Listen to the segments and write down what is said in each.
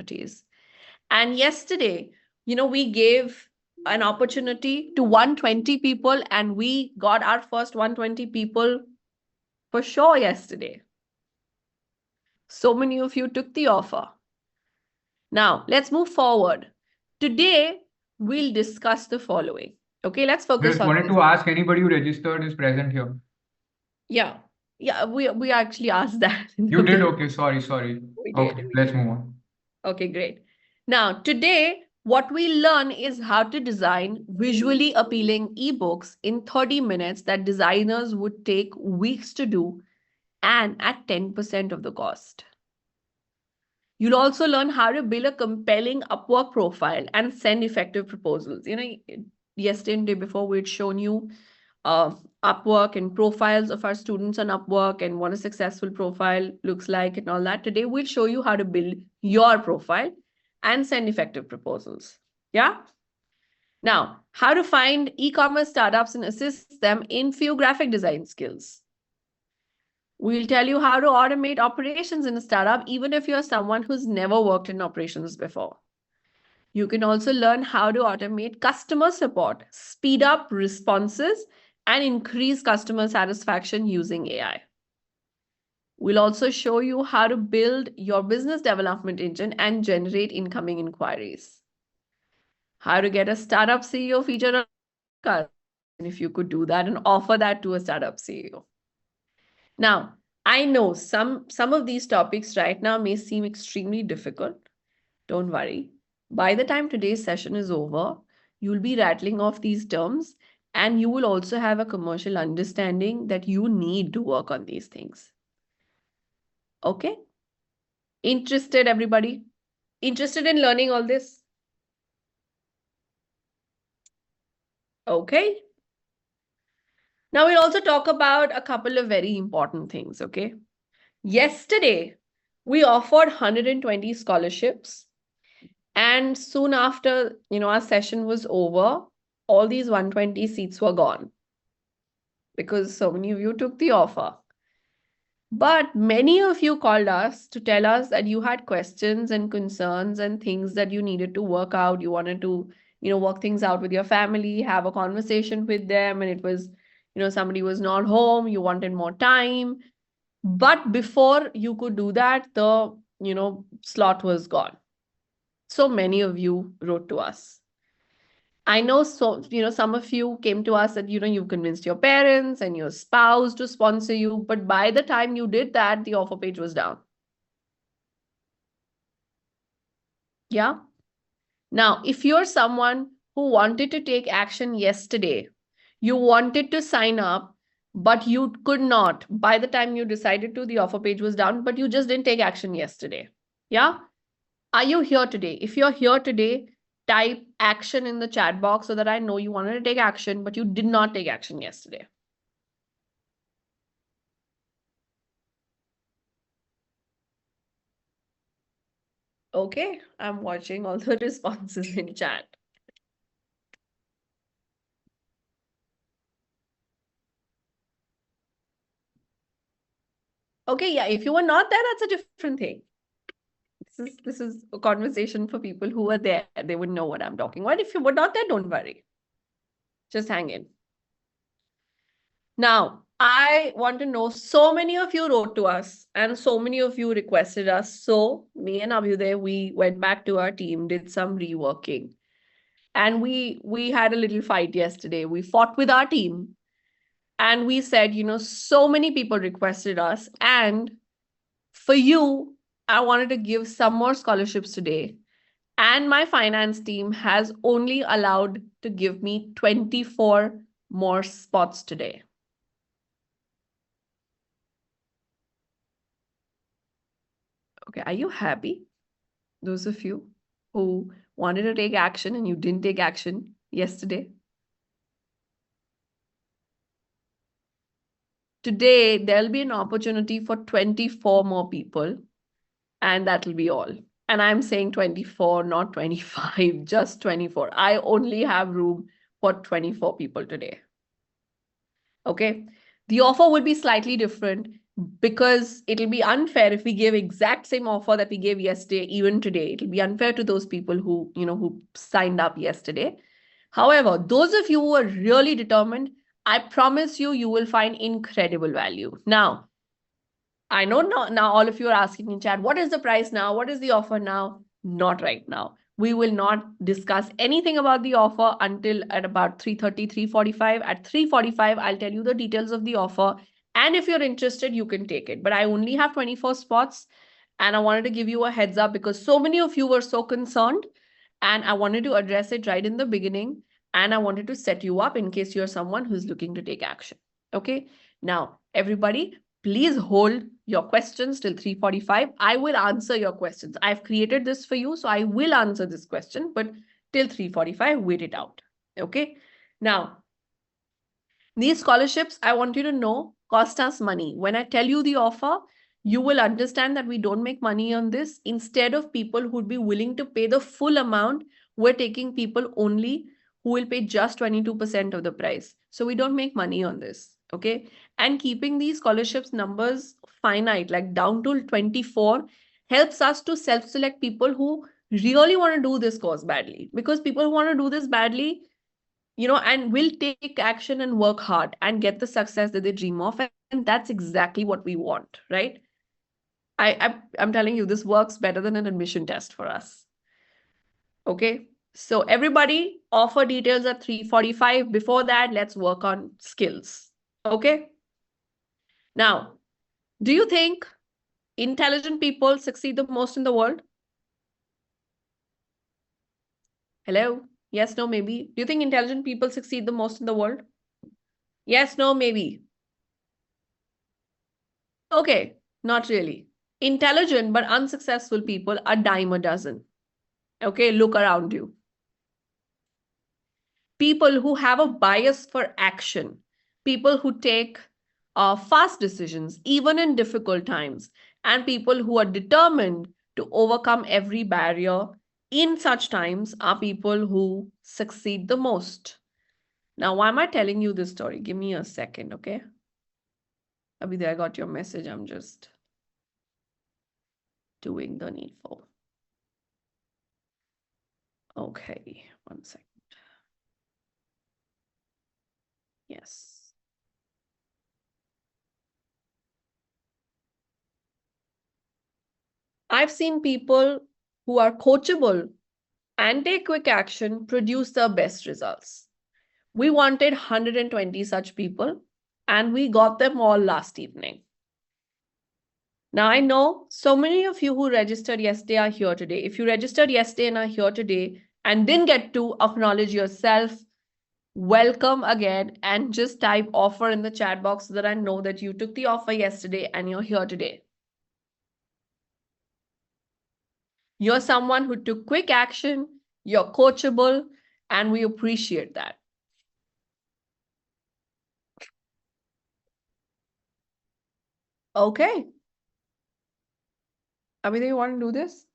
opportunities. And yesterday, we gave an opportunity to 120 people, and we got our first 120 people for sure yesterday. So many of you took the offer. Now, let's move forward. Today, we'll discuss the following. Okay, let's focus Just on wanted this. to ask anybody who registered is present here. Yeah, we actually asked that. You did? Okay, sorry. We Okay, did. let's move on. Okay, great. Now, today, what we learn is how to design visually appealing ebooks in 30 minutes that designers would take weeks to do and at 10% of the cost. You'll also learn how to build a compelling Upwork profile and send effective proposals. Yesterday and day before, we'd shown you Upwork and profiles of our students on Upwork and what a successful profile looks like and all that. Today, we'll show you how to build your profile and send effective proposals. Yeah? Now, how to find e-commerce startups and assist them in few graphic design skills. We'll tell you how to automate operations in a startup, even if you're someone who's never worked in operations before. You can also learn how to automate customer support, speed up responses, and increase customer satisfaction using AI. We'll also show you how to build your business development engine and generate incoming inquiries. How to get a startup CEO featured on podcast, and if you could do that and offer that to a startup CEO. Now, I know some of these topics right now may seem extremely difficult. Don't worry. By the time today's session is over, you'll be rattling off these terms, and you will also have a commercial understanding that you need to work on these things. Okay? Interested, everybody? Interested in learning all this? Okay. Now we'll also talk about a couple of very important things, okay? Yesterday, we offered 120 scholarships. And soon after, our session was over, all these 120 seats were gone because so many of you took the offer. But many of you called us to tell us that you had questions and concerns and things that you needed to work out. You wanted to, work things out with your family, have a conversation with them. And it was, somebody was not home, you wanted more time. But before you could do that, the, slot was gone. So many of you wrote to us. I know some of you came to us that, you've convinced your parents and your spouse to sponsor you, but by the time you did that, the offer page was down. Yeah. Now, if you're someone who wanted to take action yesterday, you wanted to sign up, but you could not. By the time you decided to, the offer page was down, but you just didn't take action yesterday. Yeah. Are you here today? If you're here today, type action in the chat box so that I know you wanted to take action, but you did not take action yesterday. Okay, I'm watching all the responses in chat. Okay, yeah, if you were not there, that's a different thing. This is a conversation for people who were there. They would know what I'm talking about. If you were not there, don't worry. Just hang in. Now, I want to know, so many of you wrote to us and so many of you requested us. So me and Abhyuday, we went back to our team, did some reworking. And we had a little fight yesterday. We fought with our team. And we said, so many people requested us. And for you, I wanted to give some more scholarships today. And my finance team has only allowed to give me 24 more spots today. Okay, are you happy? Those of you who wanted to take action and you didn't take action yesterday. Today, there'll be an opportunity for 24 more people, and that'll be all. And I'm saying 24, not 25, just 24. I only have room for 24 people today. Okay. The offer will be slightly different. because it'll be unfair if we give exact same offer that we gave yesterday, even today. It'll be unfair to those people who, who signed up yesterday. However, those of you who are really determined, I promise you, you will find incredible value. Now, I know now all of you are asking in chat, what is the price now? What is the offer now? Not right now. We will not discuss anything about the offer until at about 3:30, 3:45. At 3:45, I'll tell you the details of the offer. And if you're interested, you can take it. But I only have 24 spots. And I wanted to give you a heads up because so many of you were so concerned. And I wanted to address it right in the beginning. And I wanted to set you up in case you're someone who's looking to take action. Okay. Now, everybody, please hold your questions till 3:45. I will answer your questions. I've created this for you, so I will answer this question, but till 3:45, wait it out. Okay. Now, these scholarships, I want you to know, cost us money. When I tell you the offer, you will understand that we don't make money on this. Instead of people who'd be willing to pay the full amount, we're taking people only who will pay just 22% of the price. So we don't make money on this. Okay. And keeping these scholarships numbers finite, like down to 24, helps us to self-select people who really want to do this course badly. Because people who want to do this badly, and will take action and work hard and get the success that they dream of. And that's exactly what we want, right? I'm telling you, this works better than an admission test for us. Okay. So everybody, offer details at 3:45. Before that, let's work on skills. Okay. Now, do you think intelligent people succeed the most in the world? Hello? Yes, no, maybe. Do you think intelligent people succeed the most in the world? Yes, no, maybe. Okay, not really. Intelligent but unsuccessful people are dime a dozen. Okay, look around you. People who have a bias for action, people who take fast decisions, even in difficult times, and people who are determined to overcome every barrier in such times are people who succeed the most. Now, why am I telling you this story? Give me a second, okay? Abhidya, I got your message. I'm just doing the needful. Okay, 1 second. Yes. I've seen people who are coachable and take quick action produce the best results. We wanted 120 such people, and we got them all last evening. Now, I know so many of you who registered yesterday are here today. If you registered yesterday and are here today and didn't get to acknowledge yourself, welcome again, and just type offer in the chat box so that I know that you took the offer yesterday and you're here today. You're someone who took quick action, you're coachable, and we appreciate that. Okay. Abhidya, you want to do this?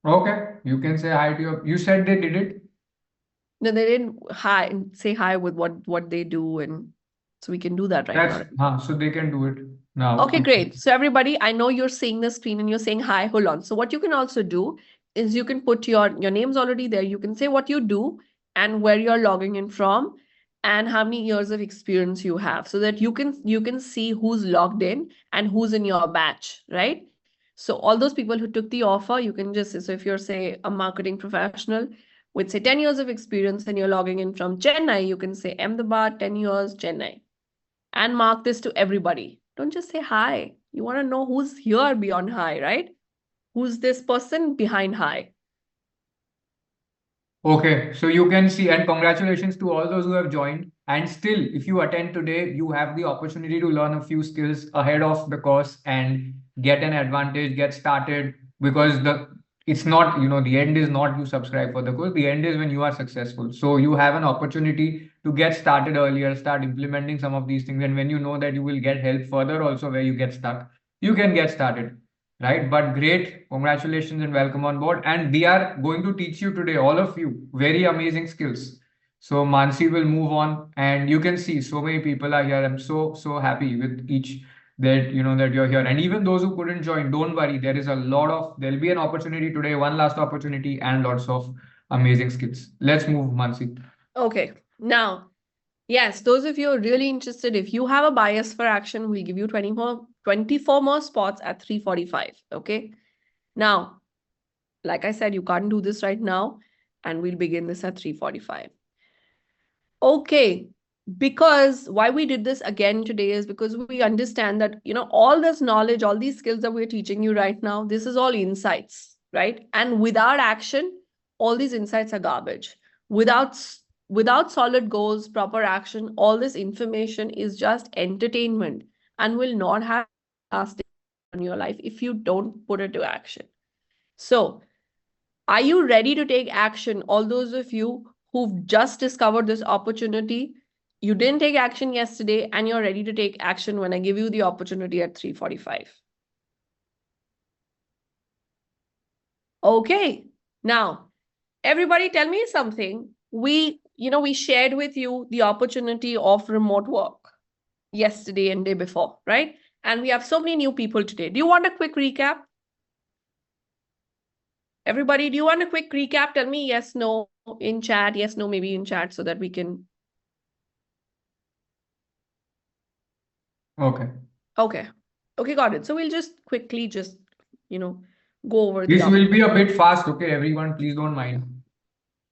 Okay, you can say hi to you said they did it. No, they didn't say hi with what they do, and so we can do that right now. So they can do it now. Okay, great. So everybody, I know you're seeing the screen and you're saying hi, hold on. So what you can also do is you can put your name's already there. You can say what you do and where you're logging in from and how many years of experience you have so that you can see who's logged in and who's in your batch, right? So all those people who took the offer, you can just, so if you're say a marketing professional with say 10 years of experience and you're logging in from Chennai, you can say Ahmedabad, 10 years, Chennai, and mark this to everybody. Don't just say hi. You want to know who's here beyond hi, right? Who's this person behind hi? Okay, so you can see, and congratulations to all those who have joined. And still, if you attend today, you have the opportunity to learn a few skills ahead of the course and get an advantage, get started, because it's not, the end is not you subscribe for the course. The end is when you are successful. So you have an opportunity to get started earlier, start implementing some of these things. And when you know that you will get help further also where you get stuck, you can get started. Right, but great, congratulations and welcome on board. And we are going to teach you today, all of you, very amazing skills. So Mansi will move on, and you can see so many people are here. I'm so happy with each that that you're here. And even those who couldn't join, don't worry. There'll be an opportunity today, one last opportunity, and lots of amazing skills. Let's move, Mansi. Okay. Now, yes, those of you who are really interested, if you have a bias for action, we'll give you 24 more spots at 3:45. Okay. Now, like I said, you can't do this right now, and we'll begin this at 3:45. Okay. Because why we did this again today is because we understand that, all this knowledge, all these skills that we're teaching you right now, this is all insights, right? And without action, all these insights are garbage. Without solid goals, proper action, all this information is just entertainment and will not have lasting on your life if you don't put it to action. So, are you ready to take action? All those of you who've just discovered this opportunity, you didn't take action yesterday and you're ready to take action when I give you the opportunity at 3:45. Okay. Now, everybody tell me something. We shared with you the opportunity of remote work yesterday and day before, right? And we have so many new people today. Do you want a quick recap? Everybody, do you want a quick recap? Tell me yes, no in chat. Yes, no, maybe in chat so that we can. Okay. Okay, got it. So we'll just quickly go over This the will be a bit fast, okay, everyone, please don't mind.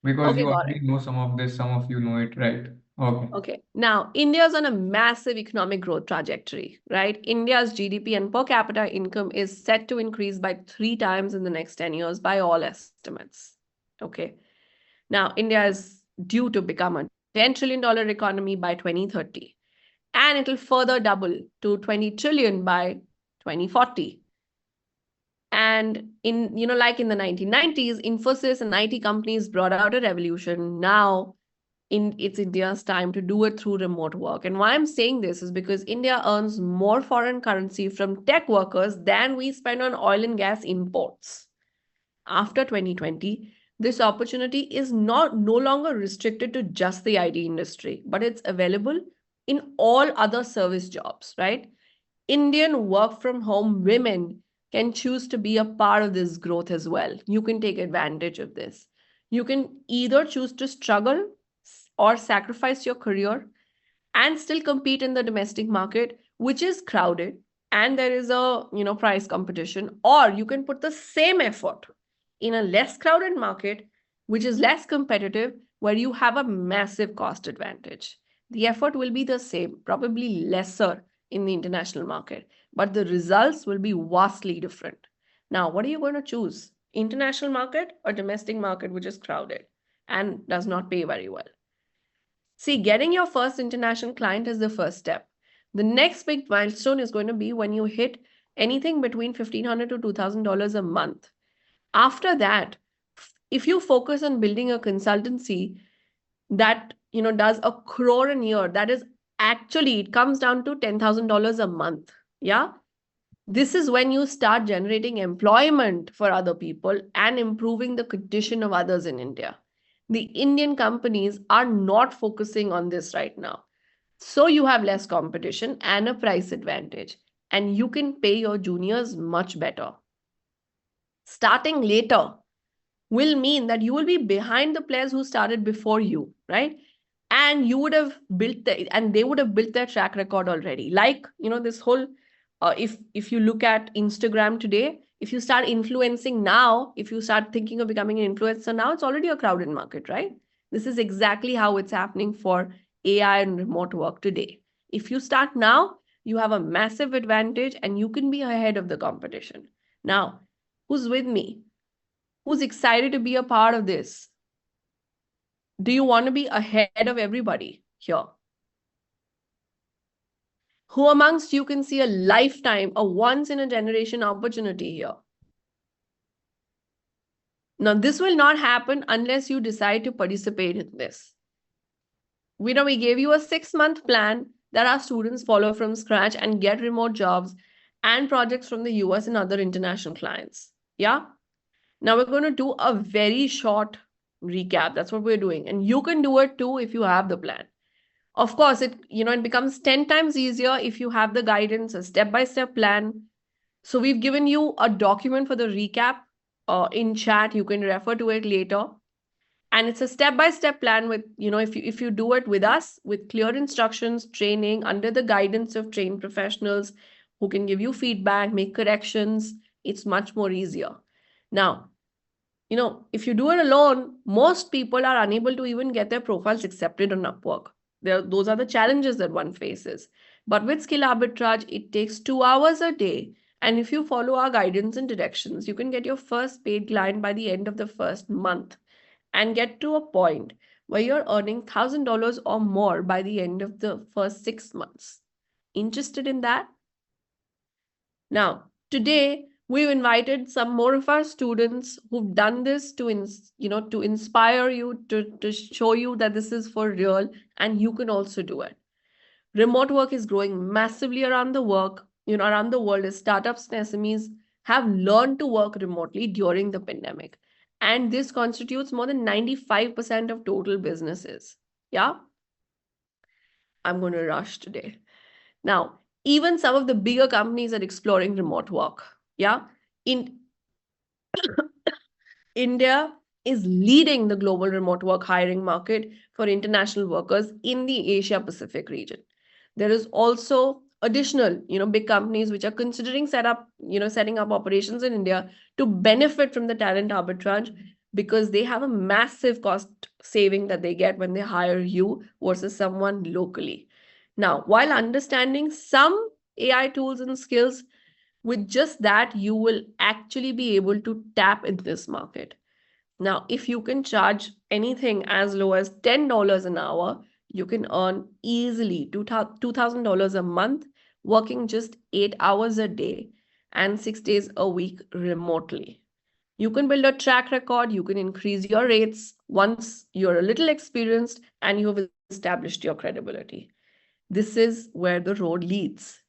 Because Okay, you got it. already know some of this, some of you know it, right? Okay. Okay. Now, India's on a massive economic growth trajectory, right? India's GDP and per capita income is set to increase by 3 times in the next 10 years by all estimates. Okay. Now, India is due to become a $10 trillion economy by 2030, and it'll further double to 20 trillion by 2040. And like in the 1990s, Infosys and IT companies brought out a revolution. Now, it's India's time to do it through remote work. And why I'm saying this is because India earns more foreign currency from tech workers than we spend on oil and gas imports. After 2020, this opportunity is no longer restricted to just the IT industry, but it's available in all other service jobs, right? Indian work from home women can choose to be a part of this growth as well. You can take advantage of this. You can either choose to struggle or sacrifice your career and still compete in the domestic market, which is crowded and there is a price competition, or you can put the same effort in a less crowded market, which is less competitive, where you have a massive cost advantage. The effort will be the same, probably lesser in the international market, but the results will be vastly different. Now, what are you going to choose? International market or domestic market, which is crowded and does not pay very well? See, getting your first international client is the first step. The next big milestone is going to be when you hit anything between $1,500 to $2,000 a month. After that, if you focus on building a consultancy that does 1 crore a year, that is actually, it comes down to $10,000 a month. Yeah. This is when you start generating employment for other people and improving the condition of others in India. The Indian companies are not focusing on this right now. So you have less competition and a price advantage, and you can pay your juniors much better. Starting later will mean that you will be behind the players who started before you, right? And you would have they would have built their track record already. Like, this whole, if you look at Instagram today, if you start influencing now, if you start thinking of becoming an influencer now, it's already a crowded market, right? This is exactly how it's happening for AI and remote work today. If you start now, you have a massive advantage and you can be ahead of the competition. Now, who's with me? Who's excited to be a part of this? Do you want to be ahead of everybody here? Who amongst you can see a lifetime, a once-in-a-generation opportunity here? Now, this will not happen unless you decide to participate in this. We gave you a 6-month plan that our students follow from scratch and get remote jobs and projects from the US and other international clients. Yeah? Now we're going to do a very short recap. That's what we're doing. And you can do it too if you have the plan. Of course, it becomes 10 times easier if you have the guidance, a step-by-step plan. So we've given you a document for the recap in chat. You can refer to it later. And it's a step-by-step plan with, if you do it with us, with clear instructions, training, under the guidance of trained professionals who can give you feedback, make corrections, it's much more easier. Now, if you do it alone, most people are unable to even get their profiles accepted on Upwork. Those are the challenges that one faces. But with skill arbitrage, it takes 2 hours a day. And if you follow our guidance and directions, you can get your first paid client by the end of the first month and get to a point where you're earning $1,000 or more by the end of the first 6 months. Interested in that? Now, today, we've invited some more of our students who've done this to inspire you, to show you that this is for real and you can also do it. Remote work is growing massively around the world as startups and SMEs have learned to work remotely during the pandemic. And this constitutes more than 95% of total businesses. Yeah? I'm going to rush today. Now, even some of the bigger companies are exploring remote work. Yeah. India is leading the global remote work hiring market for international workers in the Asia Pacific region. There is also additional, big companies which are considering setting up operations in India to benefit from the talent arbitrage because they have a massive cost saving that they get when they hire you versus someone locally. Now, while understanding some AI tools and skills, with just that, you will actually be able to tap into this market. Now, if you can charge anything as low as $10 an hour, you can earn easily $2,000 a month working just 8 hours a day and 6 days a week remotely. You can build a track record, you can increase your rates once you're a little experienced and you have established your credibility. This is where the road leads.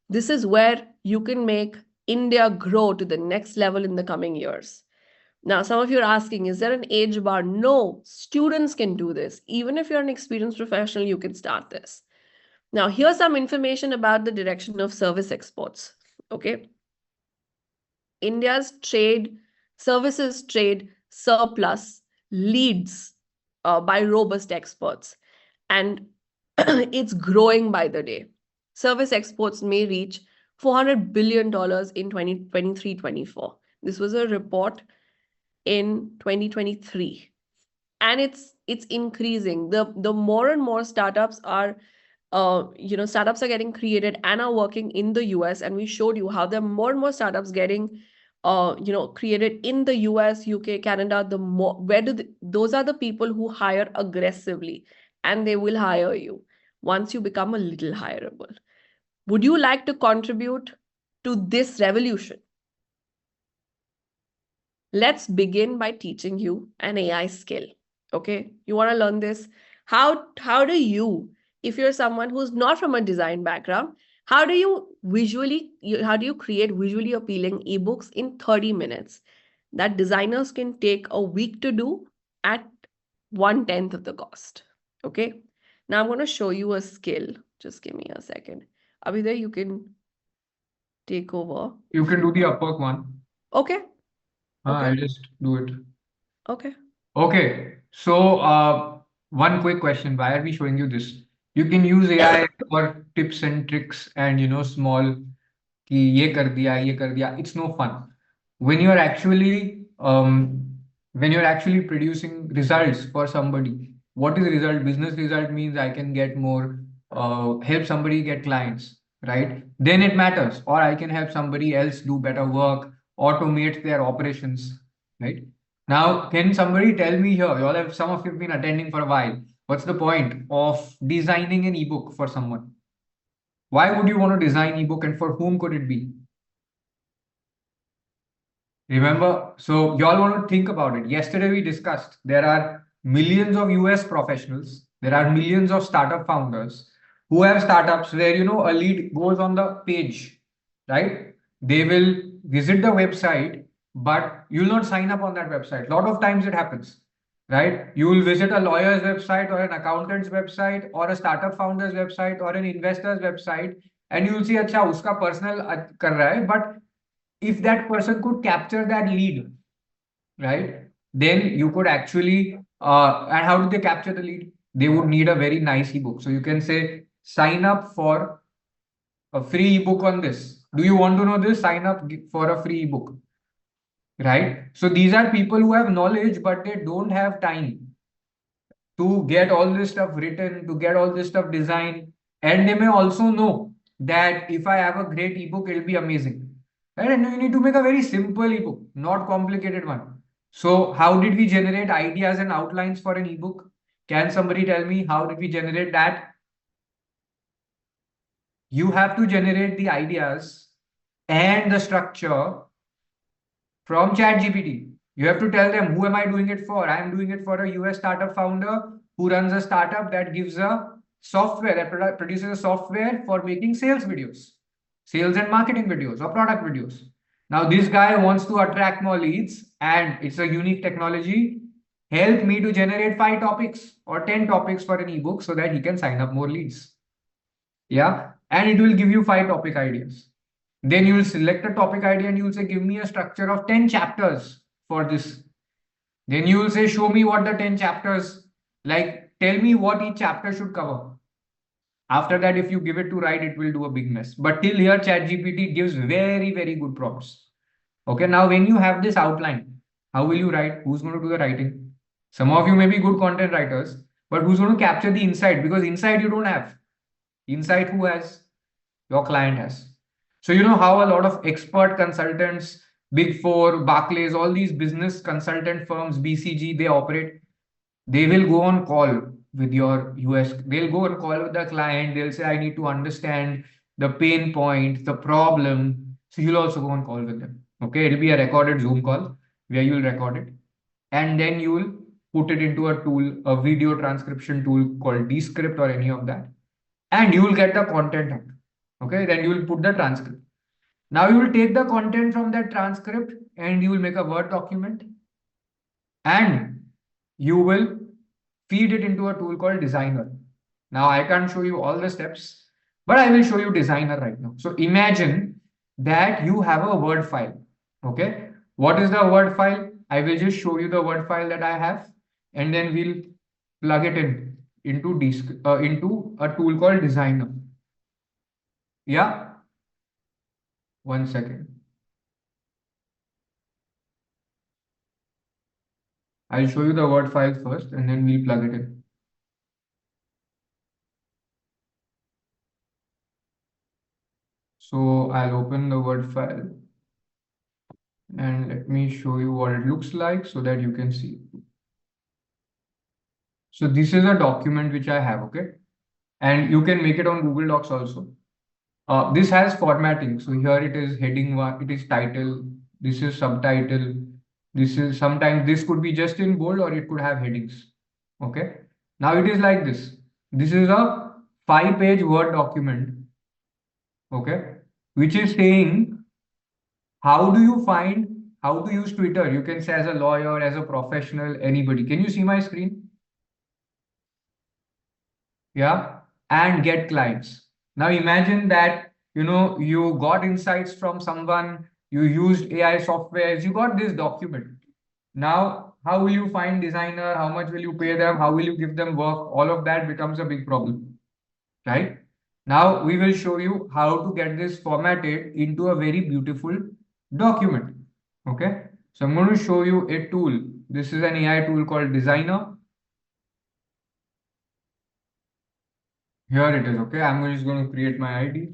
This is where you can make India grow to the next level in the coming years. Now, some of you are asking, is there an age bar? No, students can do this. Even if you're an experienced professional, you can start this. Now, here's some information about the direction of service exports. Okay. India's services trade surplus leads by robust exports, and it's growing by the day. Service exports may reach $400 billion in 2023-24. This was a report in 2023. And it's increasing. The more and more startups are getting created and are working in the US. And we showed you how there are more and more startups getting created in the US, UK, Canada. Those are the people who hire aggressively, and they will hire you once you become a little hireable. Would you like to contribute to this revolution? Let's begin by teaching you an AI skill. Okay, you want to learn this? How do you, if you're someone who's not from a design background, how do you create visually appealing ebooks in 30 minutes that designers can take a week to do at 1/10 of the cost? Okay, now I'm going to show you a skill. Just give me a second. Abhiday, you can take over. You can do the Upwork one. Okay. I'll just do it. Okay. Okay. So one quick question. Why are we showing you this? You can use AI for tips and tricks and small कि ये कर दिया. It's no fun. When you're actually producing results for somebody, what is the result? Business result means I can get more, help somebody get clients, right? Then it matters. Or I can help somebody else do better work, automate their operations, right? Now, can somebody tell me here, some of you have been attending for a while, what's the point of designing an ebook for someone? Why would you want to design ebook and for whom could it be? Remember, so y'all want to think about it. Yesterday we discussed there are millions of US professionals, there are millions of startup founders who have startups where a lead goes on the page, right? They will visit the website, but you'll not sign up on that website. A lot of times it happens. right? You will visit a lawyer's website or an accountant's website or a startup founder's website or an investor's website, and you will see, अच्छा उसका personal कर रहा है, but if that person could capture that lead, right, then you could actually, and how do they capture the lead? They would need a very nice ebook. So you can say, sign up for a free ebook on this. Do you want to know this? Sign up for a free ebook, right? So these are people who have knowledge, but they don't have time to get all this stuff written, to get all this stuff designed. And they may also know that if I have a great ebook, it'll be amazing. Right? And you need to make a very simple ebook, not complicated one. So, how did we generate ideas and outlines for an ebook? Can somebody tell me how did we generate that? You have to generate the ideas and the structure from ChatGPT. You have to tell them, who am I doing it for? I am doing it for a US startup founder who runs a startup that gives a software, that produces a software for making sales videos, sales and marketing videos or product videos. Now, this guy wants to attract more leads and it's a unique technology. Help me to generate 5 topics or 10 topics for an ebook so that he can sign up more leads. Yeah. And it will give you 5 topic ideas. Then you will select a topic idea and you will say, give me a structure of 10 chapters for this. Then you will say, show me what the 10 chapters, like tell me what each chapter should cover. After that, if you give it to write, it will do a big mess. But till here, ChatGPT gives very, very good prompts. Okay, now when you have this outline, how will you write? Who's going to do the writing? Some of you may be good content writers, but who's going to capture the insight? Because insight you don't have. Insight who has? Your client has. So you know how a lot of expert consultants, Big Four, Barclays, all these business consultant firms, BCG, they operate. They will go on call with your US. They'll go on call with the client. They'll say, I need to understand the pain point, the problem. So you'll also go on call with them. Okay, it'll be a recorded Zoom call where you'll record it. And then you will put it into a tool, a video transcription tool called Descript or any of that. And you will get the content out. Okay, then you will put the transcript. Now you will take the content from that transcript and you will make a Word document and you will feed it into a tool called Designer. Now I can't show you all the steps, but I will show you Designer right now. So imagine that you have a Word file. Okay, what is the Word file? I will just show you the Word file that I have, and then we'll plug it into a tool called Designer. Yeah, 1 second. I'll show you the Word file first, and then we'll plug it in. So I'll open the Word file and let me show you what it looks like so that you can see. So this is a document which I have, okay? And you can make it on Google Docs also. This has formatting. So here it is heading one, it is title, this is subtitle, this is sometimes this could be just in bold or it could have headings. Okay. Now it is like this. This is a 5-page Word document. Okay. Which is saying how do you find how to use Twitter? You can say as a lawyer, as a professional, anybody. Can you see my screen? Yeah. And get clients. Now imagine that, you got insights from someone, you used AI softwares, you got this document. Now, how will you find designer? How much will you pay them? How will you give them work? All of that becomes a big problem, right? Now, we will show you how to get this formatted into a very beautiful document. Okay. So I'm going to show you a tool. This is an AI tool called Designer. Here it is. Okay. I'm just going to create my ID.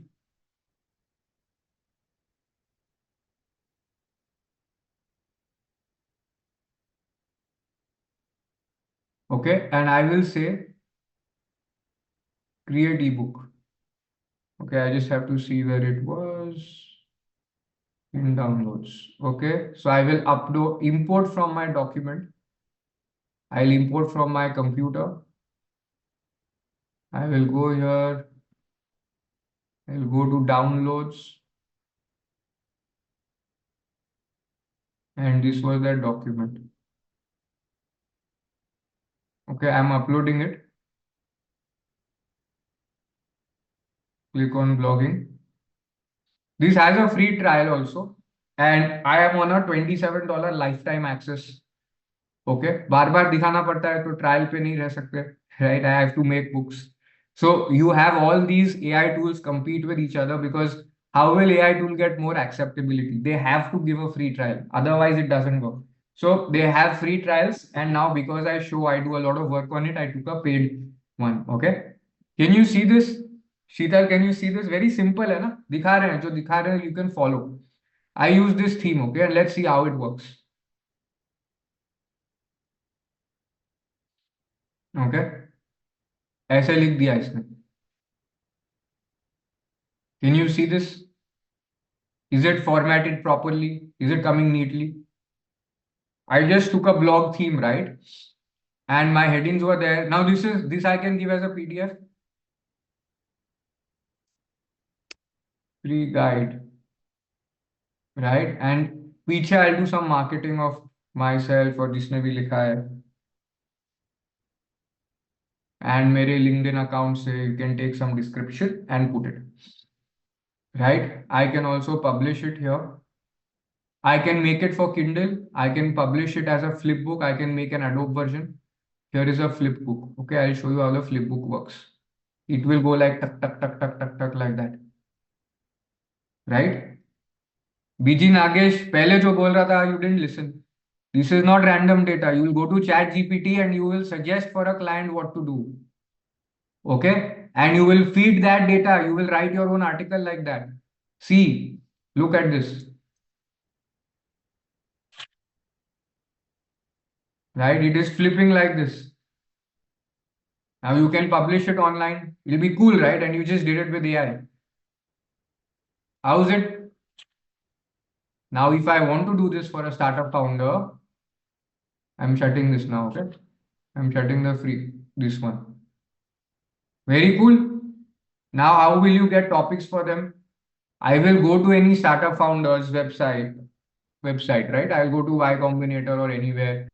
Okay. And I will say create ebook. Okay. I just have to see where it was in downloads. Okay. So I will import from my document. I'll import from my computer. I will go here. I'll go to downloads. And this was that document. Okay, I'm uploading it. Click on blogging. This has a free trial also, and I am on a $27 lifetime access. Okay, बार बार दिखाना पड़ता है तो trial पे नहीं रह सकते, right? I have to make books. So you have all these AI tools compete with each other, because how will AI tool get more acceptability? They have to give a free trial, otherwise it doesn't work. So they have free trials, and now because I do a lot of work on it, I took a paid one. Okay, can you see this? Sheetal, can you see this? Very simple है ना, दिखा रहे हैं, जो दिखा रहे हैं you can follow. I use this theme, okay, and let's see how it works. Okay, ऐसे लिख दिया इसने. Can you see this? Is it formatted properly? Is it coming neatly? I just took a blog theme, right? And my headings were there. Now this I can give as a PDF. Free guide, right? And पीछे I'll do some marketing of myself और जिसने भी लिखा है. And मेरे LinkedIn account से you can take some description and put it. Right? I can also publish it here. I can make it for Kindle. I can publish it as a flip book. I can make an Adobe version. Here is a flip book. Okay, I'll show you how the flip book works. It will go like tuck, tuck, tuck, tuck, tuck, tuck like that. Right? BG Nagesh, पहले जो बोल रहा था, you didn't listen. This is not random data. You will go to ChatGPT and you will suggest for a client what to do. Okay? And you will feed that data. You will write your own article like that. See, look at this. Right? It is flipping like this. Now you can publish it online. It'll be cool, right? And you just did it with AI. How's it? Now, if I want to do this for a startup founder, I'm shutting this now, okay? I'm shutting the free, this one. Very cool. Now, how will you get topics for them? I will go to any startup founder's website, right? I'll go to Y Combinator or anywhere.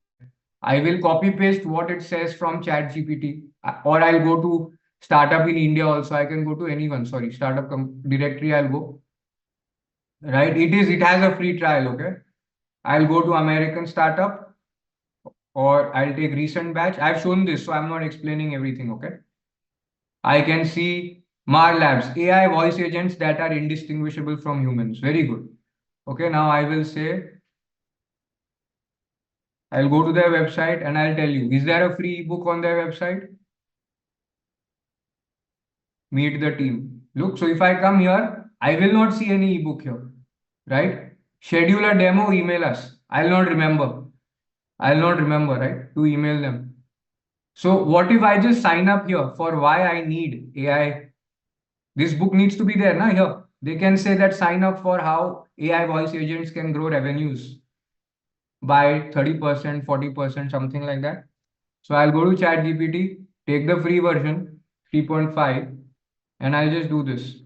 I will copy paste what it says from ChatGPT, or I'll go to startup in India also. I can go to anyone, sorry, startup directory, I'll go. Right? It has a free trial, okay? I'll go to American startup, or I'll take recent batch. I've shown this, so I'm not explaining everything, okay? I can see Mar Labs, AI voice agents that are indistinguishable from humans. Very good. Okay, now I will say, I'll go to their website and I'll tell you, is there a free ebook on their website? Meet the team. Look, so if I come here, I will not see any ebook here, right? Schedule a demo, email us. I'll not remember, right? To email them. So what if I just sign up here for why I need AI? This book needs to be there, na, here. They can say that sign up for how AI voice agents can grow revenues by 30%, 40%, something like that. So I'll go to ChatGPT, take the free version, 3.5, and I'll just do this.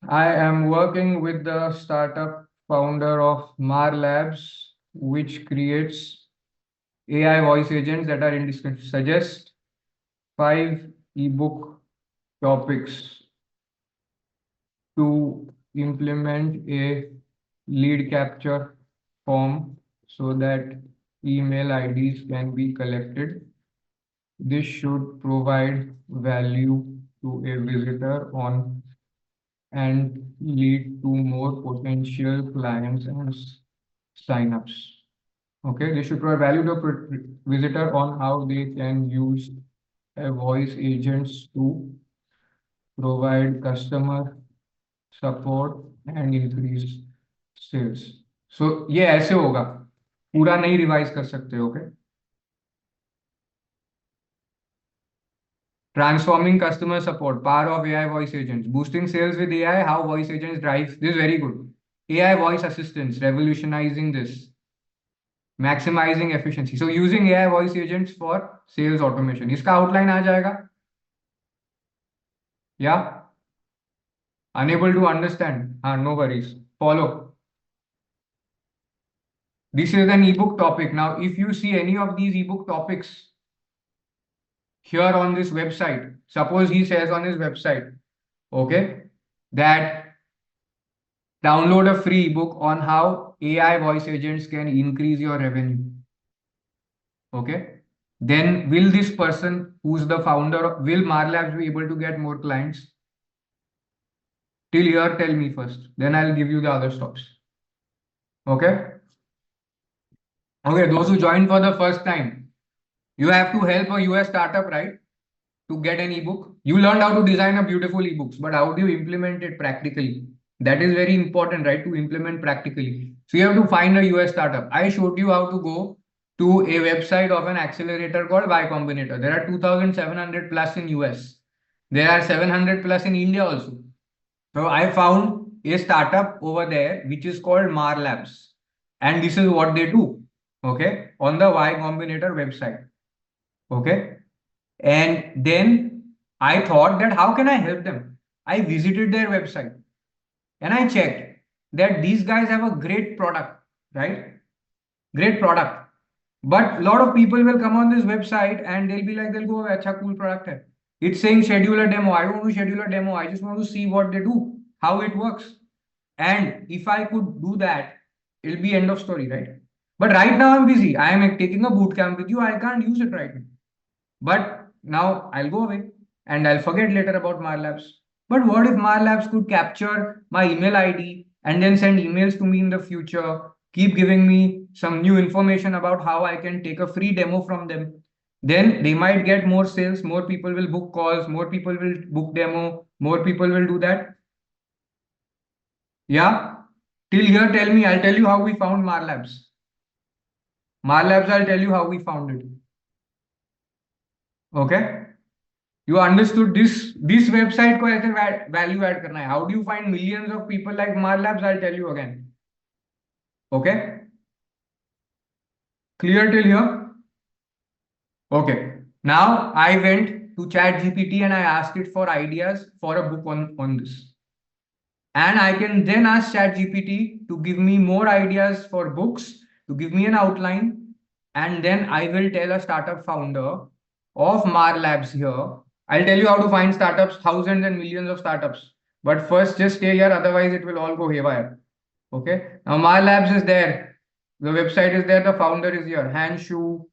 I am working with the startup founder of Mar Labs, which creates AI voice agents that are indistinct. Suggest 5 ebook topics to implement a lead capture form so that email IDs can be collected. This should provide value to a visitor on and lead to more potential clients and signups. Okay, they should provide value to a visitor on how they can use a voice agents to provide customer support and increase sales. So ये ऐसे होगा, पूरा नहीं revise कर सकते. Okay, transforming customer support, power of AI voice agents, boosting sales with AI, how voice agents drive. This is very good. AI voice assistants, revolutionizing this, maximizing efficiency. So using AI voice agents for sales automation. इसका outline आ जाएगा. Yeah. Unable to understand? No worries. Follow. This is an ebook topic. Now, if you see any of these ebook topics, here on this website, suppose he says on his website, okay, that download a free ebook on how AI voice agents can increase your revenue. Okay. Then will this person who's the founder, will Marlabs be able to get more clients? Till here, tell me first. Then I'll give you the other stops. Okay. Okay. Those who joined for the first time, you have to help a US startup, right? To get an ebook. You learned how to design a beautiful ebooks, but how do you implement it practically? That is very important, right? To implement practically. So you have to find a US startup. I showed you how to go to a website of an accelerator called Y Combinator. There are 2,700 plus in US. There are 700 plus in India also. So I found a startup over there which is called Marlabs. And this is what they do. Okay. On the Y Combinator website. Okay. And then I thought that how can I help them? I visited their website and I checked that these guys have a great product, right? Great product. But a lot of people will come on this website and they'll be like, they'll go, acha cool product hai. It's saying schedule a demo. I don't want to schedule a demo. I just want to see what they do, how it works. And if I could do that, it'll be end of story, right? But right now I'm busy. I am taking a boot camp with you. I can't use it right now. But now I'll go away and I'll forget later about Marlabs. But what if Marlabs could capture my email ID and then send emails to me in the future, keep giving me some new information about how I can take a free demo from them? Then they might get more sales, more people will book calls, more people will book demo, more people will do that. Yeah? Till here, tell me, I'll tell you how we found Marlabs. Marlabs, I'll tell you how we found it. Okay? You understood this website को ऐसे value add करना है. How do you find millions of people like Marlabs? I'll tell you again. Okay? Clear till here? Okay. Now I went to ChatGPT and I asked it for ideas for a book on this. And I can then ask ChatGPT to give me more ideas for books, to give me an outline, and then I will tell a startup founder of Marlabs here. I'll tell you how to find startups, thousands and millions of startups. But first, just stay here, otherwise it will all go haywire. Okay. Now Marlabs is there. The website is there. The founder is here. Hanshu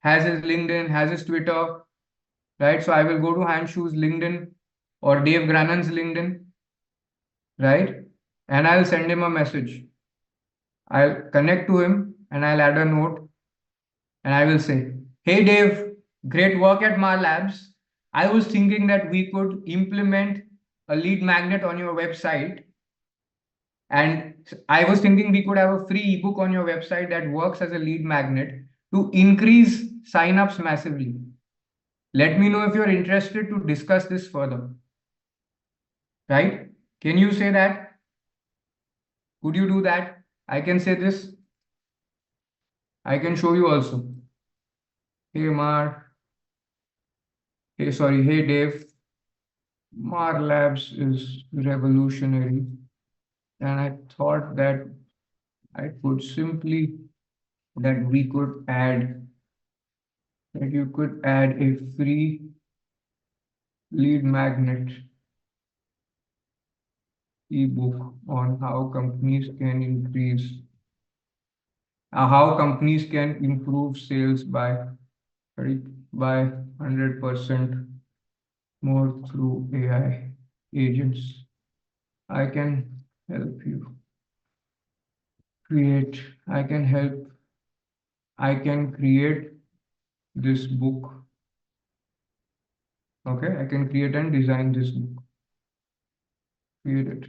has his LinkedIn, has his Twitter. Right. So I will go to Hanshu's LinkedIn or Dave Grannon's LinkedIn. Right. And I'll send him a message. I'll connect to him and I'll add a note and I will say, hey Dave, great work at Marlabs. I was thinking that we could implement a lead magnet on your website. And I was thinking we could have a free ebook on your website that works as a lead magnet to increase signups massively. Let me know if you're interested to discuss this further. Right? Can you say that? Could you do that? I can say this. I can show you also. Hey Mar. Hey, sorry. Hey Dave. Marlabs is revolutionary. And I thought that I could simply, that we could add, that you could add a free lead magnet ebook on how companies can increase, how companies can improve sales by 100% more through AI agents. I can help you create, I can create this book. Okay, I can create and design this book. Create it.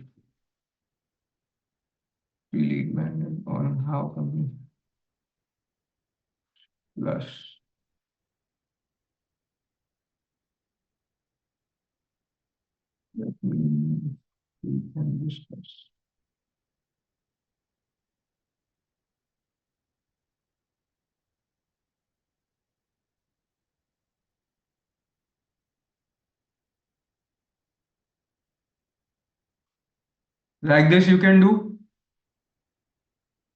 Lead magnet on how company plus. Let me, we can discuss. Like this you can do.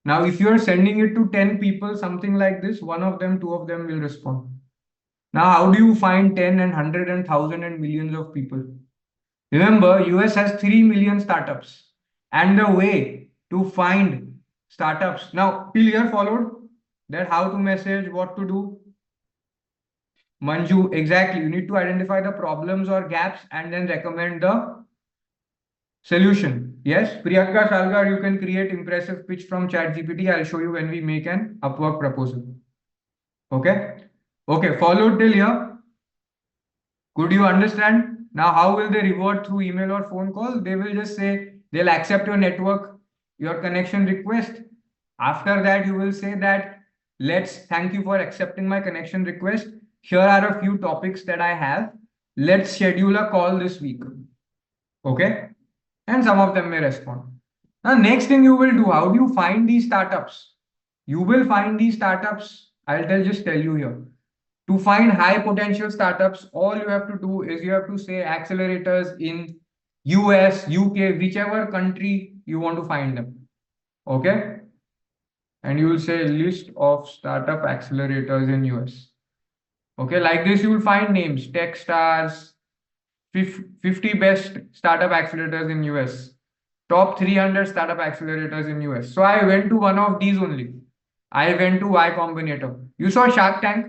Now, if you are sending it to 10 people, something like this, one of them, two of them will respond. Now, how do you find 10 and 100 and 1,000 and millions of people? Remember, US has 3 million startups. And the way to find startups. Now, till here followed that how to message, what to do. Manju, exactly. You need to identify the problems or gaps and then recommend the solution. Yes, Priyanka Salgar, you can create impressive pitch from ChatGPT. I'll show you when we make an Upwork proposal. Okay. Okay, followed till here. Could you understand? Now, how will they revert through email or phone call? They will just say they'll accept your network, your connection request. After that, you will say that thank you for accepting my connection request. Here are a few topics that I have. Let's schedule a call this week. Okay. And some of them may respond. Now, next thing you will do, how do you find these startups? You will find these startups. Just tell you here. To find high potential startups, all you have to do is you have to say accelerators in US, UK, whichever country you want to find them. Okay. And you will say list of startup accelerators in US. Okay. Like this, you will find names, Techstars, 50 best startup accelerators in US, top 300 startup accelerators in US. So I went to one of these only. I went to Y Combinator. You saw Shark Tank?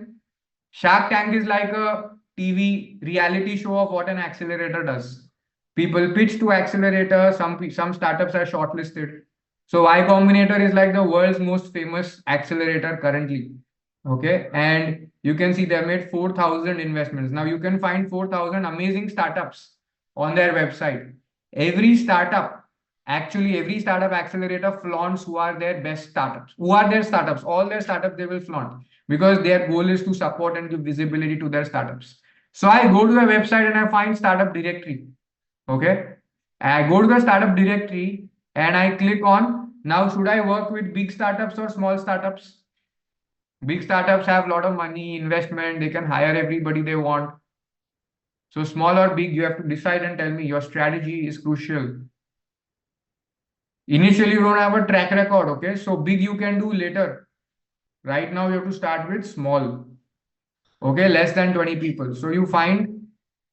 Shark Tank is like a TV reality show of what an accelerator does. People pitch to accelerator, some startups are shortlisted. So Y Combinator is like the world's most famous accelerator currently. Okay, and you can see they made 4,000 investments. Now you can find 4,000 amazing startups on their website. Every startup accelerator flaunts who are their best startups, who are their startups. All their startups they will flaunt because their goal is to support and give visibility to their startups. So I go to the website and I find startup directory. Okay, I go to the startup directory and I click on, now should I work with big startups or small startups? Big startups have a lot of money, investment, they can hire everybody they want. So small or big, you have to decide and tell me. Your strategy is crucial. Initially, you don't have a track record, okay? So big you can do later. Right now, you have to start with small. Okay, less than 20 people. So you find,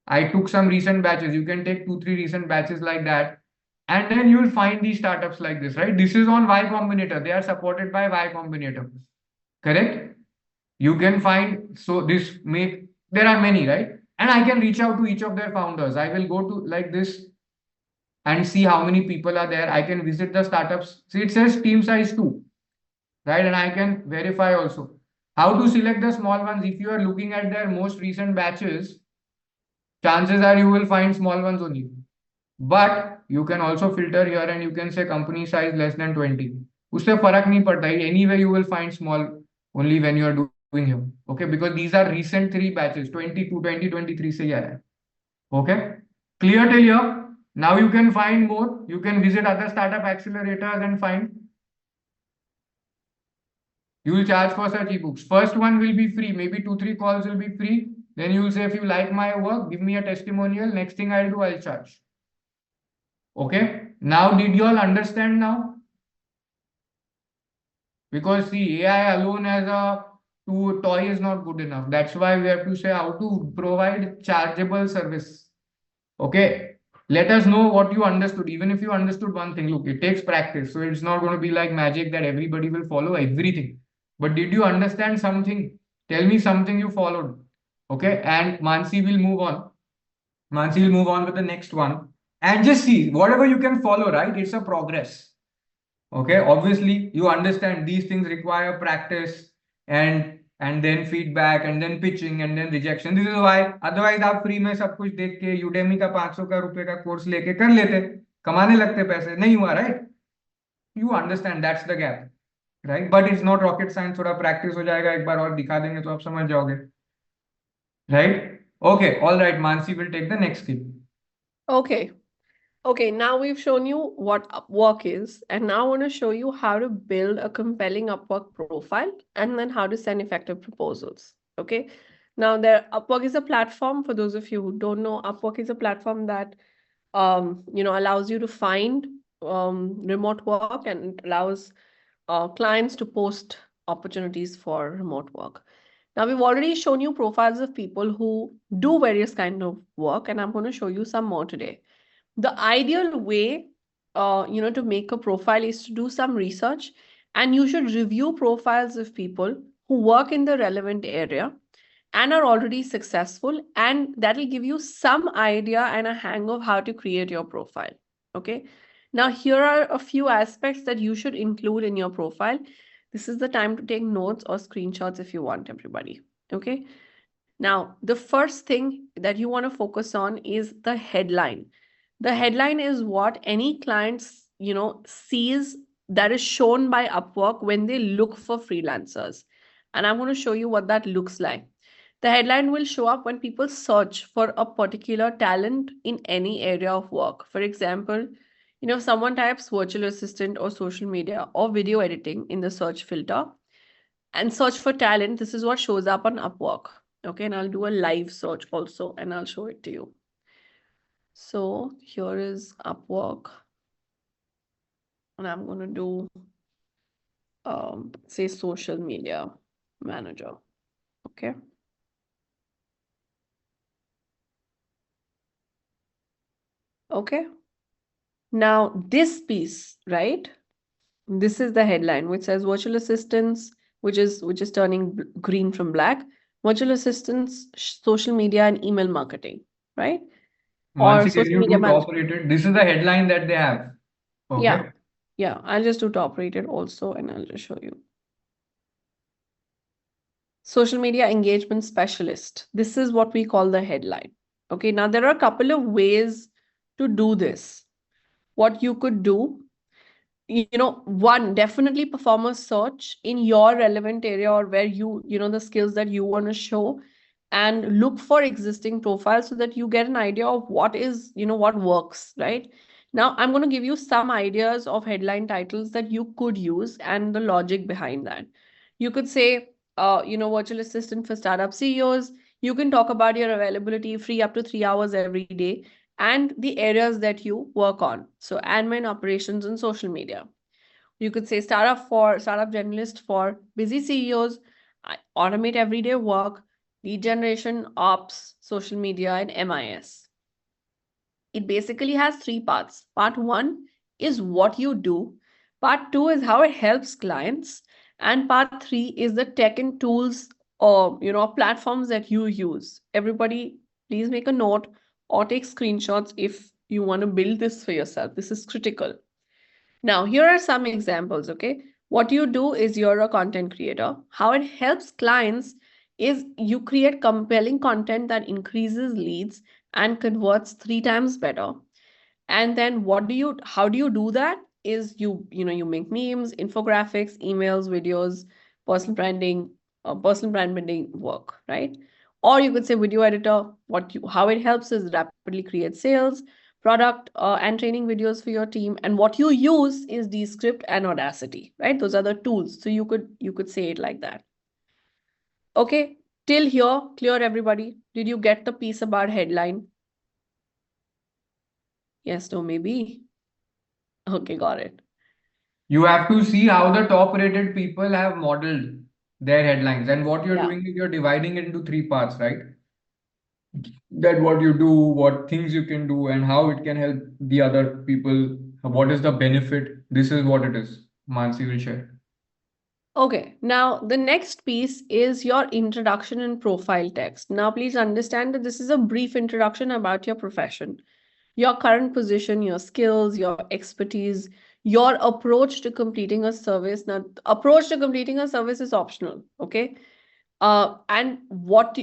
I took some recent batches. You can take 2-3 recent batches like that. And then you will find these startups like this, right? This is on Y Combinator. They are supported by Y Combinator. Correct? You can find, so there are many, right? And I can reach out to each of their founders. I will go to like this and see how many people are there. I can visit the startups. See, it says team size 2, right? And I can verify also. How to select the small ones? If you are looking at their most recent batches, chances are you will find small ones only. But you can also filter here and you can say company size less than 20. उससे फर्क नहीं पड़ता. Anyway, you will find small only when you are doing here. Okay, because these are recent 3 batches, 22, 2023 से आया है. Okay, clear till here? Now you can find more. You can visit other startup accelerators and find. You will charge for such ebooks. First one will be free. Maybe 2-3 calls will be free. Then you will say, if you like my work, give me a testimonial. Next thing I'll do, I'll charge. Okay. Now, did you all understand now? Because see, AI alone as a toy is not good enough. That's why we have to say how to provide chargeable service. Okay. Let us know what you understood. Even if you understood one thing, look, it takes practice. So it's not going to be like magic that everybody will follow everything. But did you understand something? Tell me something you followed. Okay. And Mansi will move on. Mansi will move on with the next one. And just see, whatever you can follow, right? It's a progress. Okay. Obviously, you understand these things require practice and then feedback and then pitching and then rejection. This is why otherwise आप free में सब कुछ देख के Udemy का 500 रुपए का course लेके कर लेते, कमाने लगते पैसे, नहीं हुआ, right? You understand that's the gap, right? But it's not rocket science. थोड़ा practice हो जाएगा, एक बार और दिखा देंगे तो आप समझ जाओगे, right? Okay, all right. Mansi will take the next skill. Okay. Okay, now we've shown you what Upwork is, and now I want to show you how to build a compelling Upwork profile and then how to send effective proposals. Okay, now Upwork is a platform. For those of you who don't know, Upwork is a platform that allows you to find remote work and allows clients to post opportunities for remote work. Now, we've already shown you profiles of people who do various kind of work, and I'm going to show you some more today. The ideal way, to make a profile is to do some research, and you should review profiles of people who work in the relevant area and are already successful, and that'll give you some idea and a hang of how to create your profile. Okay. Now, here are a few aspects that you should include in your profile. This is the time to take notes or screenshots if you want, everybody. Okay. Now, the first thing that you want to focus on is the headline. The headline is what any clients, sees that is shown by Upwork when they look for freelancers. And I'm going to show you what that looks like. The headline will show up when people search for a particular talent in any area of work. For example, if someone types virtual assistant or social media or video editing in the search filter and search for talent, this is what shows up on Upwork. Okay, and I'll do a live search also and I'll show it to you. So here is Upwork. And I'm going to do, say, social media manager. Okay. Okay. Now this piece, right? This is the headline, which says virtual assistants, which is turning green from black. Virtual assistants, social media and email marketing, right? Or Mansi, can social you media do management. top rated? This is the headline that they have. Okay. Yeah. Yeah. I'll just do top rated also, and I'll just show you. Social media engagement specialist. This is what we call the headline. Okay. Now there are a couple of ways to do this. What you could do, one, definitely perform a search in your relevant area or where the skills that you want to show, and look for existing profiles so that you get an idea of what is, what works, right? Now, I'm going to give you some ideas of headline titles that you could use and the logic behind that. You could say, virtual assistant for startup CEOs. You can talk about your availability, free up to 3 hours every day, and the areas that you work on. So admin, operations, and social media. You could say startup generalist for busy CEOs, automate everyday work, lead generation, ops, social media, and MIS. It basically has 3 parts. Part 1 is what you do. Part 2 is how it helps clients. And part 3 is the tech and tools or, platforms that you use. Everybody, please make a note or take screenshots if you want to build this for yourself. This is critical. Now, here are some examples, okay? What you do is you're a content creator. How it helps clients is you create compelling content that increases leads and converts 3 times better. And then how do you do that? Is you make memes, infographics, emails, videos, personal brand building work, right? Or you could say video editor. How it helps is rapidly create sales, product and training videos for your team. And what you use is Descript and Audacity, right? Those are the tools. So you could say it like that. Okay, till here, clear everybody? Did you get the piece about headline? Yes, no, maybe. Okay, got it. You have to see how the top rated people have modeled their headlines. And what you're Yeah. doing is you're dividing it into 3 parts, right? That what you do, what things you can do, and how it can help the other people. What is the benefit? This is what it is. Mansi will share. Okay, now the next piece is your introduction and profile text. Now, please understand that this is a brief introduction about your profession, your current position, your skills, your expertise, your approach to completing a service. Now, approach to completing a service is optional, okay? And what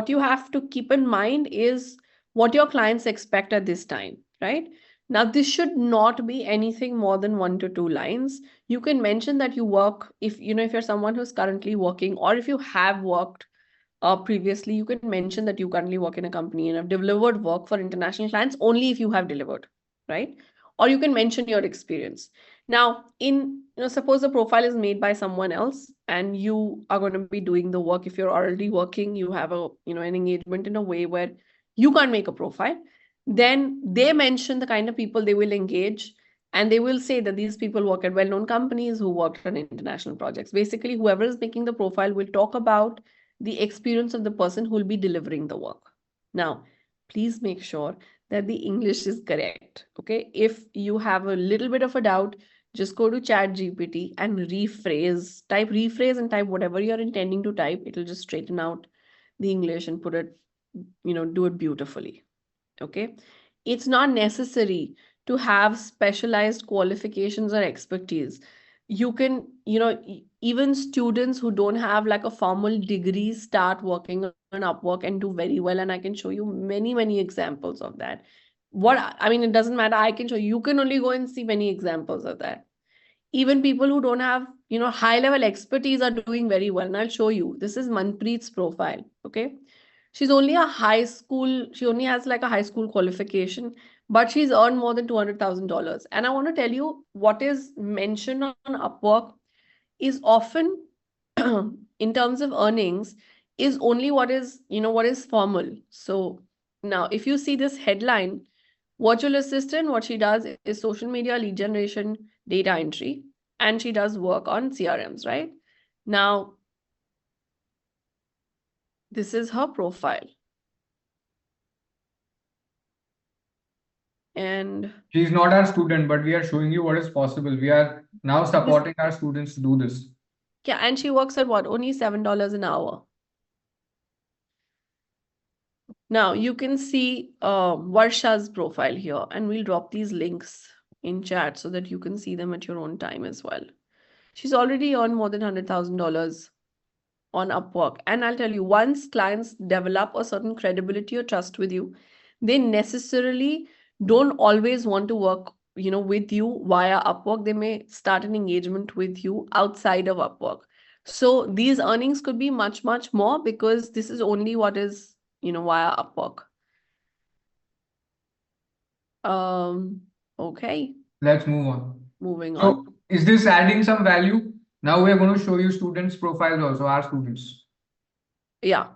you have to keep in mind is what your clients expect at this time, right? Now, this should not be anything more than 1 to 2 lines. You can mention that you work, if you're someone who's currently working, or if you have worked previously, you can mention that you currently work in a company and have delivered work for international clients only if you have delivered, right? Or you can mention your experience. Now, suppose the profile is made by someone else and you are going to be doing the work. If you're already working, you have an engagement in a way where you can't make a profile, then they mention the kind of people they will engage, and they will say that these people work at well-known companies who worked on international projects. Basically, whoever is making the profile will talk about the experience of the person who will be delivering the work. Now, please make sure that the English is correct. Okay. If you have a little bit of a doubt, just go to ChatGPT and type rephrase and type whatever you're intending to type. It'll just straighten out the English and put it, do it beautifully. Okay. It's not necessary to have specialized qualifications or expertise. You can, even students who don't have like a formal degree start working on Upwork and do very well. And I can show you many, many examples of that. It doesn't matter. I can show you can only go and see many examples of that. Even people who don't have, high level expertise are doing very well. And I'll show you. This is Manpreet's profile. Okay. She only has like a high school qualification, but she's earned more than $200,000. And I want to tell you what is mentioned on Upwork is often in terms of earnings is only what is formal. So now if you see this headline, virtual assistant, what she does is social media lead generation, data entry, and she does work on CRMs, right? Now, this is her profile. And She's not our student, but we are showing you what is possible. We are now supporting our students to do this. yeah, and she works at what? Only $7 an hour. Now you can see Varsha's profile here, and we'll drop these links in chat so that you can see them at your own time as well. She's already earned more than $100,000 on Upwork. And I'll tell you, once clients develop a certain credibility or trust with you, they necessarily don't always want to work, with you via Upwork. They may start an engagement with you outside of Upwork. So these earnings could be much, much more because this is only what is, via Upwork. Okay. Let's move on. Moving on. So, is this adding some value? Now we are going to show you students' profiles also, our students. Yeah.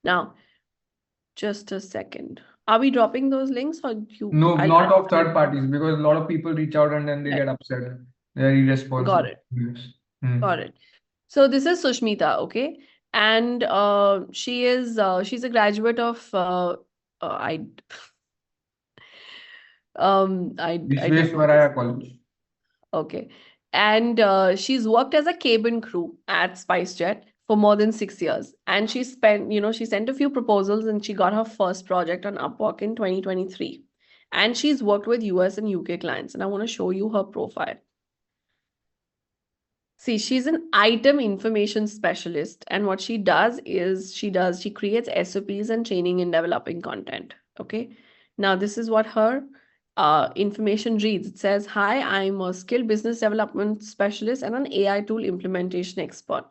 Now, just a second. Are we dropping those links or you? No, not of third parties, because a lot of people reach out and then they get upset. They're irresponsible. Got it. Yes. Got it. So this is Sushmita, okay? And she's a graduate of I don't know. Vishwesvaraya College. Okay. And she's worked as a cabin crew at SpiceJet for more than 6 years. And she sent a few proposals and she got her first project on Upwork in 2023. And she's worked with US and UK clients. And I want to show you her profile. See, she's an item information specialist. And what she does is she creates SOPs and training and developing content. Okay. Now, this is what her information reads. It says, hi, I'm a skilled business development specialist and an AI tool implementation expert.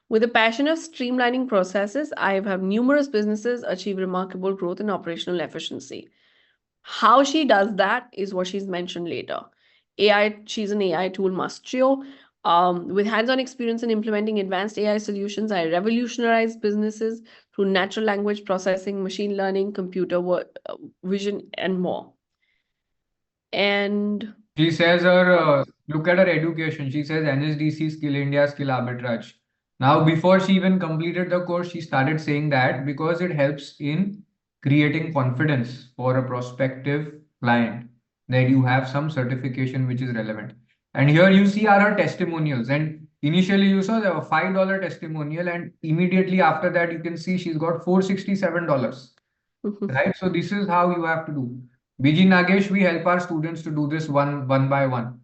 With a passion of streamlining processes, I have had numerous businesses achieve remarkable growth and operational efficiency. How she does that is what she's mentioned later. She's an AI tool maestro. With hands-on experience in implementing advanced AI solutions, I revolutionized businesses through natural language processing, machine learning, computer vision, and more. And she says look at her education. She says NSDC, Skill India, Skill Arbitrage. Now, before she even completed the course, she started saying that because it helps in creating confidence for a prospective client that you have some certification which is relevant. And here you see are her testimonials. And initially you saw the $5 testimonial, and immediately after that you can see she's got $467. Right? So this is how you have to do. BG Nagesh, we help our students to do this one by one.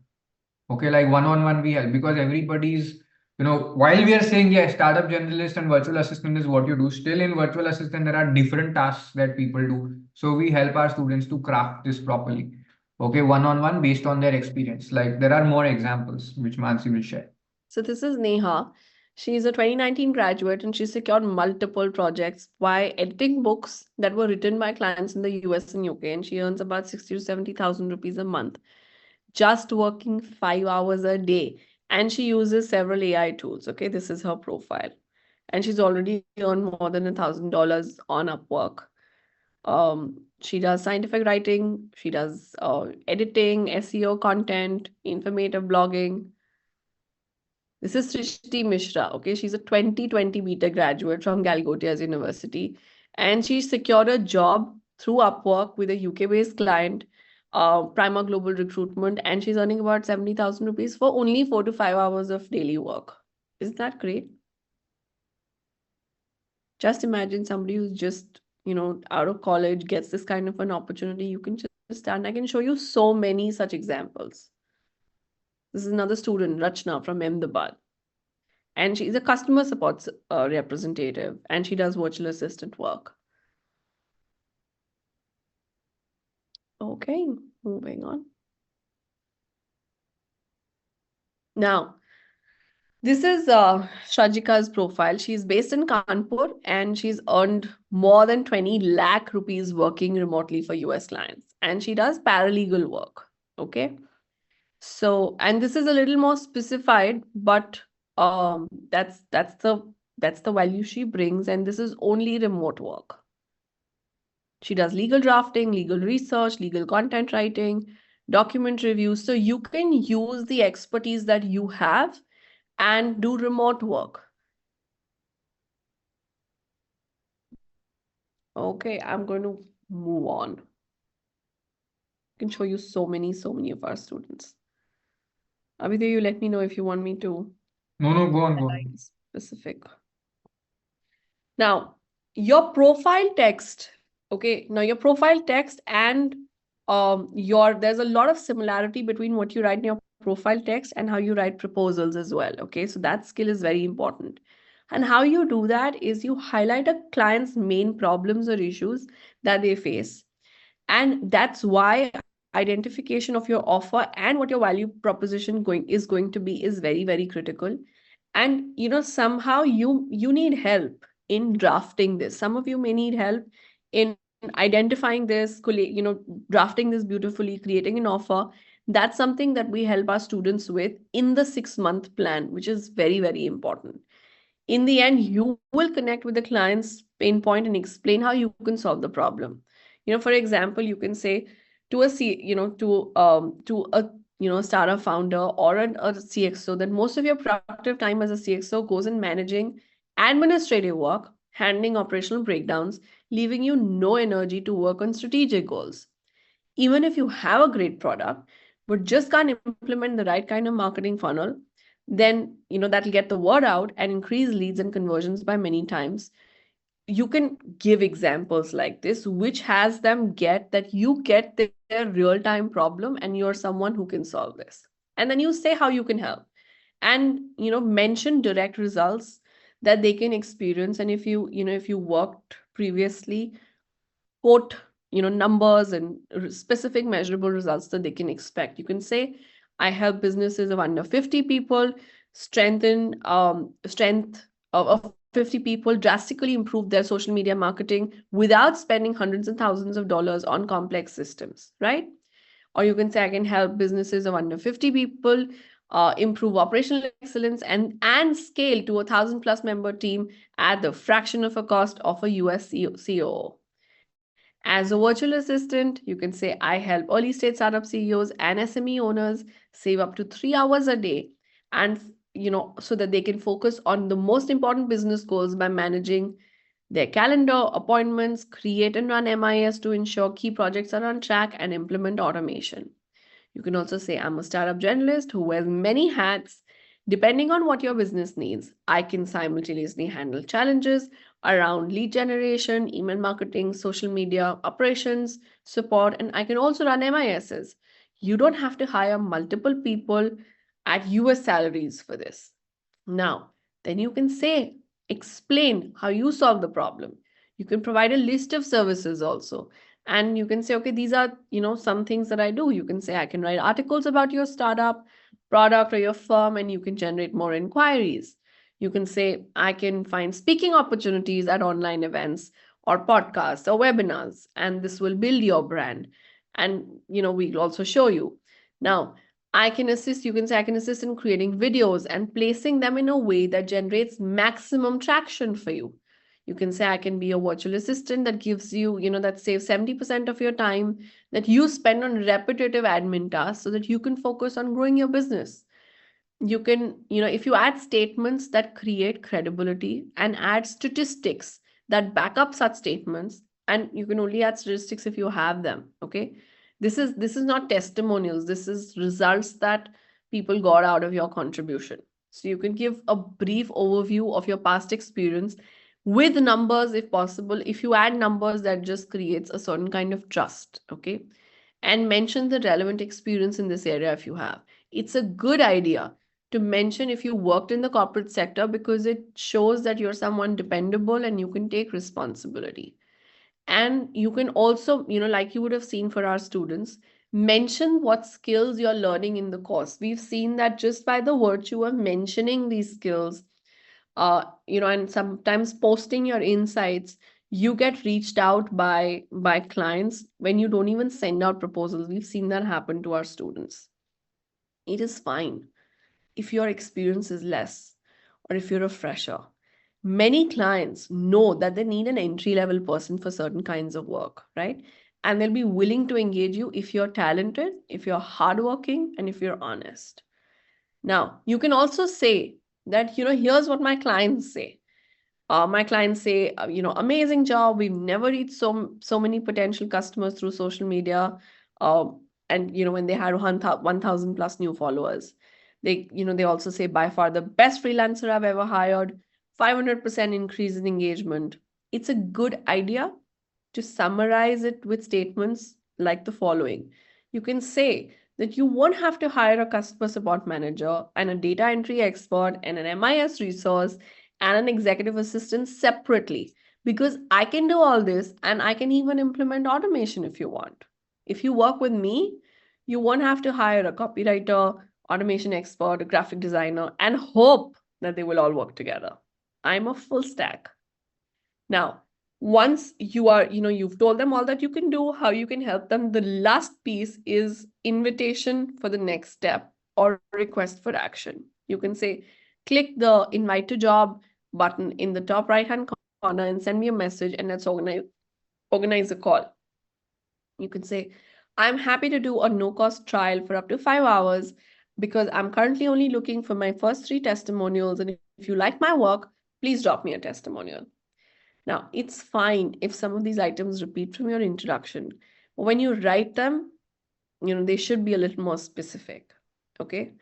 Okay, like one-on-one we help, because everybody's, while we are saying, yes, startup generalist and virtual assistant is what you do, still in virtual assistant, there are different tasks that people do. So we help our students to craft this properly. Okay, one-on-one based on their experience. Like there are more examples which Mansi will share. So this is Neha. She's a 2019 graduate and she secured multiple projects by editing books that were written by clients in the US and UK. And she earns about 60 to 70,000 rupees a month, just working 5 hours a day. And she uses several AI tools. Okay, this is her profile. And she's already earned more than $1,000 on Upwork. She does scientific writing. She does editing, SEO content, informative blogging. This is Srishti Mishra. Okay, she's a 2020 BTech graduate from Galgottias University, and she secured a job through Upwork with a UK-based client, Prima Global Recruitment, and she's earning about 70,000 rupees for only 4 to 5 hours of daily work. Isn't that great? Just imagine somebody who's just, out of college gets this kind of an opportunity. You can just stand. I can show you so many such examples. This is another student, Rachna from Ahmedabad. And she's a customer support representative, and she does virtual assistant work. Okay, moving on. Now, this is Shajika's profile. She's based in Kanpur and she's earned more than 20 lakh rupees working remotely for US clients. And she does paralegal work. Okay. So, and this is a little more specified, but that's the value she brings, and this is only remote work. She does legal drafting, legal research, legal content writing, document reviews. So you can use the expertise that you have and do remote work. Okay, I'm going to move on. I can show you so many of our students. Abhidya, you let me know if you want me to. No, go on. Specific. Now, your profile text, okay, now your profile text and there's a lot of similarity between what you write in your profile text and how you write proposals as well. Okay, so that skill is very important. And how you do that is you highlight a client's main problems or issues that they face. And that's why identification of your offer and what your value proposition is going to be is very, very critical. And somehow you need help in drafting this. Some of you may need help in identifying this, drafting this beautifully, creating an offer. That's something that we help our students with in the 6-month plan, which is very, very important. In the end, you will connect with the client's pain point and explain how you can solve the problem. For example, you can say to a startup founder or a CXO that most of your productive time as a CXO goes in managing administrative work, handling operational breakdowns, leaving you no energy to work on strategic goals. Even if you have a great product, but just can't implement the right kind of marketing funnel, then that'll get the word out and increase leads and conversions by many times. You can give examples like this, which has them get that you get their real-time problem and you're someone who can solve this. And then you say how you can help and mention direct results that they can experience. And if you worked previously, quote numbers and specific measurable results that they can expect. You can say, I help businesses of under 50 people strength of 50 people drastically improve their social media marketing without spending hundreds and thousands of dollars on complex systems, right? Or you can say, I can help businesses of under 50 people improve operational excellence and scale to 1,000+ member team at the fraction of a cost of a US COO. As a virtual assistant, you can say, I help early stage startup CEOs and SME owners save up to 3 hours a day, and so that they can focus on the most important business goals by managing their calendar, appointments, create and run MIS to ensure key projects are on track, and implement automation. You can also say, I'm a startup journalist who wears many hats. Depending on what your business needs, I can simultaneously handle challenges around lead generation, email marketing, social media, operations, support, and I can also run MISs. You don't have to hire multiple people at US salaries for this. Now, then you can say, explain how you solve the problem. You can provide a list of services also. And you can say, okay, these are, some things that I do. You can say, I can write articles about your startup, product, or your firm, and you can generate more inquiries. You can say, I can find speaking opportunities at online events or podcasts or webinars, and this will build your brand. And, we'll also show you. Now, I can assist, you can say, I can assist in creating videos and placing them in a way that generates maximum traction for you. You can say, I can be a virtual assistant that gives you, that saves 70% of your time that you spend on repetitive admin tasks so that you can focus on growing your business. you can, if you add statements that create credibility and add statistics that back up such statements, and you can only add statistics if you have them, okay? This is not testimonials, this is results that people got out of your contribution. So you can give a brief overview of your past experience with numbers if possible. If you add numbers, that just creates a certain kind of trust, okay? And mention the relevant experience in this area if you have. It's a good idea to mention if you worked in the corporate sector, because it shows that you're someone dependable and you can take responsibility. And you can also, like you would have seen for our students, mention what skills you're learning in the course. We've seen that just by the virtue of mentioning these skills, and sometimes posting your insights, you get reached out by clients when you don't even send out proposals. We've seen that happen to our students. It is fine if your experience is less or if you're a fresher. Many clients know that they need an entry level person for certain kinds of work, right? And they'll be willing to engage you if you're talented, if you're hardworking, and if you're honest. Now, you can also say that, here's what my clients say. My clients say, amazing job. We've never reached so many potential customers through social media. And, when they had 1,000 plus new followers, they also say, by far the best freelancer I've ever hired, 500% increase in engagement. It's a good idea to summarize it with statements like the following. You can say that you won't have to hire a customer support manager and a data entry expert and an MIS resource and an executive assistant separately, because I can do all this and I can even implement automation if you want. If you work with me, you won't have to hire a copywriter, automation expert, a graphic designer, and hope that they will all work together. I'm a full stack. Now, once you've told them all that you can do, how you can help them, the last piece is invitation for the next step or request for action. You can say, click the invite to job button in the top right hand corner and send me a message, and let's organize a call. You can say, I'm happy to do a no-cost trial for up to 5 hours because I'm currently only looking for my first 3 testimonials. And if you like my work, please drop me a testimonial. Now, it's fine if some of these items repeat from your introduction, but when you write them, they should be a little more specific, okay?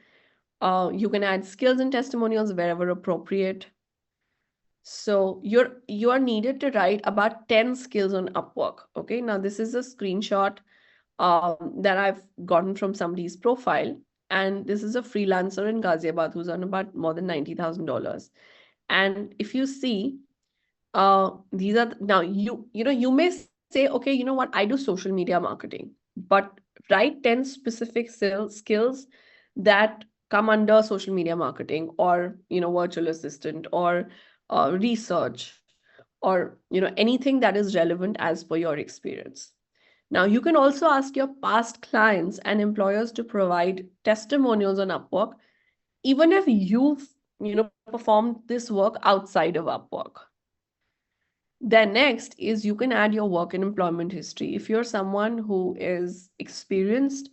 You can add skills and testimonials wherever appropriate. So you are needed to write about 10 skills on Upwork, okay? Now, this is a screenshot that I've gotten from somebody's profile, and this is a freelancer in Ghaziabad who's on about more than $90,000. And if you see, these are now you may say, okay, you know what, I do social media marketing, but write 10 specific skills that come under social media marketing, or virtual assistant, or research, or anything that is relevant as per your experience. Now, you can also ask your past clients and employers to provide testimonials on Upwork, even if you've performed this work outside of Upwork. Then next is you can add your work and employment history. If you're someone who is experienced,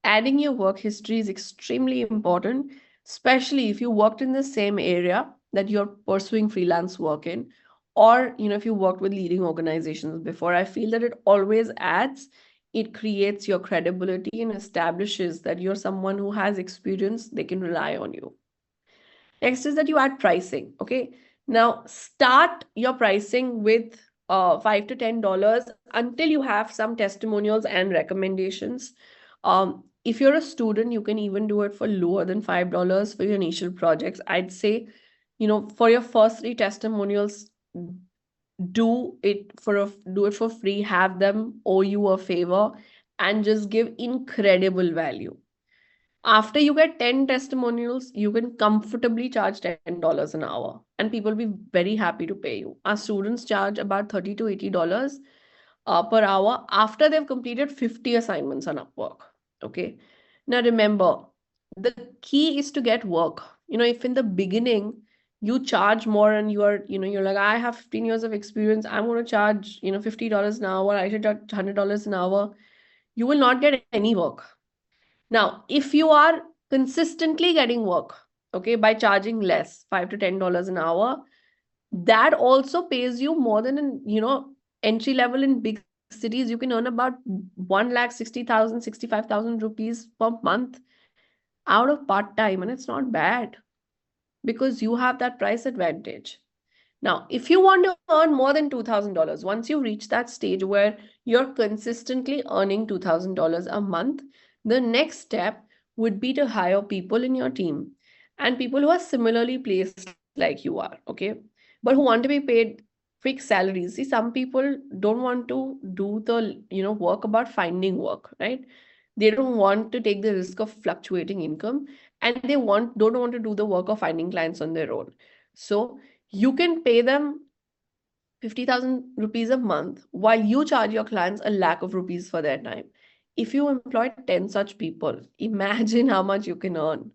adding your work history is extremely important, especially if you worked in the same area that you're pursuing freelance work in, or if you worked with leading organizations before. I feel that it always adds, it creates your credibility and establishes that you're someone who has experience, they can rely on you. Next is that you add pricing, okay? Now, start your pricing with $5 to $10 until you have some testimonials and recommendations. If you're a student, you can even do it for lower than $5 for your initial projects. I'd say, for your first 3 testimonials, do it for free, have them owe you a favor, and just give incredible value. After you get 10 testimonials, you can comfortably charge $10 an hour, and people will be very happy to pay you. Our students charge about $30 to $80 per hour after they've completed 50 assignments on Upwork. Okay. Now remember, the key is to get work. If in the beginning you charge more and you're like, I have 15 years of experience, I'm going to charge, $50 an hour, I should charge $100 an hour, you will not get any work. Now, if you are consistently getting work, okay, by charging less, $5 to $10 an hour. That also pays you more than in, entry level in big cities. You can earn about 1,60,000, 65,000 rupees per month out of part-time, and it's not bad because you have that price advantage. Now, if you want to earn more than $2,000, once you reach that stage where you're consistently earning $2,000 a month, the next step would be to hire people in your team and people who are similarly placed like you are, okay? But who want to be paid fixed salaries. See, some people don't want to do the, work about finding work, right? They don't want to take the risk of fluctuating income, and they don't want to do the work of finding clients on their own. So you can pay them 50,000 rupees a month while you charge your clients a lakh of rupees for their time. If you employ 10 such people, imagine how much you can earn.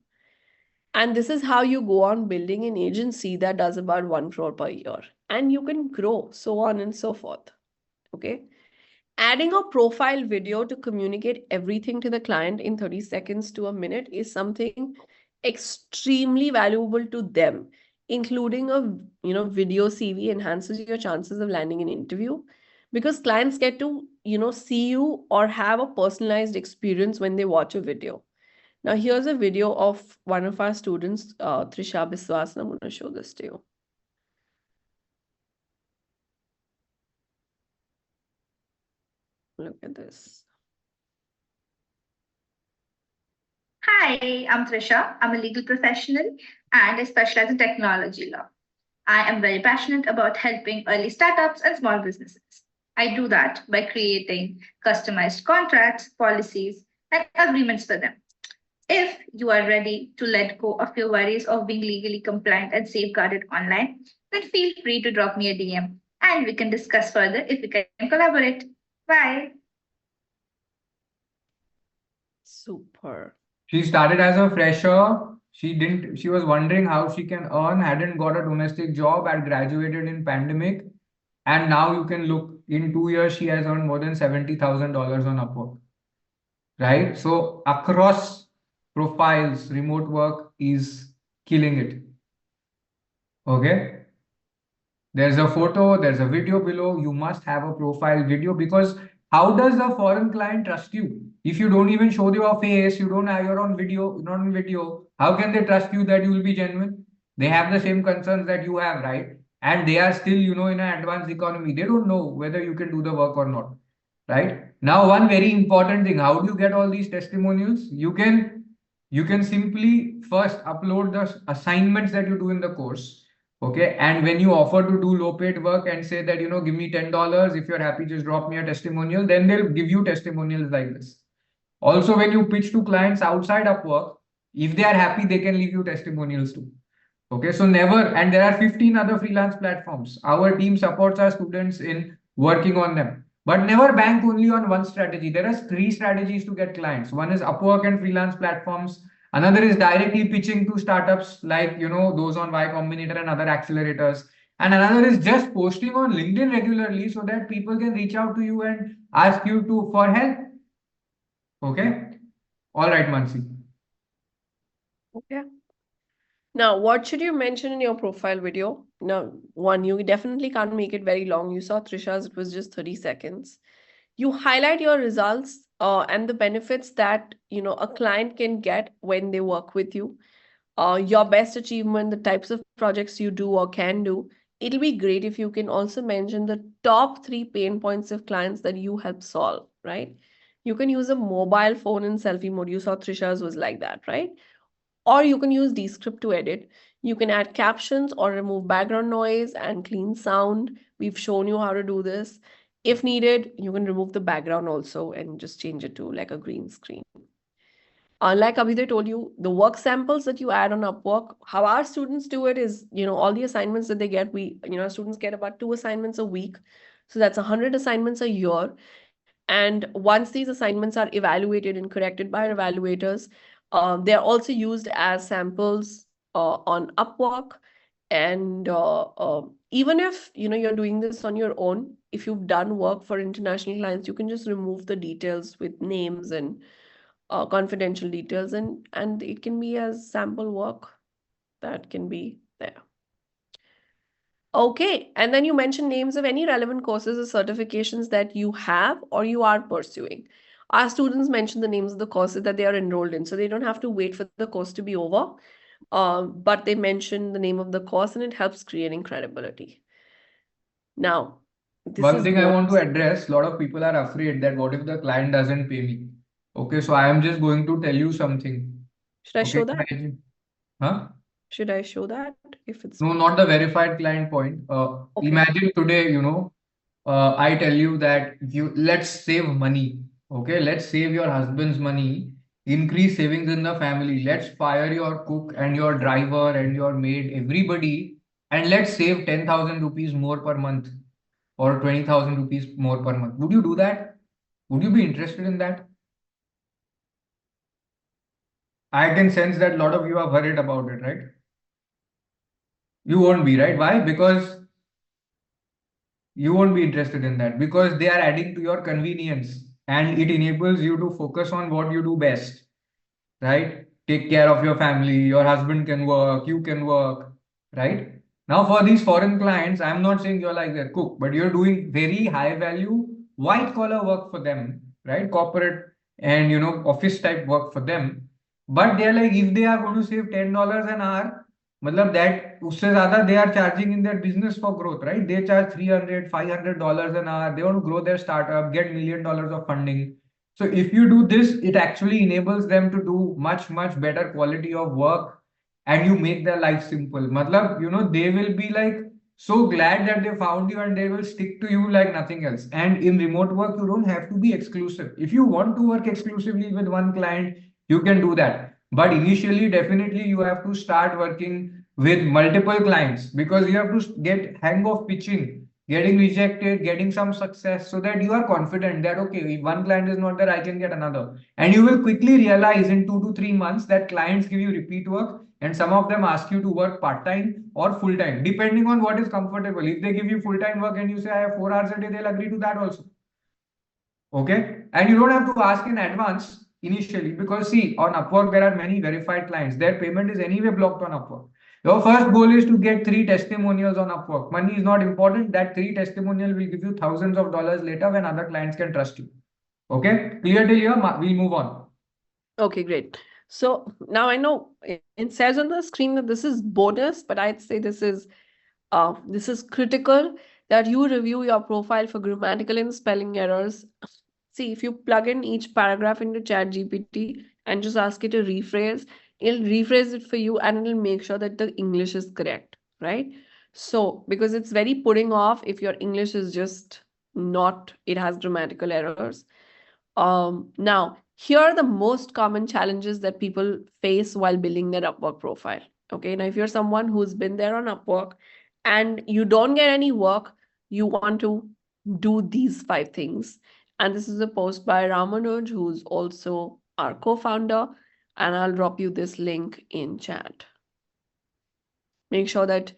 And this is how you go on building an agency that does about 1 crore per year. And you can grow, so on and so forth. Okay. Adding a profile video to communicate everything to the client in 30 seconds to a minute is something extremely valuable to them. Including a video CV enhances your chances of landing an interview because clients get to see you or have a personalized experience when they watch a video. Now here's a video of one of our students, Trisha Biswas, and I'm going to show this to you. Look at this. Hi, I'm Trisha. I'm a legal professional and I specialize in technology law. I am very passionate about helping early startups and small businesses. I do that by creating customized contracts, policies, and agreements for them. If you are ready to let go of your worries of being legally compliant and safeguarded online, then feel free to drop me a DM and we can discuss further if we can collaborate. Bye. Super. She started as a fresher. She was wondering how she can earn, hadn't got a domestic job, had graduated in pandemic. And now you can look, in 2 years, she has earned more than $70,000 on Upwork. Right? So across profiles, remote work is killing it. Okay? There's a photo, there's a video below. You must have a profile video because how does a foreign client trust you? If you don't even show your face, you don't have your own video, not on video, how can they trust you that you will be genuine? They have the same concerns that you have, right? And they are still, in an advanced economy. They don't know whether you can do the work or not, right? Now, one very important thing, how do you get all these testimonials? You can simply first upload the assignments that you do in the course. Okay. And when you offer to do low paid work and say that, give me $10, if you're happy, just drop me a testimonial, then they'll give you testimonials like this. Also, when you pitch to clients outside Upwork, if they are happy, they can leave you testimonials too. Okay. So never, and there are 15 other freelance platforms. Our team supports our students in working on them, but never bank only on one strategy. There are 3 strategies to get clients. One is Upwork and freelance platforms. Another is directly pitching to startups like, those on Y Combinator and other accelerators. And another is just posting on LinkedIn regularly so that people can reach out to you and ask you for help. Okay. All right, Mansi. Okay. Now, what should you mention in your profile video? Now, one, you definitely can't make it very long. You saw Trisha's, it was just 30 seconds. You highlight your results and the benefits that, a client can get when they work with you. Your best achievement, the types of projects you do or can do. It'll be great if you can also mention the top 3 pain points of clients that you help solve, right? You can use a mobile phone in selfie mode. You saw Trisha's was like that, right? Or you can use Descript to edit. You can add captions or remove background noise and clean sound. We've shown you how to do this. If needed, you can remove the background also and just change it to like a green screen. Like Abhiday told you, the work samples that you add on Upwork, how our students do it is, all the assignments that they get, our students get about 2 assignments a week. So that's 100 assignments a year. And once these assignments are evaluated and corrected by our evaluators, they're also used as samples on Upwork. And even if you're doing this on your own, if you've done work for international clients, you can just remove the details with names and confidential details, and it can be as sample work. that can be there. Okay, and then you mention names of any relevant courses or certifications that you have or you are pursuing. Our students mention the names of the courses that they are enrolled in, so they don't have to wait for the course to be over. But they mention the name of the course and it helps creating credibility. Now, this One is thing I want to bonus. address, a lot of people are afraid that what if the client doesn't pay me? Okay, so I am just going to tell you something. Should I Okay, show that? imagine, huh? Should I show that if it's No, not the verified client point. okay? Imagine today, I tell you that let's save money. Okay, let's save your husband's money, increase savings in the family. Let's fire your cook and your driver and your maid, everybody, and let's save 10,000 rupees more per month or 20,000 rupees more per month. Would you do that? Would you be interested in that? I can sense that a lot of you are worried about it, right? You won't be, right? Why? Because you won't be interested in that because they are adding to your convenience and it enables you to focus on what you do best, right? Take care of your family, your husband can work, you can work, right? Now, for these foreign clients, I'm not saying you're like their cook, but you're doing very high value, white collar work for them, right? Corporate and office type work for them. But they're like, if they are going to save $10 an hour, मतलब that उससे ज़्यादा they are charging in their business for growth, right? They charge $300, $500 an hour. They want to grow their startup, get $1 million of funding. So if you do this, it actually enables them to do much, much better quality of work and you make their life simple. Matlab, they will be like so glad that they found you and they will stick to you like nothing else. And in remote work, you don't have to be exclusive. If you want to work exclusively with one client, you can do that. But initially, definitely you have to start working with multiple clients because you have to get hang of pitching, getting rejected, getting some success so that you are confident that, okay, if one client is not there, I can get another. And you will quickly realize in 2 to 3 months that clients give you repeat work and some of them ask you to work part-time or full-time, depending on what is comfortable. If they give you full-time work and you say, I have 4 hours a day, they'll agree to that also. Okay. And you don't have to ask in advance initially because see, on Upwork, there are many verified clients. Their payment is anyway blocked on Upwork. Your first goal is to get 3 testimonials on Upwork. Money is not important. That 3 testimonial will give you thousands of dollars later when other clients can trust you. Okay. Clear till here? We'll move on. Okay, great. So now I know it says on the screen that this is bonus, but I'd say this is critical that you review your profile for grammatical and spelling errors. See, if you plug in each paragraph into ChatGPT and just ask it to rephrase, it'll rephrase it for you and it'll make sure that the English is correct, right? So, because it's very putting off if your English is just not, it has grammatical errors. Now, here are the most common challenges that people face while building their Upwork profile. Okay, now if you're someone who's been there on Upwork and you don't get any work, you want to do these 5 things. And this is a post by Ramanuj, who's also our co-founder, and I'll drop you this link in chat. Make sure that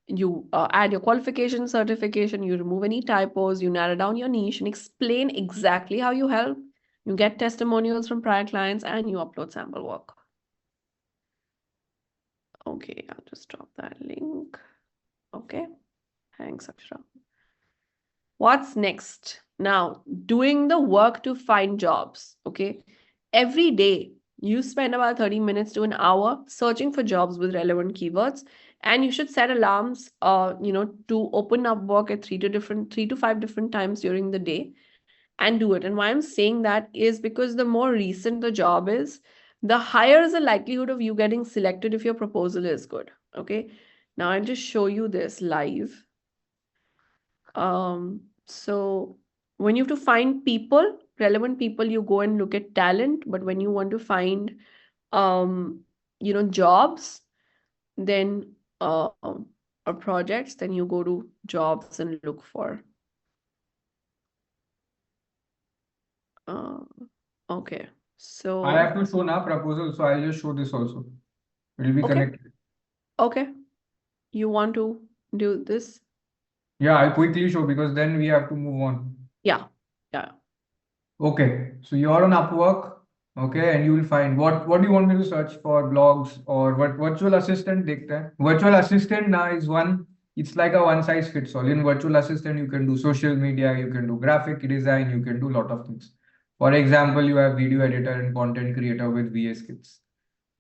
you add your qualification, certification, you remove any typos, you narrow down your niche and explain exactly how you help. You get testimonials from prior clients and you upload sample work. Okay, I'll just drop that link. Okay, thanks, Akshara. What's next? Now, doing the work to find jobs. Okay, every day you spend about 30 minutes to an hour searching for jobs with relevant keywords, and you should set alarms, to open up work at 3 to 5 different times during the day and do it. And why I'm saying that is because the more recent the job is, the higher is the likelihood of you getting selected if your proposal is good. Okay, now I'll just show you this live. So when you have to find people, relevant people, you go and look at talent. But when you want to find, jobs, then or projects, then you go to jobs and look for. Okay, so I have to show now proposal, so I'll just show this also. It will be okay. connected. Okay, you want to do this? Yeah, I'll quickly show because then we have to move on. Yeah. Okay, so you're on Upwork. Okay, and you will find what do you want me to search for? Blogs or what? Virtual assistant दिखता है. Virtual assistant now is one. It's like a one size fits all. In virtual assistant, you can do social media, you can do graphic design, you can do a lot of things. For example, you have video editor and content creator with VS Kits,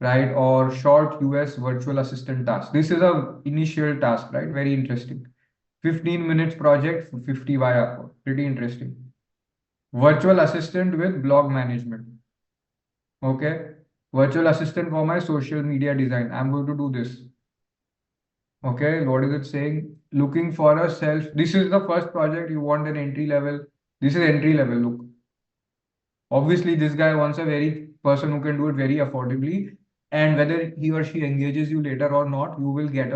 right? Or short US virtual assistant task. This is a initial task, right? Very interesting. 15 minutes project for 50 via Upwork. Pretty interesting. Virtual assistant with blog management. Okay. Virtual assistant for my social media design. I'm going to do this. Okay. What is it saying? Looking for a self. This is the first project you want an entry level. This is entry level. Look. Obviously, this guy wants a very person who can do it very affordably. And whether he or she engages you later or not, you will get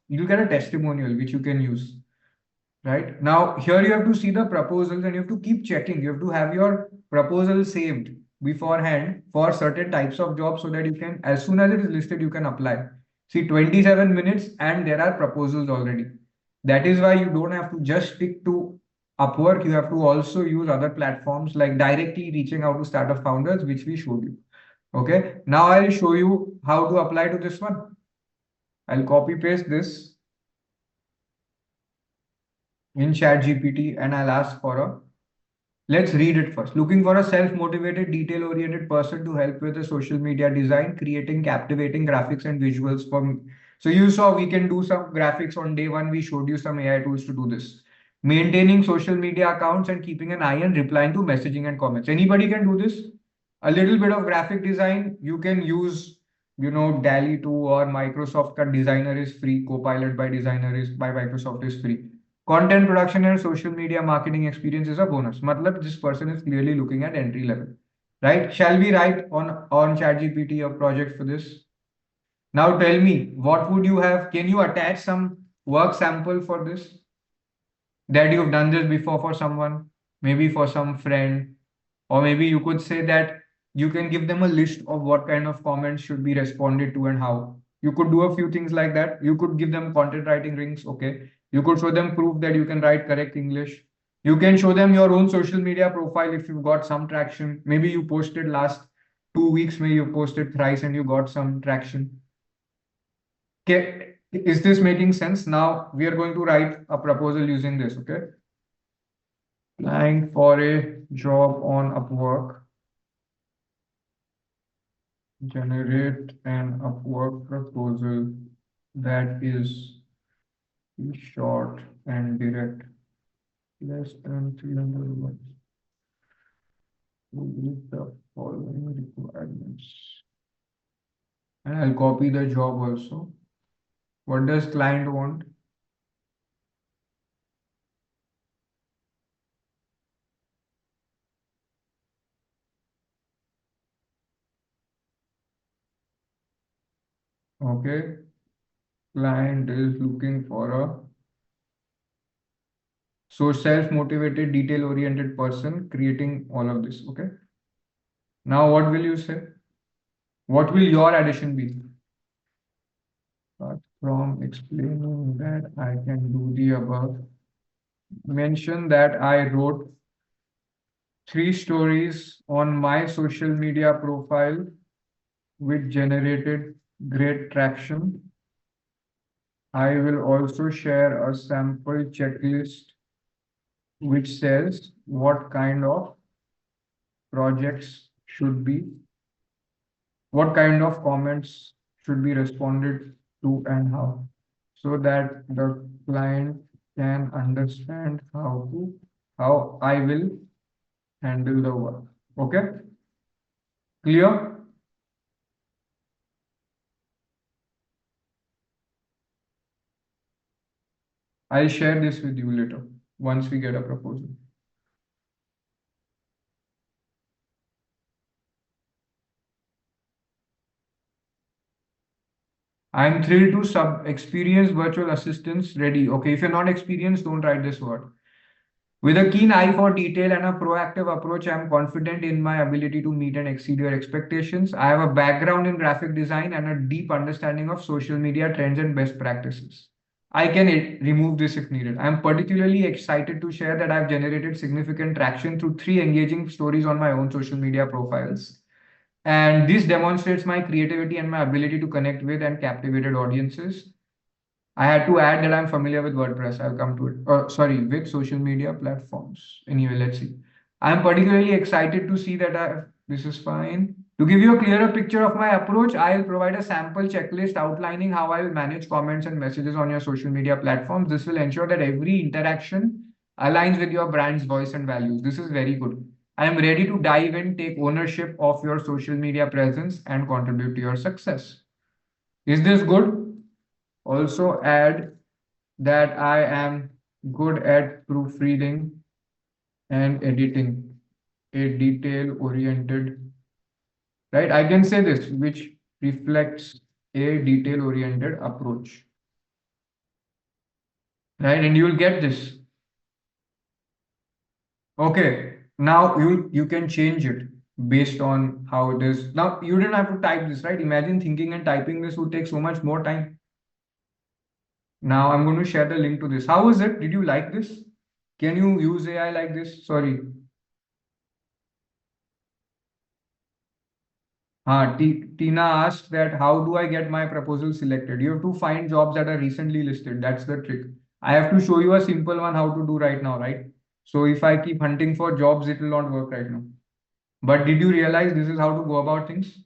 you'll get a testimonial which you can use. Right now, here you have to see the proposals and you have to keep checking. You have to have your proposal saved beforehand for certain types of jobs so that you can, as soon as it is listed, you can apply. See, 27 minutes and there are proposals already. That is why you don't have to just stick to Upwork. You have to also use other platforms like directly reaching out to startup founders, which we showed you. Okay. Now I'll show you how to apply to this one. I'll copy paste this in ChatGPT and I'll ask for let's read it first. Looking for a self-motivated, detail-oriented person to help with the social media design, creating captivating graphics and visuals for me. So you saw we can do some graphics on day one. We showed you some AI tools to do this. Maintaining social media accounts and keeping an eye and replying to messaging and comments. Anybody can do this. A little bit of graphic design. You can use, DALL-E 2 or Microsoft Cut Designer is free. Copilot by Designer is by Microsoft is free. Content production and social media marketing experience is a bonus. Matlab, this person is clearly looking at entry level, right? Shall we write on ChatGPT a project for this? Now tell me, what would you have? Can you attach some work sample for this? That you've done this before for someone, maybe for some friend, or maybe you could say that you can give them a list of what kind of comments should be responded to and how. You could do a few things like that. You could give them content writing rings. Okay. You could show them proof that you can write correct English. You can show them your own social media profile if you've got some traction. Maybe you posted last 2 weeks, maybe you posted thrice and you got some traction. Okay. Is this making sense? Now we are going to write a proposal using this. Okay. Applying for a job on Upwork. Generate an Upwork proposal that is short and direct, less than 300 words. With the following requirements. And I'll copy the job also. What does client want? Okay. Client is looking for a self-motivated, detail-oriented person creating all of this. Okay. Now, what will you say? What will your addition be? Apart from explaining that I can do the above, mention that I wrote 3 stories on my social media profile which generated great traction. I will also share a sample checklist which says what kind of projects should be, what kind of comments should be responded to and how, so that the client can understand how I will handle the work. Okay? Clear? I'll share this with you later once we get a proposal. I'm thrilled to experienced virtual assistants ready. Okay, if you're not experienced, don't write this word. With a keen eye for detail and a proactive approach, I'm confident in my ability to meet and exceed your expectations. I have a background in graphic design and a deep understanding of social media trends and best practices. I can remove this if needed. I'm particularly excited to share that I've generated significant traction through 3 engaging stories on my own social media profiles. And this demonstrates my creativity and my ability to connect with and captivated audiences. I had to add that I'm familiar with WordPress. I'll come to it. Sorry, with social media platforms. Anyway, let's see. I'm particularly excited to see that this is fine. To give you a clearer picture of my approach, I'll provide a sample checklist outlining how I'll manage comments and messages on your social media platforms. This will ensure that every interaction aligns with your brand's voice and values. This is very good. I am ready to dive in, take ownership of your social media presence, and contribute to your success. Is this good? Also add that I am good at proofreading and editing, a detail-oriented, right? I can say this, which reflects a detail-oriented approach, right? And you will get this. Okay, now you can change it based on how it is. Now you didn't have to type this, right? Imagine thinking and typing this would take so much more time. Now I'm going to share the link to this. How is it? Did you like this? Can you use AI like this? Sorry. Tina asked that how do I get my proposal selected? You have to find jobs that are recently listed. That's the trick. I have to show you a simple one how to do right now, right? So if I keep hunting for jobs, it will not work right now. But did you realize this is how to go about things?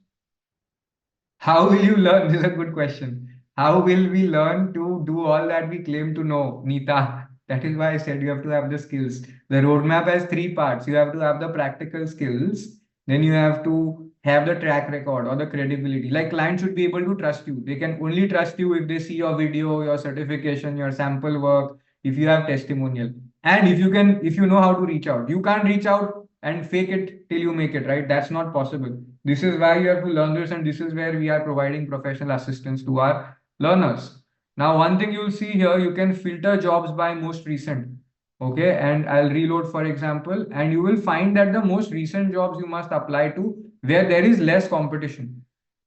How will you learn? This is a good question. How will we learn to do all that we claim to know, Neeta? That is why I said you have to have the skills. The roadmap has three parts. You have to have the practical skills, then you have to have the track record or the credibility. Like clients should be able to trust you. They can only trust you if they see your video, your certification, your sample work, if you have testimonial. And if you know how to reach out. You can't reach out and fake it till you make it, right? That's not possible. This is why you have to learn this, and this is where we are providing professional assistance to our learners. Now, one thing you'll see here, you can filter jobs by most recent. Okay, and I'll reload, for example, and you will find that the most recent jobs you must apply to where there is less competition.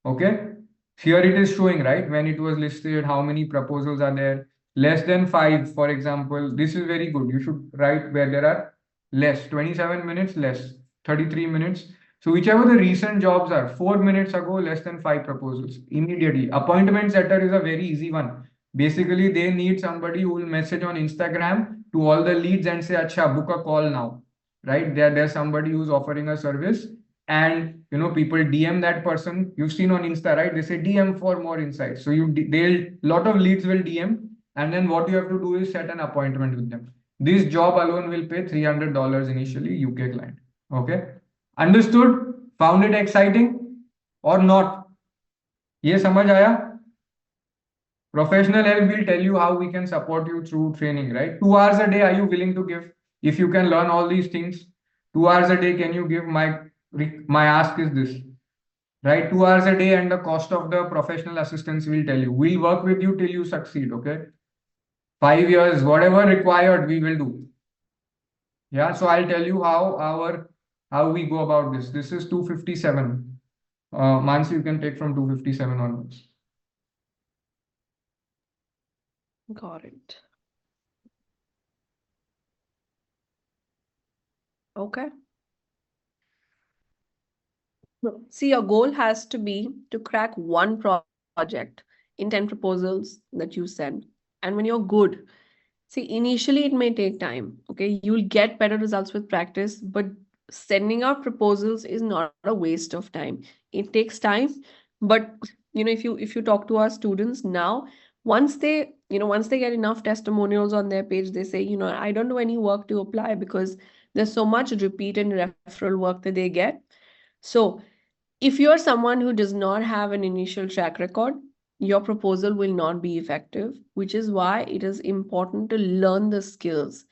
Okay, here it is showing, right, when it was listed, how many proposals are there. Less than 5, for example. This is very good. You should write where there are less. 27 minutes less, 33 minutes. So whichever the recent jobs are, 4 minutes ago, less than 5 proposals immediately. Appointment setter is a very easy one. Basically, they need somebody who will message on Instagram to all the leads and say, "Acha, book a call now." Right? There's somebody who's offering a service, and people DM that person. You've seen on Insta, right? They say DM for more insights. So lot of leads will DM, and then what you have to do is set an appointment with them. This job alone will pay $300 initially, UK client. Okay. Understood? Found it exciting or not? ये समझ आया? Professional help will tell you how we can support you through training, right? 2 hours a day, are you willing to give? If you can learn all these things, 2 hours a day, can you give? My ask is this, right? 2 hours a day, and the cost of the professional assistance will tell you. We'll work with you till you succeed, okay? 5 years, whatever required, we will do. Yeah, so I'll tell you how we go about this. This is 257. Mansi, you can take from 257 onwards. Got it. Okay. See, your goal has to be to crack one project in 10 proposals that you send. And when you're good, see, initially it may take time. Okay, you'll get better results with practice, but sending out proposals is not a waste of time. It takes time, but if you talk to our students now, once they get enough testimonials on their page, they say, I don't do any work to apply because there's so much repeat and referral work that they get. So if you're someone who does not have an initial track record, your proposal will not be effective, which is why it is important to learn the skills.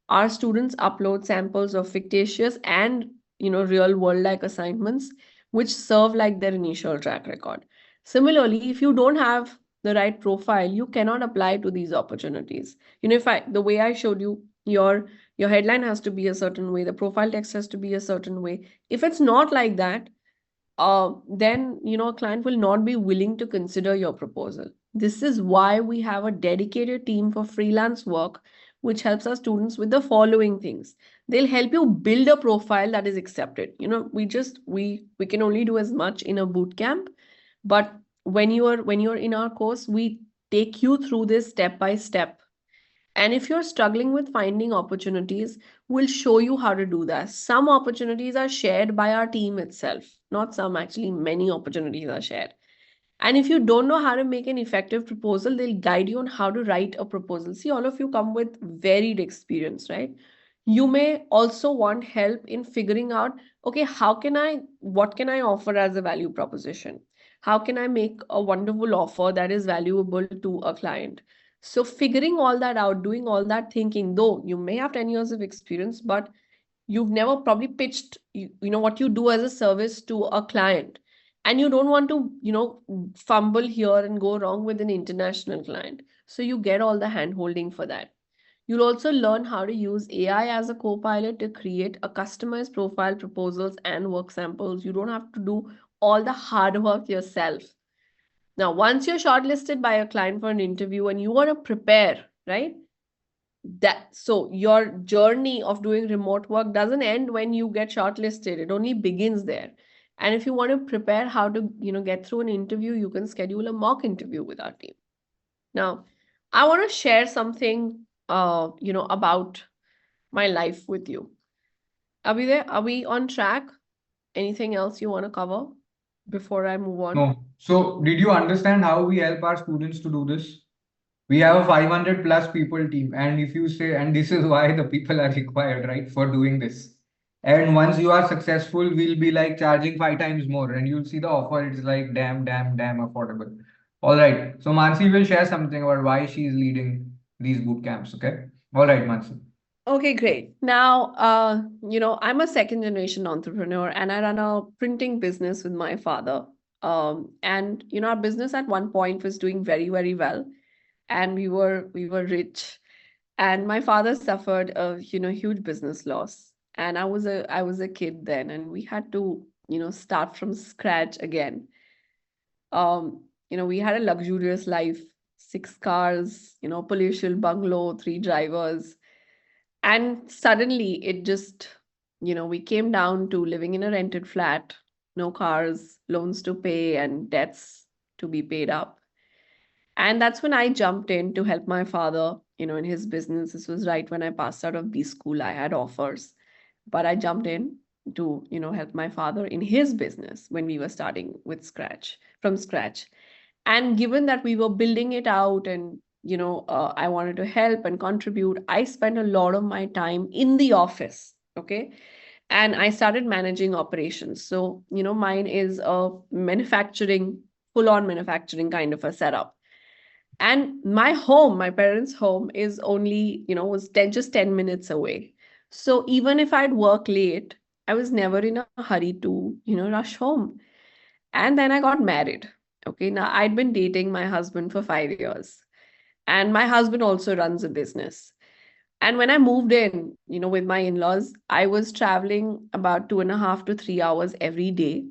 Our students upload samples of fictitious and real world like assignments, which serve like their initial track record. Similarly, if you don't have the right profile, you cannot apply to these opportunities. The way I showed you, your headline has to be a certain way, the profile text has to be a certain way. If it's not like that, then a client will not be willing to consider your proposal. This is why we have a dedicated team for freelance work which helps our students with the following things. They'll help you build a profile that is accepted. We can only do as much in a boot camp, but when you're in our course, we take you through this step by step. And if you're struggling with finding opportunities, we'll show you how to do that. Some opportunities are shared by our team itself. Not some, actually, many opportunities are shared. And if you don't know how to make an effective proposal, they'll guide you on how to write a proposal. See, all of you come with varied experience, right? You may also want help in figuring out, okay, what can I offer as a value proposition? How can I make a wonderful offer that is valuable to a client? So figuring all that out, doing all that thinking, though you may have 10 years of experience, but you've never probably pitched, what you do as a service to a client. And you don't want to, fumble here and go wrong with an international client. So you get all the hand holding for that. You'll also learn how to use AI as a co-pilot to create a customized profile, proposals, and work samples. You don't have to do all the hard work yourself. Now, once you're shortlisted by a client for an interview and you want to prepare, right? So your journey of doing remote work doesn't end when you get shortlisted. It only begins there. And if you want to prepare how to, get through an interview, you can schedule a mock interview with our team. Now, I want to share something, about my life with you. Are we there? Are we on track? Anything else you want to cover before I move on? No. So did you understand how we help our students to do this? We have a 500 plus people team. And if you say, and this is why the people are required, right, for doing this. And once you are successful, we'll be like charging 5 times more. And you'll see the offer. It's like damn affordable. All right. So Mansi will share something about why she's leading these boot camps. Okay. All right, Mansi. Okay, great. Now, I'm a second generation entrepreneur and I run a printing business with my father. And our business at one point was doing very, very well, and we were rich. And my father suffered a huge business loss. And I was a kid then, and we had to start from scratch again. We had a luxurious life, 6 cars, palatial bungalow, 3 drivers. And suddenly it just, we came down to living in a rented flat, no cars, loans to pay, and debts to be paid up. And that's when I jumped in to help my father, in his business. This was right when I passed out of B school. I had offers, but I jumped in to, help my father in his business when we were starting from scratch. And given that we were building it out and I wanted to help and contribute, I spent a lot of my time in the office. Okay. And I started managing operations. So, mine is a full-on manufacturing kind of a setup. And my parents' home is only, was just 10 minutes away. So even if I'd work late, I was never in a hurry to, rush home. And then I got married. Okay. Now I'd been dating my husband for 5 years. And my husband also runs a business. And when I moved in, with my in-laws, I was traveling about 2.5 to 3 hours every day,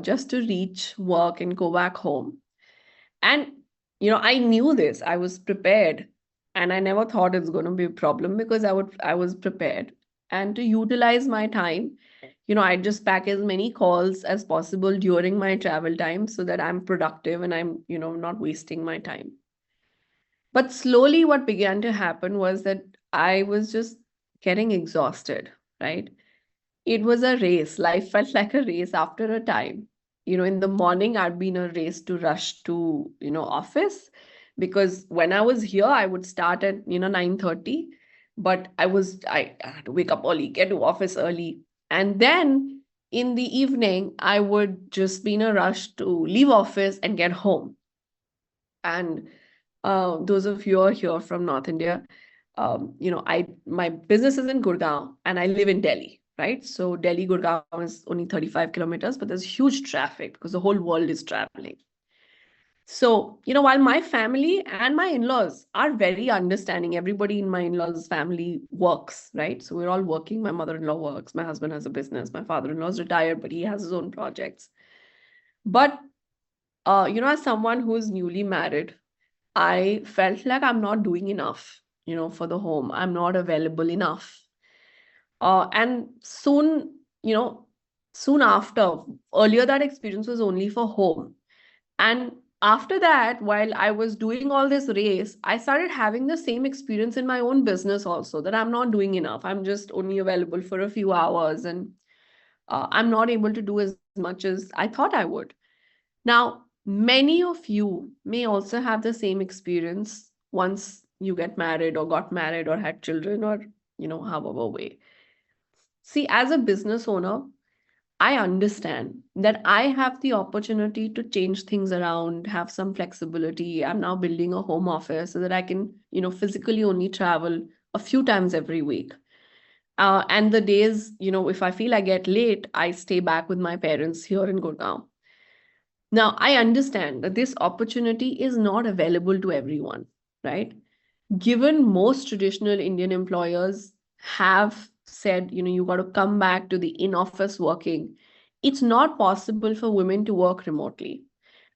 just to reach work and go back home. And, I knew this, I was prepared, and I never thought it's going to be a problem because I was prepared. And to utilize my time, I'd just pack as many calls as possible during my travel time so that I'm productive and I'm, not wasting my time. But slowly what began to happen was that I was just getting exhausted, right? It was a race. Life felt like a race after a time. In the morning, I'd be in a race to rush to, office, because when I was here, I would start at, 9:30, but I had to wake up early, get to office early. And then in the evening, I would just be in a rush to leave office and get home. And those of you who are here from North India, my business is in Gurgaon and I live in Delhi, right? So Delhi, Gurgaon is only 35 kilometers, but there's huge traffic because the whole world is traveling. So, while my family and my in-laws are very understanding, everybody in my in-laws family works, right? So we're all working. My mother-in-law works. My husband has a business. My father-in-law is retired, but he has his own projects. But, as someone who is newly married, I felt like I'm not doing enough. for the home. I'm not available enough. And soon, soon after, earlier that experience was only for home. And after that, while I was doing all this race, I started having the same experience in my own business also, that I'm not doing enough. I'm just only available for a few hours, and I'm not able to do as much as I thought I would. Now, many of you may also have the same experience once you get married or got married or had children, or, however way. See, as a business owner, I understand that I have the opportunity to change things around, have some flexibility. I'm now building a home office so that I can, physically only travel a few times every week. And the days, if I feel I get late, I stay back with my parents here in Gurgaon. Now, I understand that this opportunity is not available to everyone, right? Given most traditional Indian employers have said, you got to come back to the in-office working, it's not possible for women to work remotely.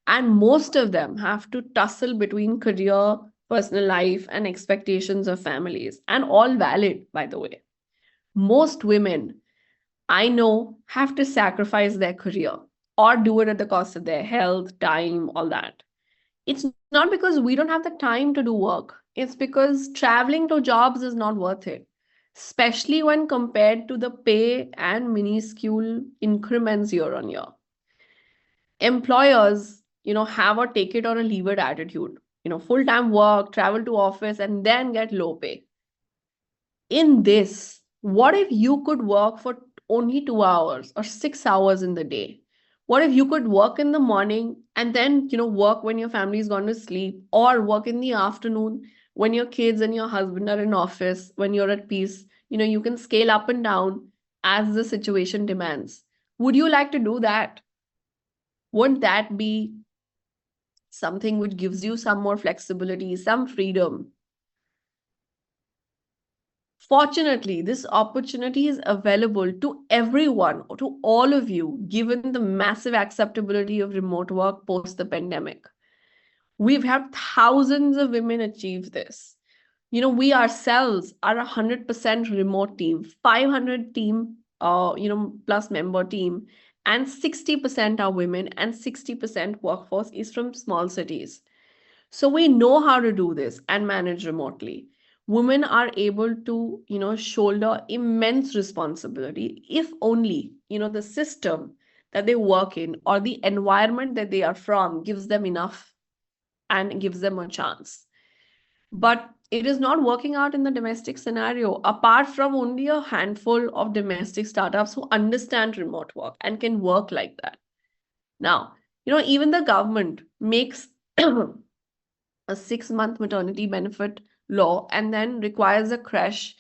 And most of them have to tussle between career, personal life, and expectations of families, and all valid, by the way. Most women I know have to sacrifice their career or do it at the cost of their health, time, all that. It's not because we don't have the time to do work. It's because traveling to jobs is not worth it, especially when compared to the pay and minuscule increments year on year. Employers, have a take it or a leave it attitude. Full-time work, travel to office, and then get low pay. In this, what if you could work for only 2 hours or 6 hours in the day? What if you could work in the morning and then, work when your family is gone to sleep, or work in the afternoon when your kids and your husband are in office, when you're at peace? You can scale up and down as the situation demands. Would you like to do that? Wouldn't that be something which gives you some more flexibility, some freedom? Fortunately, this opportunity is available to everyone, to all of you, given the massive acceptability of remote work post the pandemic. We've had thousands of women achieve this. We ourselves are 100% remote team, 500 team, plus member team, and 60% are women, and 60% workforce is from small cities. So we know how to do this and manage remotely. Women are able to, shoulder immense responsibility if only, the system that they work in or the environment that they are from gives them enough and gives them a chance. But it is not working out in the domestic scenario, apart from only a handful of domestic startups who understand remote work and can work like that. Now, even the government makes a 6-month maternity benefit law and then requires a creche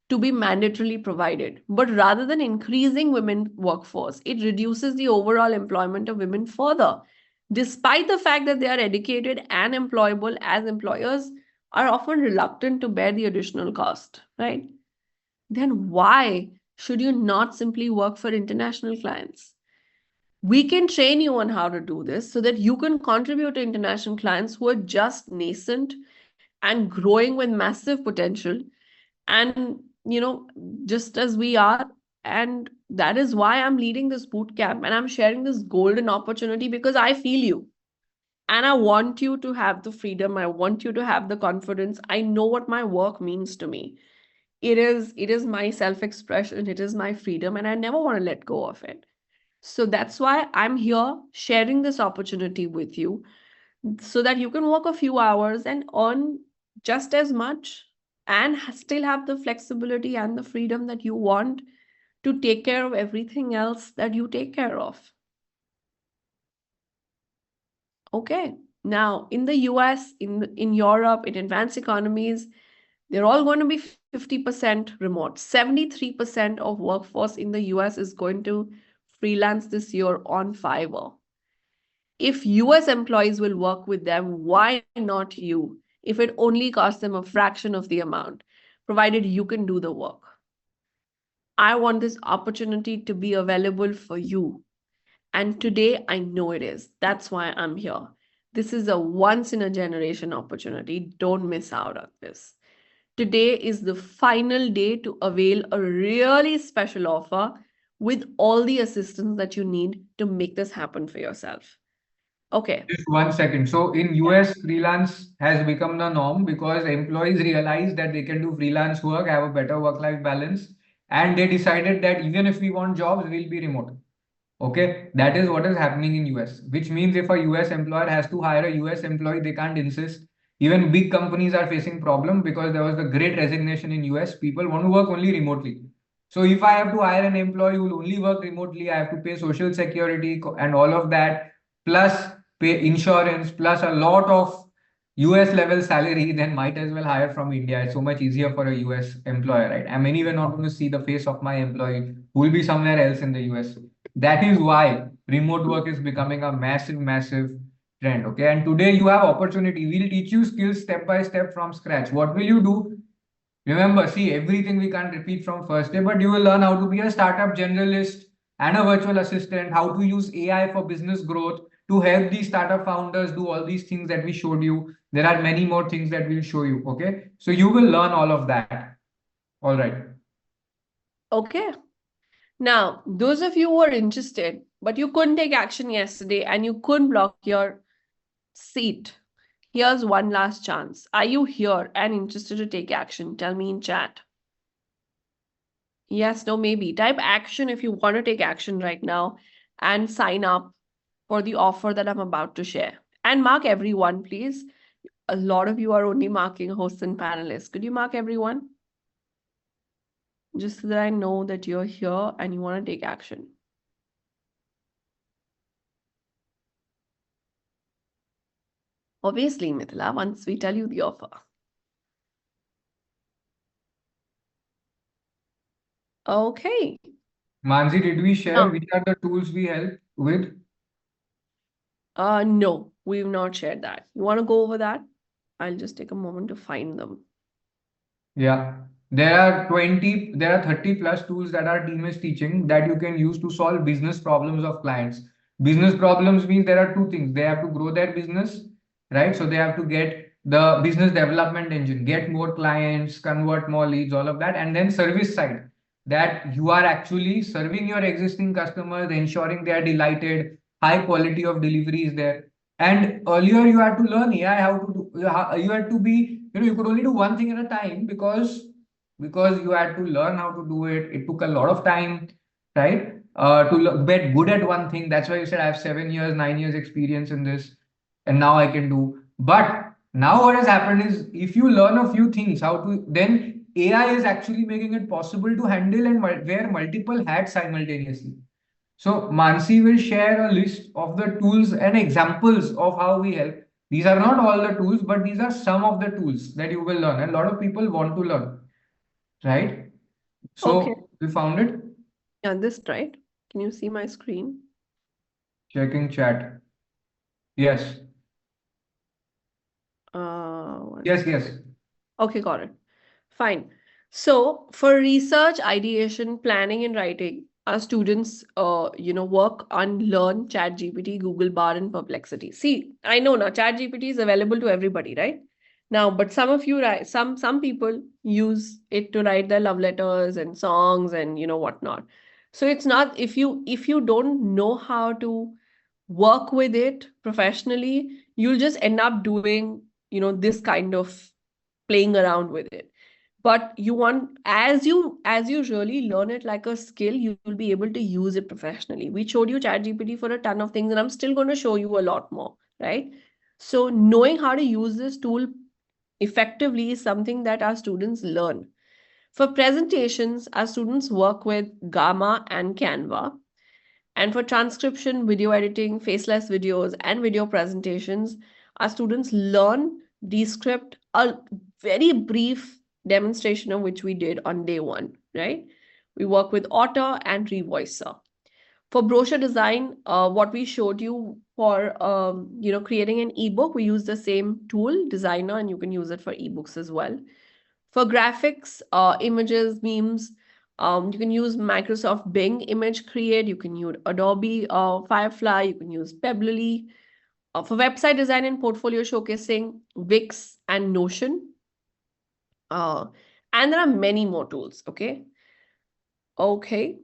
to be mandatorily provided. But rather than increasing women workforce, it reduces the overall employment of women further. Despite the fact that they are educated and employable, as employers are often reluctant to bear the additional cost, right? Then why should you not simply work for international clients? We can train you on how to do this so that you can contribute to international clients who are just nascent and growing with massive potential, and just as we are. And that is why I'm leading this boot camp and I'm sharing this golden opportunity, because I feel you and I want you to have the freedom. I want you to have the confidence. I know what my work means to me. It is my self-expression, it is my freedom, and I never want to let go of it. So that's why I'm here sharing this opportunity with you, so that you can work a few hours and earn just as much and still have the flexibility and the freedom that you want to take care of everything else that you take care of. Okay. Now, in the US, in Europe, in advanced economies, they're all going to be 50% remote. 73% of workforce in the US is going to freelance this year on Fiverr. If US employees will work with them, why not you? If it only costs them a fraction of the amount, provided you can do the work. I want this opportunity to be available for you. And today I know it is. That's why I'm here. This is a once in a generation opportunity. Don't miss out on this. today is the final day to avail a really special offer with all the assistance that you need to make this happen for yourself. Okay. Just 1 second. So in US, freelance has become the norm because employees realize that they can do freelance work, have a better work-life balance, and they decided that even if we want jobs, we'll be remote. Okay, that is what is happening in US, which means if a US employer has to hire a US employee, they can't insist. Even big companies are facing problem because there was the great resignation in US. People want to work only remotely. So if I have to hire an employee who will only work remotely, I have to pay social security and all of that, plus pay insurance, plus a lot of US level salary, then might as well hire from India. It's so much easier for a US employer, right? I'm anyway not going to see the face of my employee who will be somewhere else in the US. That is why remote work is becoming a massive, massive trend. Okay. And today you have opportunity. We'll teach you skills step by step from scratch. What will you do? Remember, see, everything we can't repeat from first day, but you will learn how to be a startup generalist and a virtual assistant, how to use AI for business growth to help these startup founders do all these things that we showed you. There are many more things that we'll show you. Okay. So you will learn all of that. All right. Okay. Now, those of you who are interested, but you couldn't take action yesterday and you couldn't block your seat, here's one last chance. Are you here and interested to take action? Tell me in chat. Yes, no, maybe. Type action if you want to take action right now and sign up for the offer that I'm about to share. And mark everyone, please. A lot of you are only marking hosts and panelists. Could you mark everyone? Just so that I know that you're here and you want to take action. Obviously, Mithila, once we tell you the offer. Okay. Mansi, did we share No. which are the tools we help with? No, we've not shared that. You want to go over that? I'll just take a moment to find them. Yeah. There are 30 plus tools that our team is teaching that you can use to solve business problems of clients. Business problems means there are two things. They have to grow their business, right? So they have to get the business development engine, get more clients, convert more leads, all of that. And then service side, that you are actually serving your existing customers, ensuring they are delighted, high quality of delivery is there. And earlier you had to learn AI how to do, you had to be, you could only do one thing at a time because you had to learn how to do it. It took a lot of time, right? To get good at one thing. That's why you said I have 7 years, 9 years experience in this, and now I can do. But now what has happened is if you learn a few things, how to, then AI is actually making it possible to handle and wear multiple hats simultaneously. So Mansi will share a list of the tools and examples of how we help. These are not all the tools, but these are some of the tools that you will learn. And a lot of people want to learn, right? So Okay. we found it. Yeah, this right. Can you see my screen? Checking chat. Yes. Yes. Okay, got it. Fine. So for research, ideation, planning, and writing, our students, work on Learn, ChatGPT, Google Bar, and Perplexity. See, I know now ChatGPT is available to everybody, right? Now, but some of you write, some people use it to write their love letters and songs and whatnot. So it's not if you don't know how to work with it professionally, you'll just end up doing this kind of playing around with it. But you want, as you really learn it like a skill, you will be able to use it professionally. We showed you ChatGPT for a ton of things, and I'm still going to show you a lot more, right? So knowing how to use this tool effectively is something that our students learn. For presentations, our students work with Gamma and Canva. And for transcription, video editing, faceless videos, and video presentations, our students learn Descript, a very brief demonstration of which we did on day one, right? We work with Otter and Revoicer. For brochure design, what we showed you for creating an ebook, we use the same tool, Designer, and you can use it for ebooks as well. For graphics, images, memes, you can use Microsoft Bing Image Create, you can use Adobe Firefly, you can use Pebbly. For website design and portfolio showcasing, Wix and Notion. And there are many more tools, okay? Okay.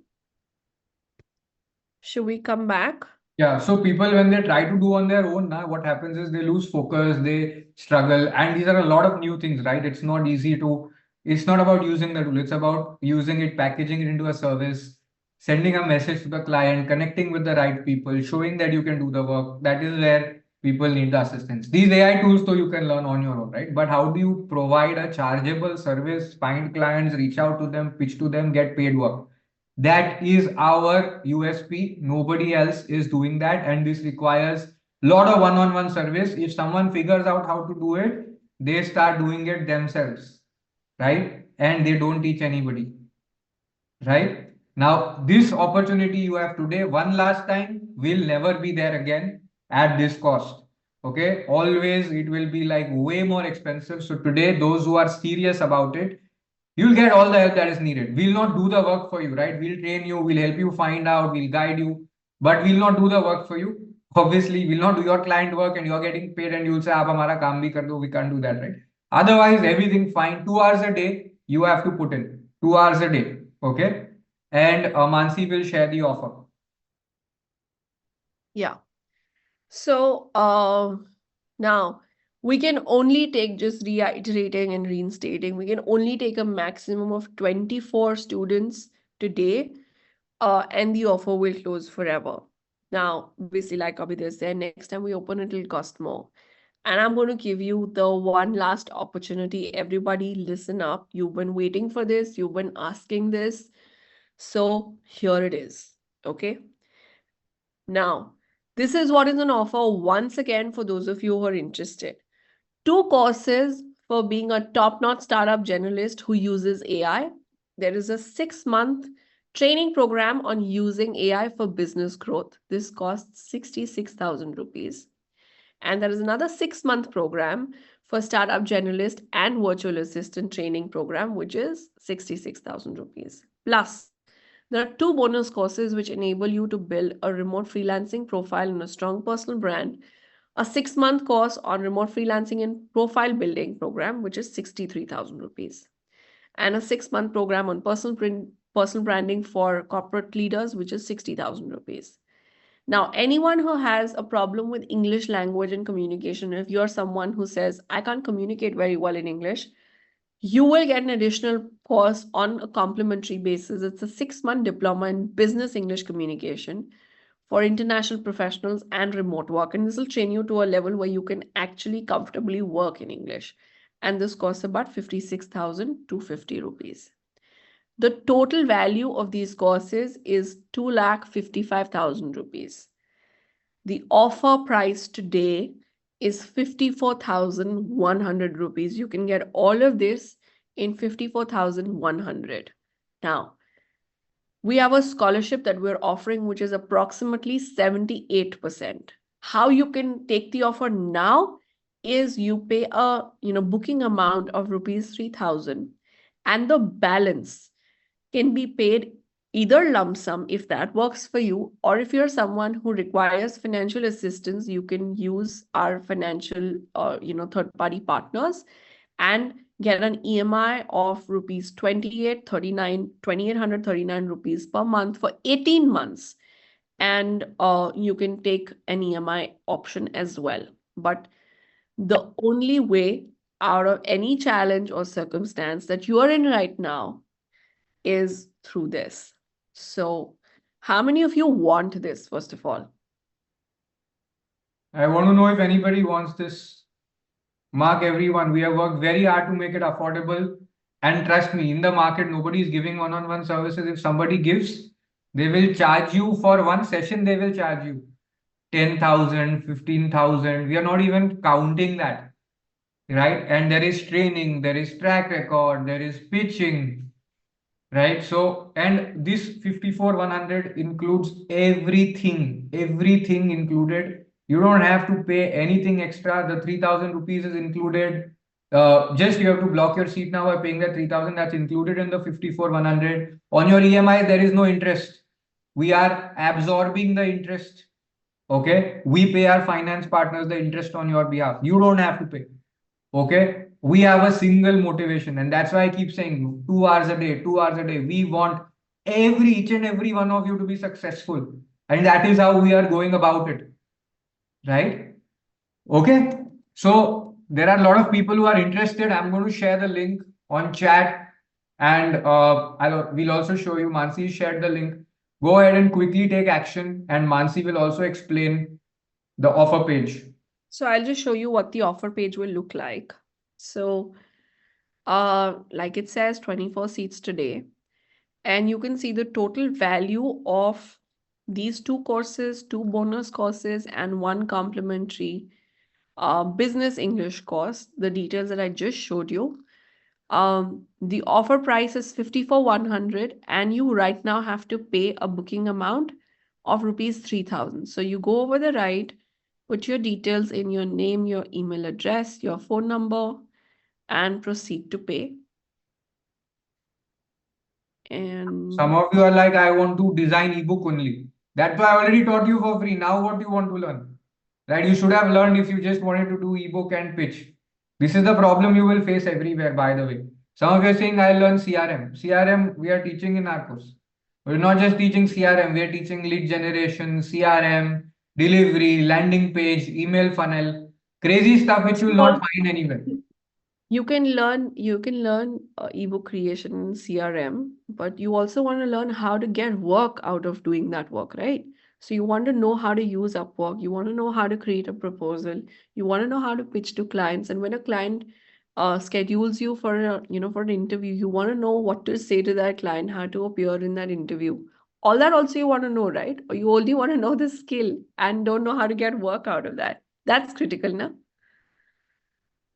Should we come back? Yeah, so people when they try to do on their own, now what happens is they lose focus, they struggle, and these are a lot of new things, right? It's not easy to, it's not about using the tool, it's about using it, packaging it into a service, sending a message to the client, connecting with the right people, showing that you can do the work. That is where people need the assistance. These AI tools, though, you can learn on your own, right? But how do you provide a chargeable service, find clients, reach out to them, pitch to them, get paid work? That is our USP. Nobody else is doing that, and this requires a lot of one-on-one service. If someone figures out how to do it, they start doing it themselves, right? And they don't teach anybody, right? Now, this opportunity you have today, one last time, will never be there again at this cost. Okay, always it will be like way more expensive. So today, those who are serious about it, you'll get all the help that is needed. We'll not do the work for you, right? We'll train you, we'll help you find out, we'll guide you, but we'll not do the work for you. Obviously, we'll not do your client work and you're getting paid and you'll say, "Aap hamara kaam bhi kar do." We can't do that, right? Otherwise, everything fine. 2 hours a day, you have to put in. 2 hours a day, okay? And Mansi will share the offer. Yeah. So now we can only take, just reiterating and reinstating, we can only take a maximum of 24 students today, and the offer will close forever. Now, obviously, like Abhidhya said, next time we open it, it'll cost more. And I'm going to give you the one last opportunity. Everybody, listen up. You've been waiting for this. You've been asking this. So here it is. Okay. Now, this is what is on offer once again for those of you who are interested. 2 courses for being a top-notch startup generalist who uses AI. There is a 6-month training program on using AI for business growth. This costs 66,000 rupees. And there is another 6-month program for startup generalist and virtual assistant training program, which is 66,000 rupees. Plus, there are 2 bonus courses which enable you to build a remote freelancing profile and a strong personal brand. A 6-month course on remote freelancing and profile building program, which is 63,000 rupees. And a 6-month program on personal branding for corporate leaders, which is 60,000 rupees. Now, anyone who has a problem with English language and communication, if you're someone who says, I can't communicate very well in English, you will get an additional course on a complimentary basis. It's a 6-month diploma in business English communication for international professionals and remote work. And this will train you to a level where you can actually comfortably work in English. And this costs about 56,250 rupees. The total value of these courses is 2,55,000 rupees. The offer price today is 54,100 rupees. You can get all of this in 54,100. Now, we have a scholarship that we're offering, which is approximately 78%. How you can take the offer now is you pay a booking amount of rupees 3,000, and the balance can be paid either lump sum if that works for you, or if you're someone who requires financial assistance, you can use our financial third-party partners and get an EMI of rupees 2,839 rupees per month for 18 months. And you can take an EMI option as well. But the only way out of any challenge or circumstance that you are in right now is through this. So how many of you want this, first of all? I want to know if anybody wants this. Mark everyone. We have worked very hard to make it affordable. And trust me, in the market, nobody is giving one-on-one services. If somebody gives, they will charge you for one session, they will charge you 10,000, 15,000. We are not even counting that, right? And there is training, there is track record, there is pitching, right? So, and this 54,100 includes everything included. You don't have to pay anything extra. The 3,000 rupees is included. Just you have to block your seat now by paying that 3,000. That's included in the 54,100. On your EMI, there is no interest. We are absorbing the interest. Okay. We pay our finance partners the interest on your behalf. You don't have to pay. Okay. we have a single motivation, and that's why I keep saying 2 hours a day, 2 hours a day. We want each and every one of you to be successful, and that is how we are going about it, right? Okay, so there are a lot of people who are interested. I'm going to share the link on chat, and we'll also show you. Mansi shared the link. Go ahead and quickly take action, and Mansi will also explain the offer page. So I'll just show you what the offer page will look like. So, like it says, 24 seats today. And you can see the total value of these 2 courses, 2 bonus courses, and 1 complimentary business English course, the details that I just showed you. The offer price is 50 for 100, and you right now have to pay a booking amount of rupees 3,000. So you go over the right, put your details in, your name, your email address, your phone number, and proceed to pay. And Some of you are like, I want to design ebook only. That's why I already taught you for free. Now what do you want to learn? Right? You should have learned if you just wanted to do ebook and pitch. This is the problem you will face everywhere, by the way. Some of you are saying, I learn CRM. CRM, we are teaching in our course. We're not just teaching CRM, we are teaching lead generation, CRM, delivery, landing page, email funnel, crazy stuff which you will not find anywhere. you can learn ebook creation in CRM, but you also want to learn how to get work out of doing that work, right? So you want to know how to use Upwork, you want to know how to create a proposal, you want to know how to pitch to clients, and when a client schedules you for for an interview, you want to know what to say to that client, how to appear in that interview. All that also you want to know, right? Or you only want to know the skill and don't know how to get work out of that. That's critical, no?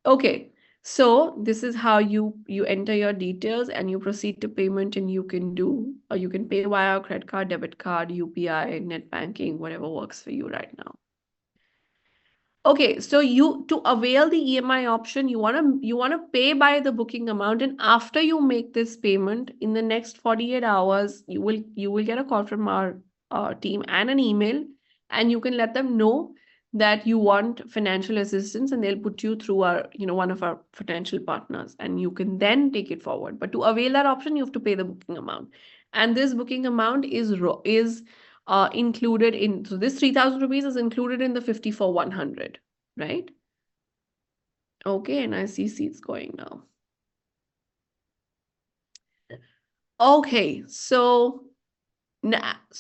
Okay, so this is how you enter your details and you proceed to payment, and you can do, or you can pay via credit card, debit card, UPI, net banking, whatever works for you right now. Okay, so to avail the EMI option, you wanna pay by the booking amount, and after you make this payment in the next 48 hours, you will get a call from our team and an email, and you can let them know that you want financial assistance, and they'll put you through our one of our financial partners, and you can then take it forward. But to avail that option, you have to pay the booking amount, and this booking amount is included in, so this 3,000 rupees is included in the 50 for 100, right? Okay, and I see seats going now. Okay, so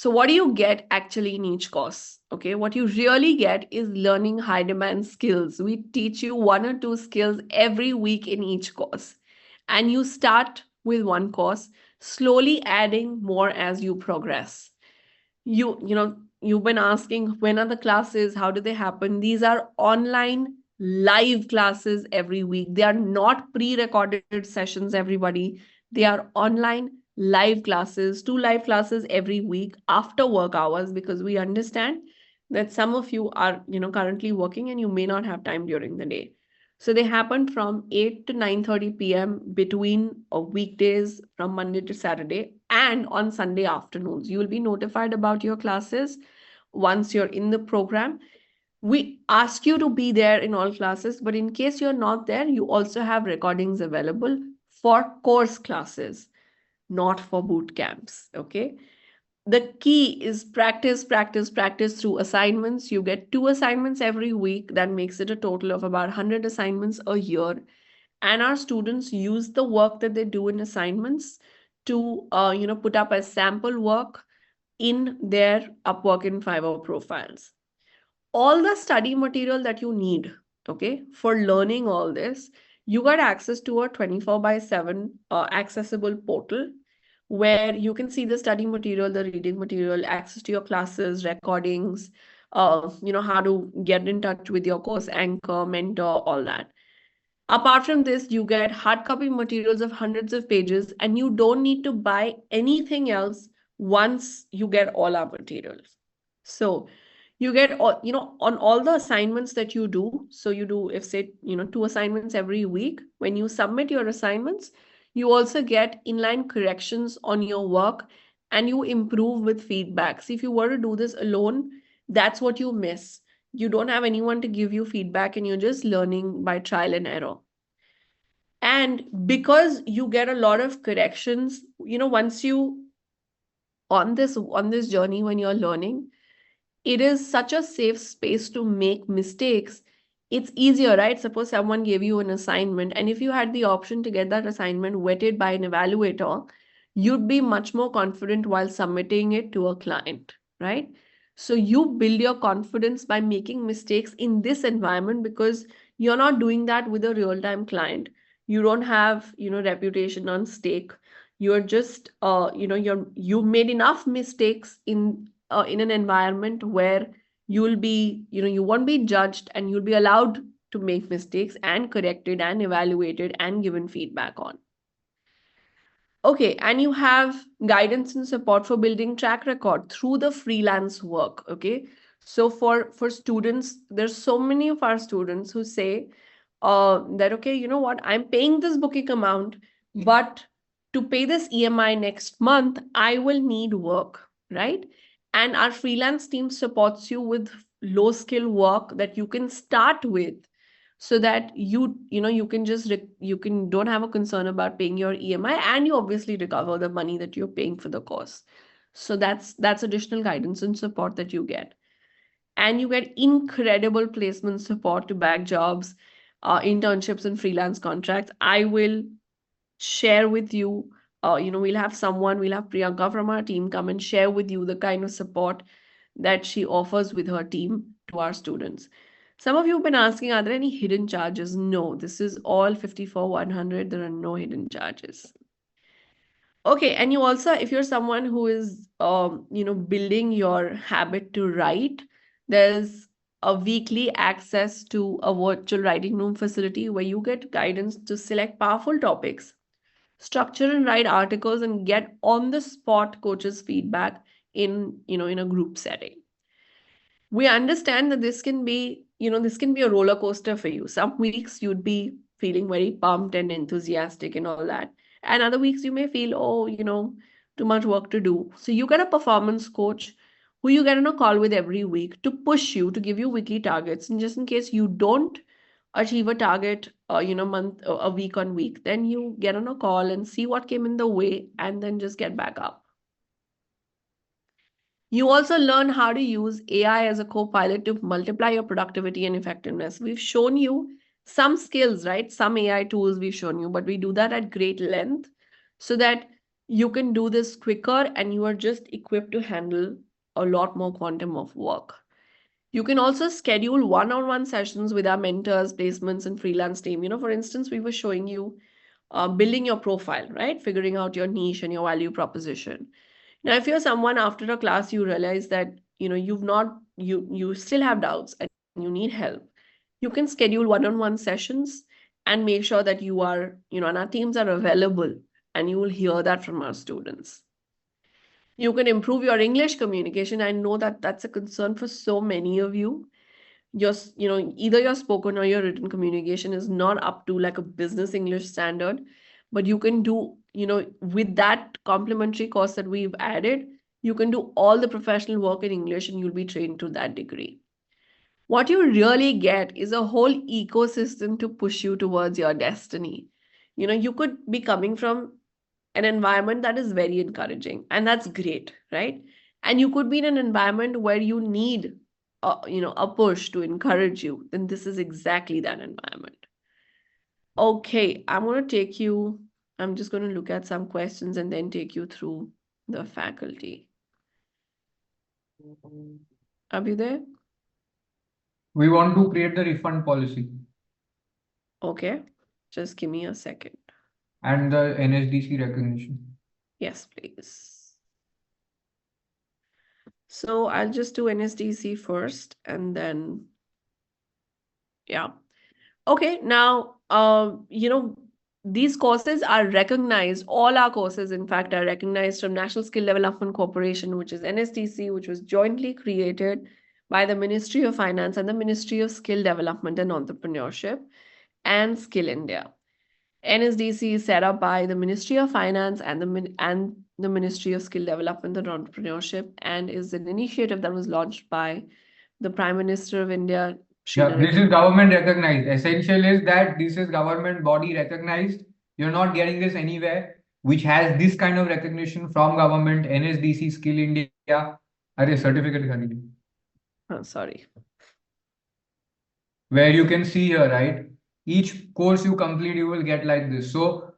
what do you get actually in each course? Okay, what you really get is learning high demand skills. We teach you 1 or 2 skills every week in each course, and you start with 1 course, slowly adding more as you progress. You've been asking, when are the classes? How do they happen? These are online live classes every week. They are not pre-recorded sessions, everybody. They are online live classes, 2 live classes every week after work hours, because we understand that some of you are, currently working and you may not have time during the day. So they happen from 8 to 9:30 p.m. between weekdays from Monday to Saturday, and on Sunday afternoons. You will be notified about your classes once you're in the program. We ask you to be there in all classes, but in case you're not there, you also have recordings available for course classes, not for boot camps, okay? The key is practice, practice, practice through assignments. You get 2 assignments every week. That makes it a total of about 100 assignments a year. And our students use the work that they do in assignments to, put up as sample work in their Upwork and Fiverr profiles. All the study material that you need, okay, for learning all this, you got access to a 24/7 accessible portal where you can see the study material, the reading material, access to your classes, recordings, how to get in touch with your course anchor, mentor, all that. Apart from this, you get hard copy materials of hundreds of pages, and you don't need to buy anything else once you get all our materials. So you get all, on all the assignments that you do. So you do, if say, 2 assignments every week, when you submit your assignments, you also get inline corrections on your work, and you improve with feedbacks. If you were to do this alone, that's what you miss. You don't have anyone to give you feedback, and you're just learning by trial and error. And because you get a lot of corrections, once you on this journey when you're learning, it is such a safe space to make mistakes. It's easier, right? Suppose someone gave you an assignment, and if you had the option to get that assignment vetted by an evaluator, you'd be much more confident while submitting it to a client, right? So you build your confidence by making mistakes in this environment because you're not doing that with a real-time client. You don't have, reputation on stake. You're just, you've made enough mistakes in an environment where you'll be, you won't be judged and you'll be allowed to make mistakes and corrected and evaluated and given feedback on. Okay, and you have guidance and support for building track record through the freelance work. Okay, so for students, there's so many of our students who say that, okay, you know what, I'm paying this booking amount, but to pay this EMI next month, I will need work, right? And our freelance team supports you with low skill work that you can start with, so that you can just don't have a concern about paying your EMI, and you obviously recover the money that you're paying for the course. So that's additional guidance and support that you get. And you get incredible placement support to bag jobs, internships and freelance contracts. I will share with you, we'll have Priyanka from our team come and share with you the kind of support that she offers with her team to our students. Some of you have been asking, are there any hidden charges? No, this is all 54/100. There are no hidden charges. Okay, and you also, if you're someone who is, building your habit to write, there's a weekly access to a virtual writing room facility where you get guidance to select powerful topics, structure and write articles, and get on the spot coaches feedback in a group setting. We understand that this can be a roller coaster for you. Some weeks you'd be feeling very pumped and enthusiastic and all that, and other weeks you may feel, oh, too much work to do. So you get a performance coach who you get on a call with every week to push you, to give you weekly targets, and just in case you don't achieve a target, a week on week, then you get on a call and see what came in the way and then just get back up. You also learn how to use AI as a co-pilot to multiply your productivity and effectiveness. We've shown you some skills, right? Some AI tools we've shown you, but we do that at great length so that you can do this quicker and you are just equipped to handle a lot more quantum of work. You can also schedule one-on-one sessions with our mentors, placements, and freelance team. For instance, we were showing you building your profile, right? Figuring out your niche and your value proposition. Now, if you're someone after a class, you realize that, you still have doubts and you need help, you can schedule one-on-one sessions and make sure that you are, and our teams are available, and you will hear that from our students. You can improve your English communication. I know that that's a concern for so many of you. Either your spoken or your written communication is not up to like a business English standard, but you can do, with that complimentary course that we've added, you can do all the professional work in English and you'll be trained to that degree. What you really get is a whole ecosystem to push you towards your destiny. You could be coming from an environment that is very encouraging, and that's great, right? And you could be in an environment where you need a push to encourage you, then this is exactly that environment. Okay, I'm just going to look at some questions and then take you through the faculty. Are you there? We want to create the refund policy. Okay, just give me a second. And the NSDC recognition. Yes, please. So I'll just do NSDC first and then, yeah. Okay, now, these courses are recognized. All our courses, in fact, are recognized from National Skill Development Corporation, which is NSDC, which was jointly created by the Ministry of Finance and the Ministry of Skill Development and Entrepreneurship and Skill India. NSDC is set up by the Ministry of Finance and the Ministry of Skill Development and Entrepreneurship, and is an initiative that was launched by the Prime Minister of India, Yeah, Srinagar. this is government recognized. Essential is that this is government body recognized. You're not getting this anywhere, which has this kind of recognition from government, NSDC, Skill India. Are certificate खरीदी. Oh, sorry. Where you can see here, right? Each course you complete, you will get like this. So,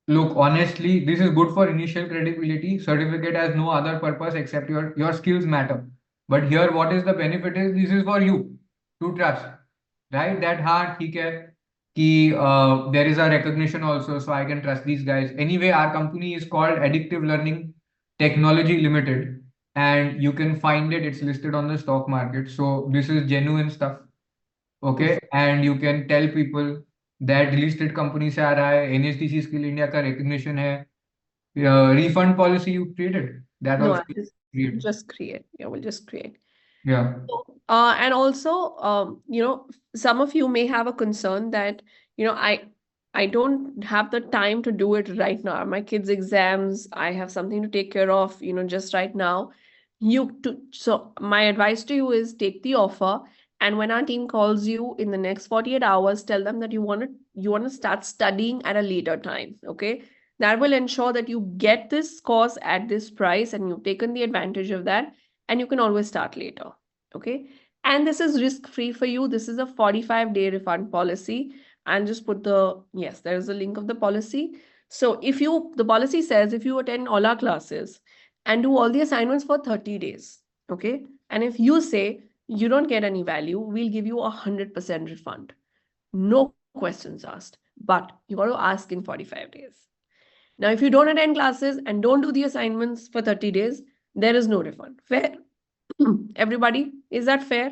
look, honestly, this is good for initial credibility. Certificate has no other purpose except your skills matter. But here, what is the benefit is this is for you to trust, right? That ठीक है कि there is a recognition also, so I can trust these guys. Anyway, our company is called Addictive Learning Technology Limited, and you can find it. It's listed on the stock market. So this is genuine stuff. Okay, and you can tell people that listed company से आ रहा है, NSDC Skill India का recognition है, refund policy you created, that No, also I created. just create. Yeah, we'll just create. Yeah. And also, some of you may have a concern that, I don't have the time to do it right now. My kids' exams, I have something to take care of, just right now. So my advice to you is take the offer, and when our team calls you in the next 48 hours, tell them that you want to start studying at a later time. Okay. That will ensure that you get this course at this price and you've taken the advantage of that, and you can always start later. Okay. And this is risk free for you. This is a 45-day refund policy. And just put yes, there is a link of the policy. So the policy says if you attend all our classes and do all the assignments for 30 days, okay, and if you say you don't get any value, we'll give you 100% refund. No questions asked, but you got to ask in 45 days. Now, if you don't attend classes and don't do the assignments for 30 days, there is no refund. Fair? Everybody, is that fair?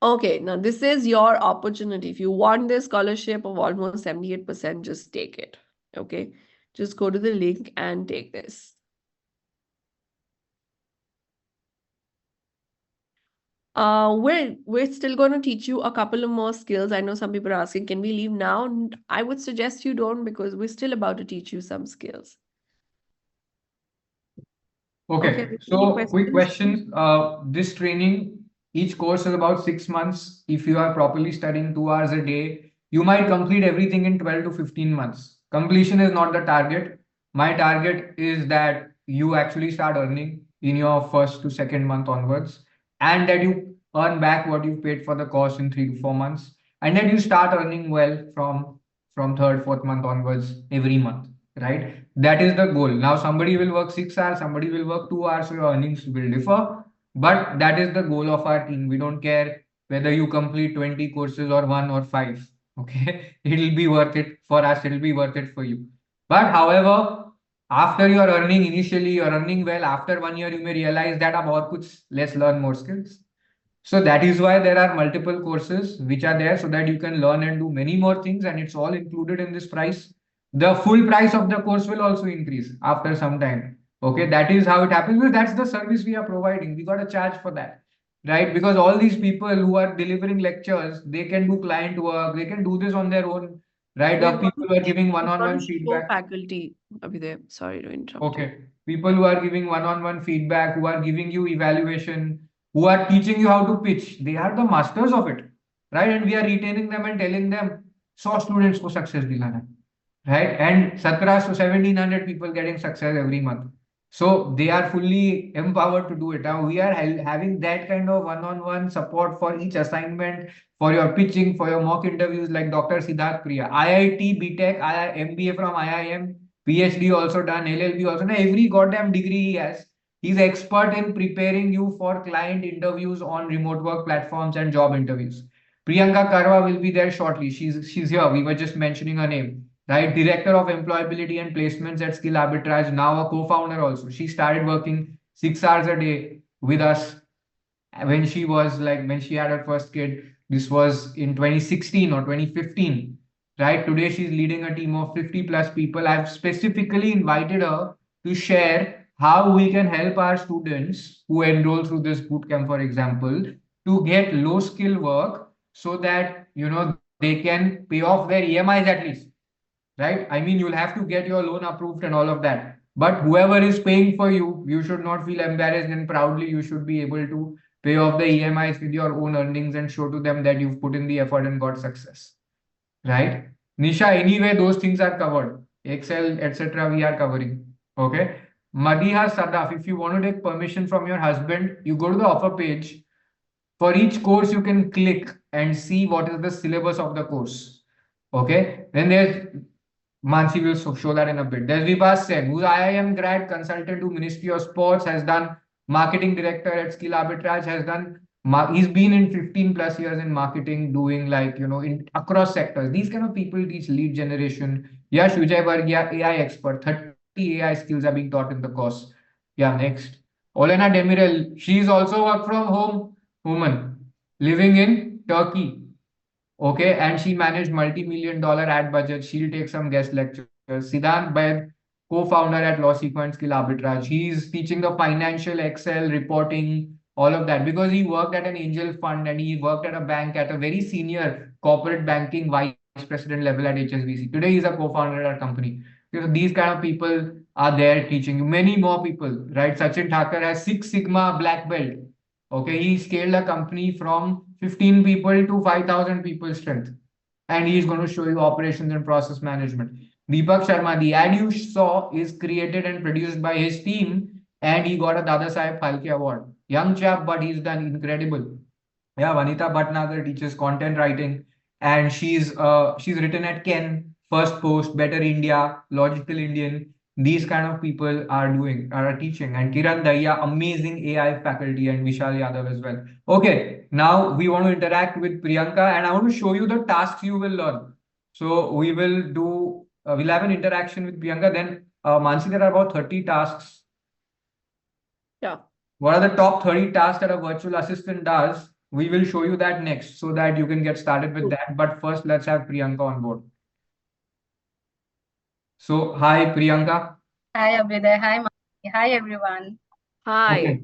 Okay, now this is your opportunity. If you want this scholarship of almost 78%, just take it. Okay, just go to the link and take this. We're still going to teach you a couple of more skills. I know some people are asking, can we leave now? I would suggest you don't, because we're still about to teach you some skills. Okay, so quick questions. This training, each course is about 6 months. If you are properly studying 2 hours a day, you might complete everything in 12 to 15 months. Completion is not the target. My target is that you actually start earning in your first to second month onwards, and that you earn back what you paid for the course in 3 to 4 months, and then you start earning well from third, fourth month onwards every month. Right? That is the goal. Now, somebody will work 6 hours, somebody will work 2 hours, so your earnings will differ. But that is the goal of our team. We don't care whether you complete 20 courses or 1 or 5. Okay, it'll be worth it for us, it'll be worth it for you. But however, after you are earning initially, you're earning well. After 1 year, you may realize that let's learn more skills. So that is why there are multiple courses which are there so that you can learn and do many more things, and it's all included in this price. The full price of the course will also increase after some time. Okay, that is how it happens. Because that's the service we are providing. We got to charge for that, right? Because all these people who are delivering lectures, they can do client work, they can do this on their own, right? We're People who are giving one-on-one show feedback. faculty over there. Sorry to interrupt. Okay, people who are giving one-on-one feedback, who are giving you evaluation, who are teaching you how to pitch, they are the masters of it, right? And we are retaining them and telling them 100 students को success दिलाना है. Right? And 1700 people getting success every month. So they are fully empowered to do it. Now we are having that kind of one-on-one support for each assignment, for your pitching, for your mock interviews, like Dr. Siddharth Priya, IIT, BTech, MBA from IIM, PhD also done, LLB also done. Every goddamn degree he has. He's expert in preparing you for client interviews on remote work platforms and job interviews. Priyanka Karwa will be there shortly. She's here. We were just mentioning her name. Right, Director of Employability and Placements at Skill Arbitrage, now a co-founder also. She started working 6 hours a day with us when she had her first kid. This was in 2016 or 2015. Right, today she's leading a team of 50 plus people. I've specifically invited her to share how we can help our students who enroll through this bootcamp, for example, to get low skill work so that they can pay off their EMIs at least. Right? I mean, you'll have to get your loan approved and all of that. But whoever is paying for you, you should not feel embarrassed, and proudly you should be able to pay off the EMIs with your own earnings and show to them that you've put in the effort and got success. Right? Nisha, anyway, those things are covered. Excel, etc. we are covering. Okay. Madiha Sadaf, if you want to take permission from your husband, you go to the offer page. For each course, you can click and see what is the syllabus of the course. Okay. Then there's Mansi will show that in a bit. There's Vibhas Sen, who's IIM grad, consultant to Ministry of Sports, has done marketing director at Skill Arbitrage, has done he's been in 15 plus years in marketing, doing like, in across sectors. These kind of people teach lead generation. Yash Vijay Varghya, AI expert, 30 AI skills are being taught in the course. Yeah, next. Olena Demirel, she's also work from home woman, living in Turkey. Okay, and she managed multi-million-dollar ad budget. She'll take some guest lectures. Siddhant Baid, co-founder at Law Sequence Skill Arbitrage. He's teaching the financial Excel reporting, all of that, because he worked at an angel fund and he worked at a bank at a very senior corporate banking vice president level at HSBC. Today, he's a co-founder at our company. So these kind of people are there teaching you. Many more people, right? Sachin Thakur has Six Sigma black belt. Okay, he scaled a company from 15 people to 5,000 people strength. And he's going to show you operations and process management. Deepak Sharma, the ad you saw is created and produced by his team, and he got a Dada Saheb Phalke award. Young chap, but he's done incredible. Yeah, Vanita Bhatnagar teaches content writing, and she's written at Ken, First Post, Better India, Logical Indian. These kind of people are teaching. And Kiran Dahiya, amazing AI faculty, and Vishal Yadav as well. Okay, now we want to interact with Priyanka, and I want to show you the tasks you will learn. So we will do, we'll have an interaction with Priyanka. Then, Mansi, there are about 30 tasks. Yeah. What are the top 30 tasks that a virtual assistant does? We will show you that next so that you can get started with that. But first, let's have Priyanka on board. So, hi, Priyanka. Hi, Abhiday. Hi, Mani. Hi, everyone. Hi. Okay.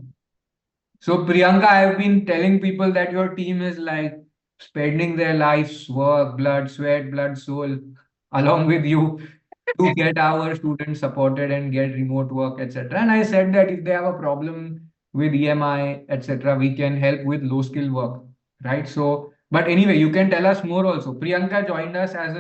So, Priyanka, I've been telling people that your team is like spending their lives, work, blood, sweat, blood, soul, along with you to get our students supported and get remote work, etc. And I said that if they have a problem with EMI, etc., we can help with low skill work, right? So, but anyway, you can tell us more also. Priyanka joined us as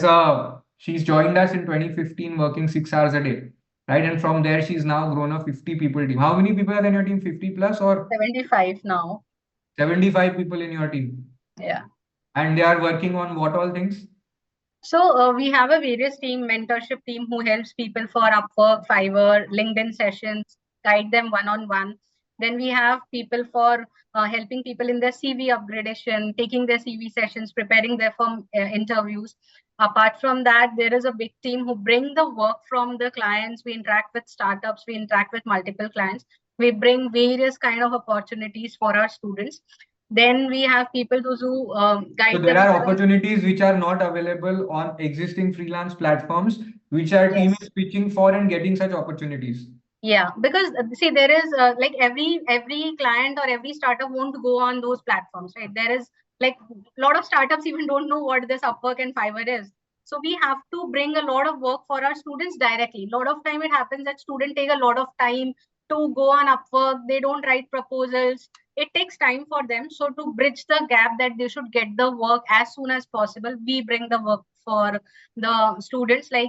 a she's joined us in 2015, working 6 hours a day, right? And from there, she's now grown a 50 people team. How many people are in your team? 50 plus or 75 now. 75 people in your team? Yeah. And they are working on what all things? So we have a various team, mentorship team who helps people for Upwork, Fiverr, LinkedIn sessions, guide them one-on-one. Then we have people for helping people in their CV upgradation, taking their CV sessions, preparing them for interviews. Apart from that, there is a big team who bring the work from the clients. We interact with startups, we interact with multiple clients. We bring various kind of opportunities for our students. Then we have people who guide So them. there are opportunities which are not available on existing freelance platforms, which our team is pitching for and getting such opportunities. Yeah, because see, there is like every client or every startup won't go on those platforms, right? There is like a lot of startups even don't know what this Upwork and Fiverr is. So we have to bring a lot of work for our students directly. A lot of time it happens that students take a lot of time to go on Upwork. They don't write proposals. It takes time for them. So to bridge the gap that they should get the work as soon as possible, we bring the work for the students. Like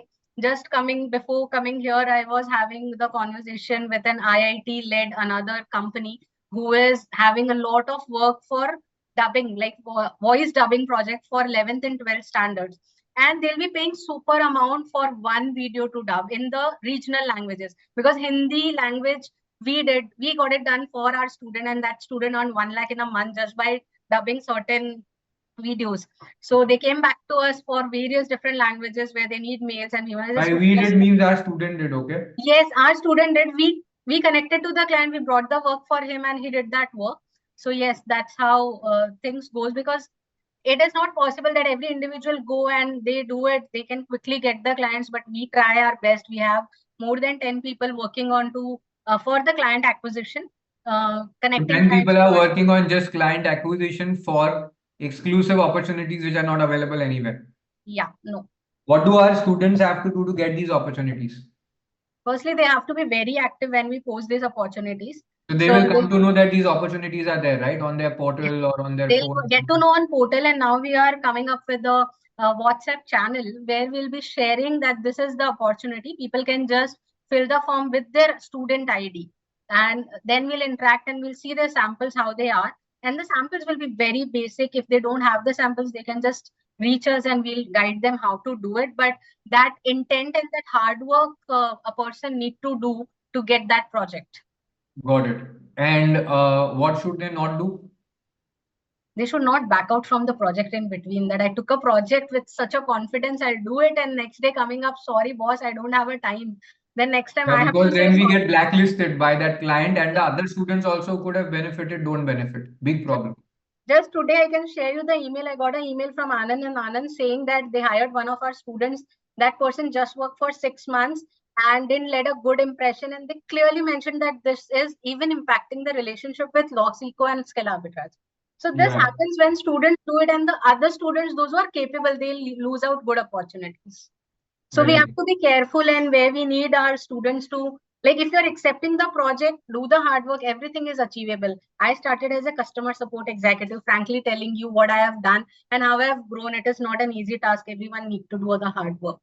before coming here, I was having the conversation with an IIT led another company who is having a lot of work for dubbing, like voice dubbing project for 11th and 12th standards. And they'll be paying super amount for one video to dub in the regional languages, because Hindi language, we got it done for our student, and that student earned 1 lakh in a month just by dubbing certain videos. So they came back to us for various different languages where they need males and females. By we did means our student did, okay? Yes, our student did. We connected to the client, we brought the work for him and he did that work. So yes, that's how things goes, because it is not possible that every individual go and they do it. They can quickly get the clients, but we try our best. We have more than 10 people working on for the client acquisition. Connecting 10 people are working on just client acquisition for exclusive opportunities which are not available anywhere. Yeah, no. What do our students have to do to get these opportunities? Firstly, they have to be very active when we post these opportunities. So they So will come to know that these opportunities are there, right? On their portal or on their they'll phone. get to know on portal, and now we are coming up with a WhatsApp channel where we'll be sharing that this is the opportunity. People can just fill the form with their student ID, and then we'll interact and we'll see their samples how they are. And the samples will be very basic. If they don't have the samples, they can just reach us and we'll guide them how to do it. But that intent and that hard work a person need to do to get that project. Got it. And what should they not do? They should not back out from the project in between. That I took a project with such a confidence, I'll do it, and next day coming up, sorry boss, I don't have a time. Then next time I Yeah, have because to say then we sorry. get blacklisted by that client, and the other students also could have benefited, don't benefit. Big problem. Just today I can share you the email. I got an email from Anand and Anand saying that they hired one of our students. That person just worked for 6 months and didn't let a good impression, and they clearly mentioned that this is even impacting the relationship with LawSeco and skill arbitrage. So this Yeah. happens when students do it, and the other students, those who are capable, they'll lose out good opportunities. So we Very have to be careful, and where we need our students to, like, if you're accepting the project, do the hard work, everything is achievable. I started as a customer support executive, frankly telling you what I have done and how I have grown. It is not an easy task. Everyone need to do the hard work.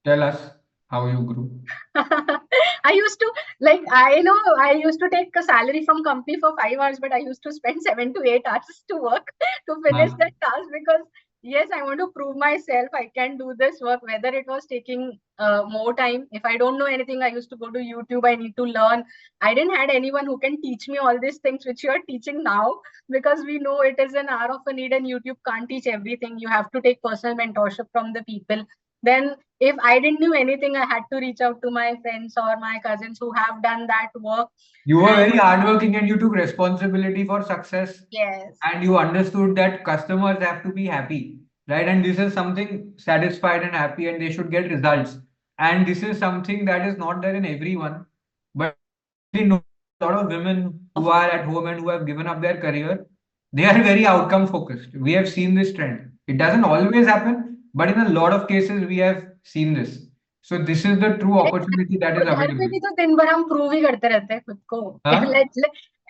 Tell us how you grew. I used to, like, I know I used to take a salary from company for 5 hours, but I used to spend 7 to 8 hours to work to finish Huh. that task, because yes, I want to prove myself I can do this work, whether it was taking more time. If I don't know anything, I used to go to YouTube. I need to learn. I didn't had anyone who can teach me all these things which you are teaching now, because we know it is an hour of a need and YouTube can't teach everything. You have to take personal mentorship from the people. Then if I didn't know anything, I had to reach out to my friends or my cousins who have done that work. You were And very hardworking and you took responsibility for success, yes, and you understood that customers have to be happy, right? And this is something satisfied and happy, and they should get results. And this is something that is not there in everyone, but we know a lot of women who are at home and who have given up their career, they are very outcome focused. We have seen this trend. It doesn't always happen, but in a lot of cases, we have seen this. So this is the true opportunity that is घर पे available. भी तो दिन भर हम prove ही करते रहते हैं खुद को. Huh?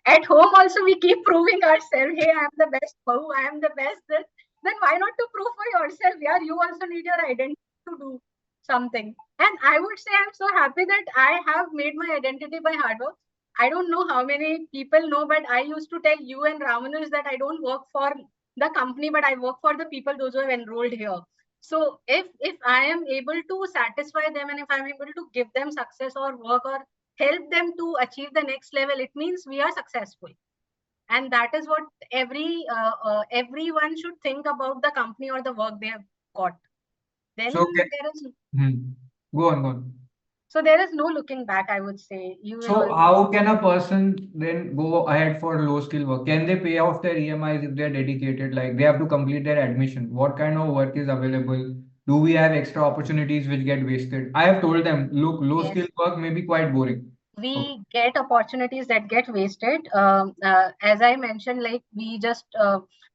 At home also we keep proving ourselves. Hey, I am the best bahu, I am the best this. Then why not to prove for yourself? Yeah, you also need your identity to do something. And I would say I'm so happy that I have made my identity by hard work. I don't know how many people know, but I used to tell you and Ramanuj that I don't work for the company, but I work for the people, those who have enrolled here. So if I am able to satisfy them, and if I'm able to give them success or work or help them to achieve the next level, it means we are successful. And that is what everyone should think about the company or the work they have got. Then So, there is go on. so there is no looking back, I would say. You will So always, how can a person then go ahead for low skill work? Can they pay off their EMIs if they're dedicated? Like they have to complete their admission. What kind of work is available? Do we have extra opportunities which get wasted? I have told them, look, low yes, skill work may be quite boring. Okay. we get opportunities that get wasted. As I mentioned, like we just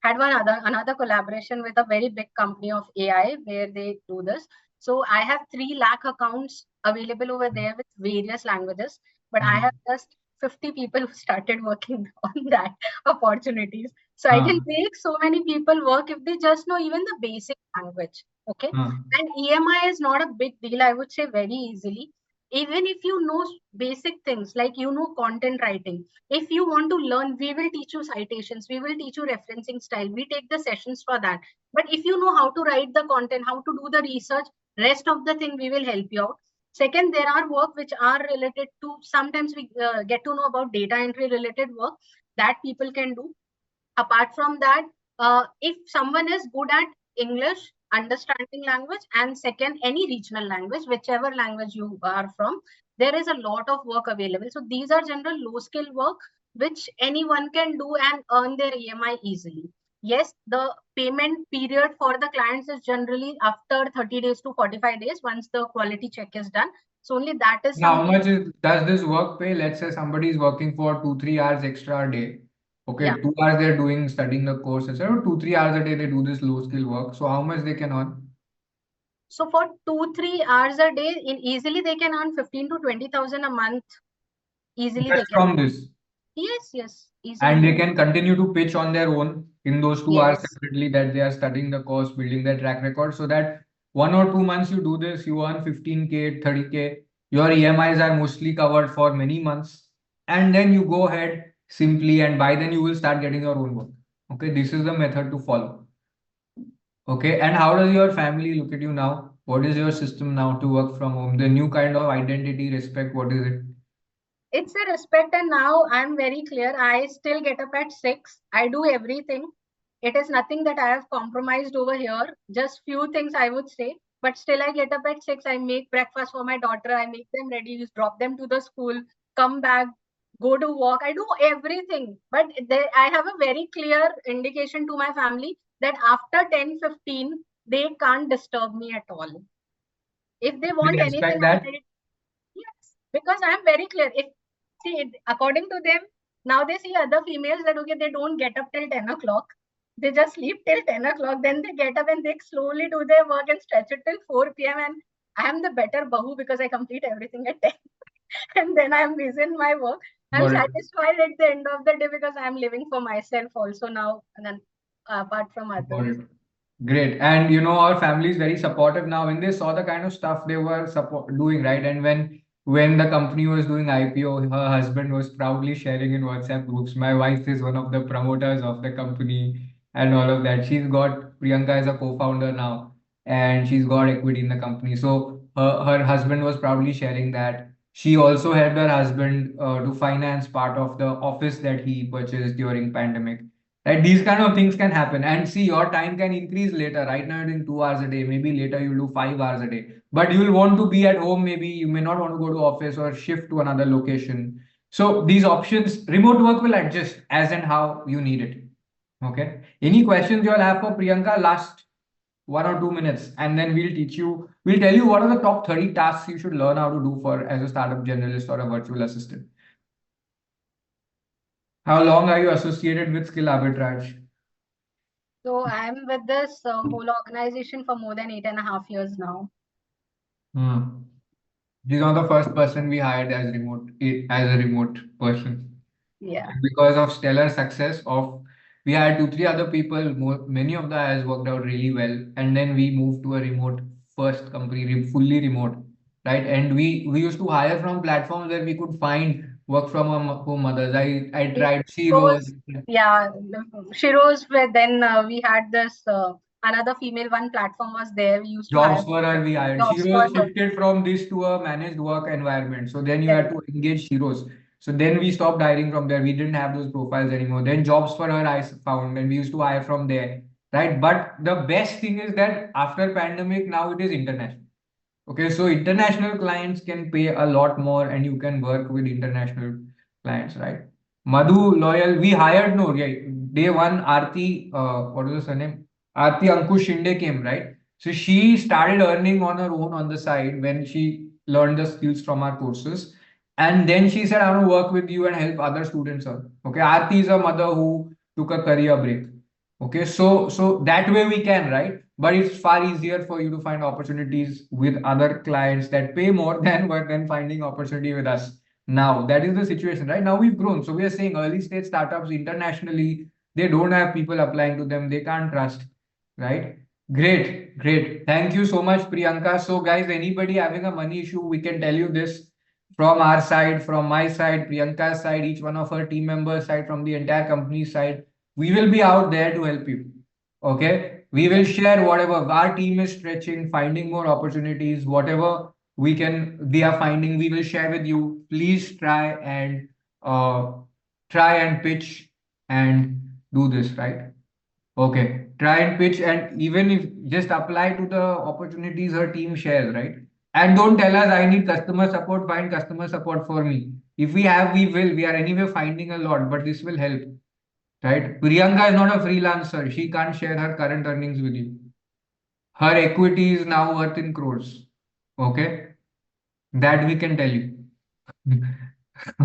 had another collaboration with a very big company of AI where they do this. So I have 3 lakh accounts available over there with various languages, but I have just 50 people who started working on that opportunities. So I can make so many people work if they just know even the basic language. Okay. And EMI is not a big deal, I would say, very easily. Even if you know basic things, like you know content writing, if you want to learn, we will teach you citations, we will teach you referencing style, we take the sessions for that. But if you know how to write the content, how to do the research, rest of the thing we will help you out. Second, there are work which are related to, sometimes we get to know about data entry related work that people can do. Apart from that, if someone is good at English, understanding language, and second, any regional language, whichever language you are from, there is a lot of work available. So these are general low skill work which anyone can do and earn their EMI easily. Yes, the payment period for the clients is generally after 30 days to 45 days once the quality check is done. So only that is Now, how something. much does this work pay? Let's say somebody is working for 2-3 hours extra a day. Okay, Yeah. 2 hours they're studying the course, etc. 2-3 hours a day they do this low skill work. So how much they can earn? So for 2-3 hours a day, easily they can earn 15 to 20,000 a month. Easily they Just can. from this. Yes, And they easily. can continue to pitch on their own in those 2 hours Yes. separately that they are studying the course, building their track record, so that 1 or 2 months you do this, you earn 15K, 30K, your EMIs are mostly covered for many months, and then you go ahead simply, and by then you will start getting your own work. Okay, this is the method to follow. Okay, and how does your family look at you now? What is your system now to work from home? The new kind of identity, respect, what is it? It's a respect, and now I'm very clear. I still get up at 6. I do everything. It is nothing that I have compromised over here. Just few things I would say. But still I get up at 6. I make breakfast for my daughter. I make them ready, drop them to the school, come back, go to work. I do everything. But I have a very clear indication to my family that after 10:15, they can't disturb me at all. If they want They anything, respect that? yes, because I'm very clear. According to them, now they see other females that okay, they don't get up till 10 o'clock. They just sleep till 10 o'clock. Then they get up and they slowly do their work and stretch it till 4 p.m. And I am the better bahu because I complete everything at 10. And then I'm busy in my work. I'm Got it. satisfied at the end of the day because I'm living for myself also now, and then apart from Got others. it. Great. And our family is very supportive now. When they saw the kind of stuff they were doing, right? And when the company was doing IPO, her husband was proudly sharing in WhatsApp groups. My wife is one of the promoters of the company and all of that. Priyanka as a co-founder now, and she's got equity in the company. So her husband was proudly sharing that. She also helped her husband to finance part of the office that he purchased during pandemic. Right, these kind of things can happen, and see, your time can increase later. Right now, you're doing 2 hours a day. Maybe later you'll do 5 hours a day. But you will want to be at home. Maybe you may not want to go to office or shift to another location. So these options, remote work will adjust as and how you need it. Okay. Any questions you'll have for Priyanka? Last 1 or 2 minutes, and then we'll tell you what are the top 30 tasks you should learn how to do for as a startup generalist or a virtual assistant. How long are you associated with Skill Arbitrage? So I'm with this whole organization for more than 8.5 years now. She's not the first person we hired as a remote person. Yeah. Because of stellar success we had 2-3 other people, many of the hires worked out really well, and then we moved to a remote first company, fully remote, right? And we used to hire from platforms where we could find work from home others. I tried Sheroes. Yeah, Shiro's where then we had this another female one platform was there. We used to hire Jobs for her we hired. jobs for Sheroes her. shifted from this to a managed work environment. So then you had to engage Sheroes. So then we stopped hiring from there. We didn't have those profiles anymore. Then Jobs for her I found, and we used to hire from there, right? But the best thing is that after pandemic, now it is international. Okay, so international clients can pay a lot more, and you can work with international clients, right? Madhu Loyal, we hired day one. Aarti, what was her name? Aarti Ankush Shinde came, right? So she started earning on her own on the side when she learned the skills from our courses. And then she said, I want to work with you and help other students earn. Okay, Aarti is a mother who took a career break. Okay, so that way we can, right? But it's far easier for you to find opportunities with other clients that pay more than finding opportunity with us. Now, that is the situation, right? Now we've grown. So we are saying early stage startups internationally, they don't have people applying to them. They can't trust, right? Great. Thank you so much, Priyanka. So guys, anybody having a money issue, we can tell you this from our side, from my side, Priyanka's side, each one of her team members' side, from the entire company side. We will be out there to help you. Okay. We will share whatever our team is stretching, finding more opportunities, whatever we are finding, we will share with you. Please try and pitch and do this, right? Okay. Try and pitch, and even if just apply to the opportunities her team shares, right? And don't tell us I need customer support, find customer support for me. If we have, we will. We are anyway finding a lot, but this will help. Right? Priyanka is not a freelancer. She can't share her current earnings with you. Her equity is now worth in crores. Okay? That we can tell you.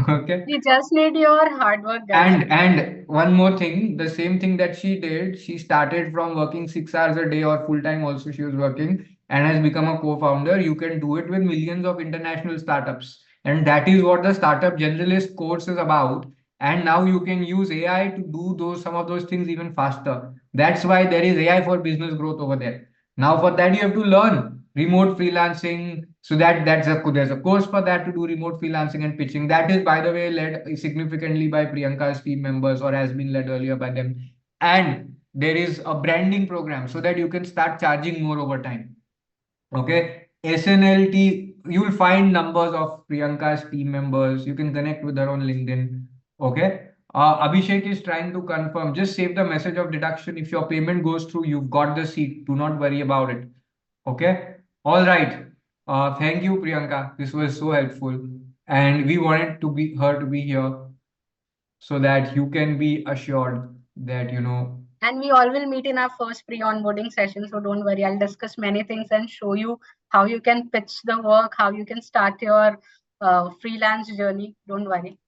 Okay? We just need your hard work, guys. And one more thing, the same thing that she did, she started from working 6 hours a day or full time also she was working. and has become a co-founder, you can do it with millions of international startups. And that is what the Startup Generalist course is about. And now you can use AI to do some of those things even faster. That's why there is AI for business growth over there. Now for that you have to learn remote freelancing. So there's a course for that, to do remote freelancing and pitching. That is, by the way, led significantly by Priyanka's team members, or has been led earlier by them. And there is a branding program so that you can start charging more over time. Okay, SNLT, you'll find numbers of Priyanka's team members. You can connect with her on LinkedIn. Okay. Abhishek is trying to confirm. Just save the message of deduction. If your payment goes through, you've got the seat. Do not worry about it. Okay. All right. Thank you, Priyanka. This was so helpful. And we wanted her to be here so that you can be assured that, And we all will meet in our first pre-onboarding session. So don't worry, I'll discuss many things and show you how you can pitch the work, how you can start your freelance journey. Don't worry.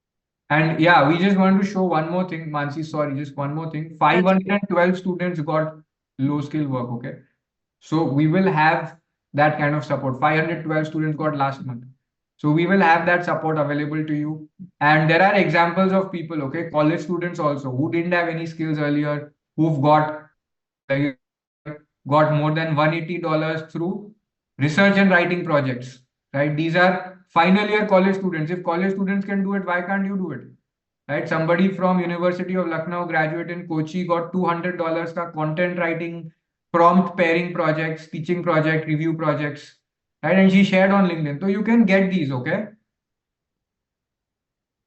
And yeah, we just want to show one more thing, Mansi, sorry, just one more thing. 512 students got low skill work, okay? So we will have that kind of support. 512 students got last month. So we will have that support available to you. And there are examples of people, okay, college students also, who didn't have any skills earlier, who've got more than $180 through research and writing projects, right? These are final year college students. If college students can do it, why can't you do it? Right? Somebody from University of Lucknow, graduate in Kochi, got $200 ka content writing, prompt pairing projects, teaching project, review projects, right? And she shared on LinkedIn. So you can get these, okay?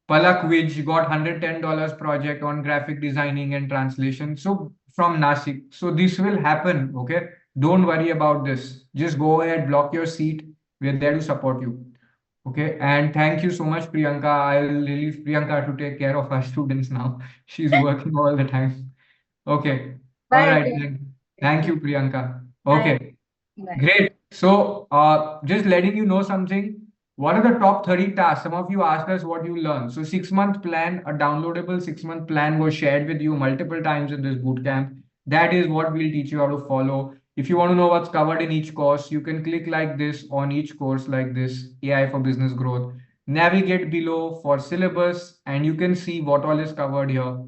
Palak Wij got $110 project on graphic designing and translation. So from Nasik. So this will happen, okay? Don't worry about this. Just go ahead, block your seat. We're there to support you. Okay, and thank you so much, Priyanka. I'll leave Priyanka to take care of our students now. She's working all the time. Okay. All Bye. right. Thank you, Priyanka. Okay. Bye. Great. So, just letting you know something. What are the top 30 tasks? Some of you asked us what you learned. So 6-month plan, a downloadable 6-month plan was shared with you multiple times in this bootcamp. That is what we'll teach you how to follow. If you want to know what's covered in each course, you can click like this on each course like this, AI for Business Growth. Navigate below for syllabus and you can see what all is covered here,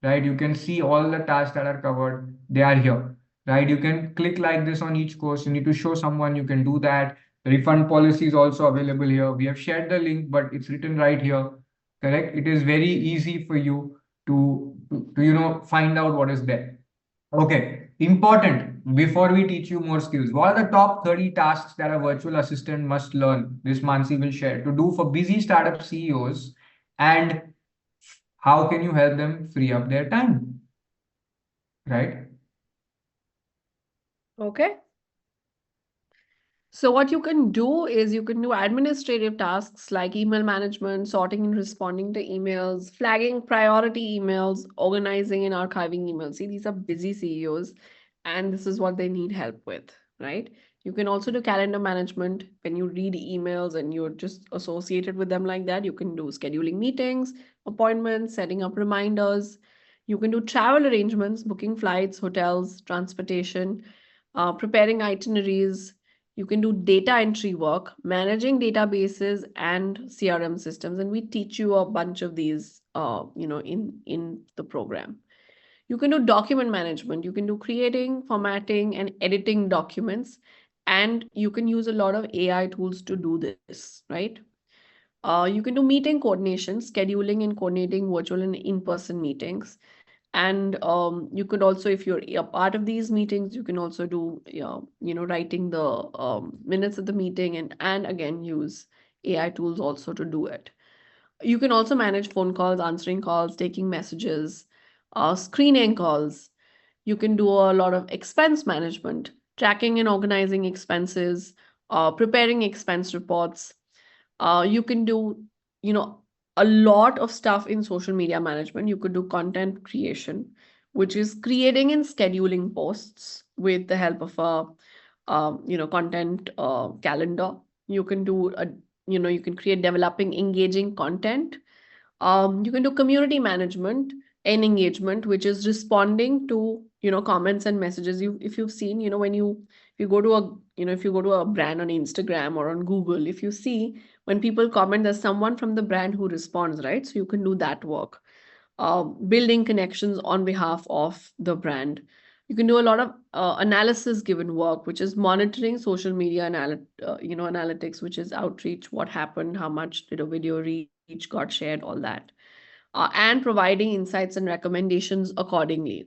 right? You can see all the tasks that are covered. They are here, right? You can click like this on each course. You need to show someone, you can do that. The refund policy is also available here. We have shared the link, but it's written right here, correct? It is very easy for you to find out what is there. Okay, important, before we teach you more skills, what are the top 30 tasks that a virtual assistant must learn? This Mansi will share to do for busy startup CEOs, and how can you help them free up their time, right? Okay. So what you can do is you can do administrative tasks like email management, sorting and responding to emails, flagging priority emails, organizing and archiving emails. See, these are busy CEOs and this is what they need help with, right? You can also do calendar management. When you read emails and you're just associated with them like that, you can do scheduling meetings, appointments, setting up reminders. You can do travel arrangements, booking flights, hotels, transportation, preparing itineraries. You can do data entry work, managing databases and CRM systems. And we teach you a bunch of these, in the program. You can do document management. You can do creating, formatting, and editing documents. And you can use a lot of AI tools to do this, right? You can do meeting coordination, scheduling and coordinating virtual and in-person meetings. And you could also, if you're a part of these meetings, you can also do, writing the minutes of the meeting and again, use AI tools also to do it. You can also manage phone calls, answering calls, taking messages, screening calls. You can do a lot of expense management, tracking and organizing expenses, preparing expense reports. You can do, a lot of stuff in social media management. You could do content creation, which is creating and scheduling posts with the help of a content calendar. You can do you can create developing engaging content. You can do community management and engagement, which is responding to comments and messages. If you've seen, when if you go to a brand on Instagram or on Google, if you see when people comment, there's someone from the brand who responds, right? So you can do that work. Building connections on behalf of the brand. You can do a lot of analysis given work, which is monitoring social media analytics, which is outreach, what happened, how much did a video reach, got shared, all that. And providing insights and recommendations accordingly.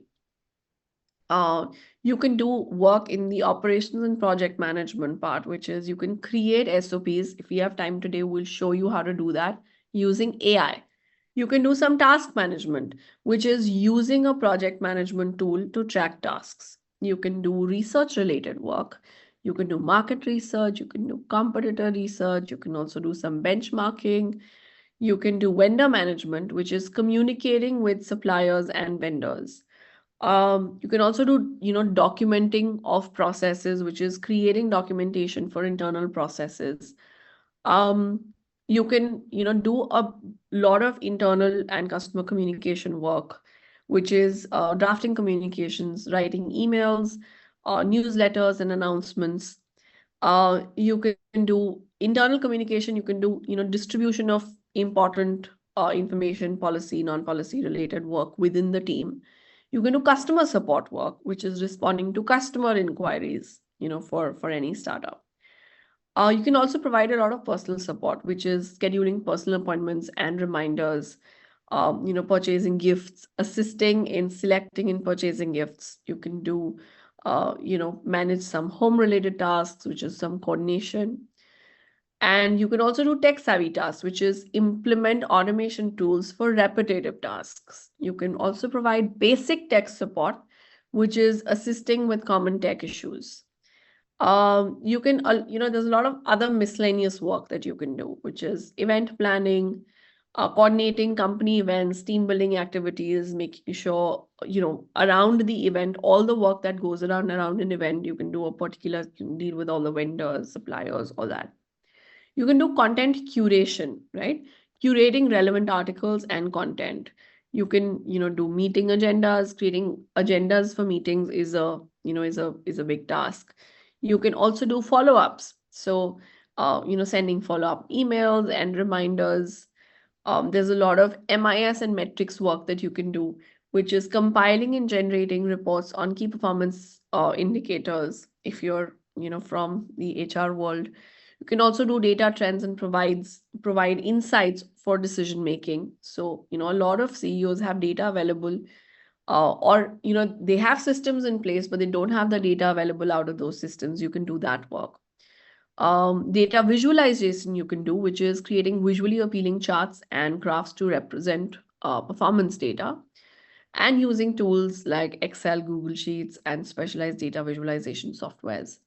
You can do work in the operations and project management part, which is you can create SOPs. If we have time today, we'll show you how to do that using AI. You can do some task management, which is using a project management tool to track tasks. You can do research related work. You can do market research. You can do competitor research. You can also do some benchmarking. You can do vendor management, which is communicating with suppliers and vendors. You can also do, documenting of processes, which is creating documentation for internal processes. You can, do a lot of internal and customer communication work, which is drafting communications, writing emails, newsletters and announcements. You can do internal communication. You can do, distribution of important information, policy, non-policy related work within the team. You can do customer support work, which is responding to customer inquiries, for any startup. You can also provide a lot of personal support, which is scheduling personal appointments and reminders, purchasing gifts, assisting in selecting and purchasing gifts. You can do, manage some home-related tasks, which is some coordination. And you can also do tech-savvy tasks, which is implement automation tools for repetitive tasks. You can also provide basic tech support, which is assisting with common tech issues. You can, there's a lot of other miscellaneous work that you can do, which is event planning, coordinating company events, team building activities, making sure, around the event, all the work that goes around an event, you can do you can deal with all the vendors, suppliers, all that. You can do content curation, right? Curating relevant articles and content. You can, do meeting agendas. Creating agendas for meetings is a big task. You can also do follow-ups. So, sending follow-up emails and reminders. There's a lot of MIS and metrics work that you can do, which is compiling and generating reports on key performance indicators. If you're, from the HR world, you can also do data trends and provide insights for decision making. So, a lot of CEOs have data available, or they have systems in place, but they don't have the data available out of those systems. You can do that work. Data visualization you can do, which is creating visually appealing charts and graphs to represent performance data, and using tools like Excel, Google Sheets, and specialized data visualization softwares.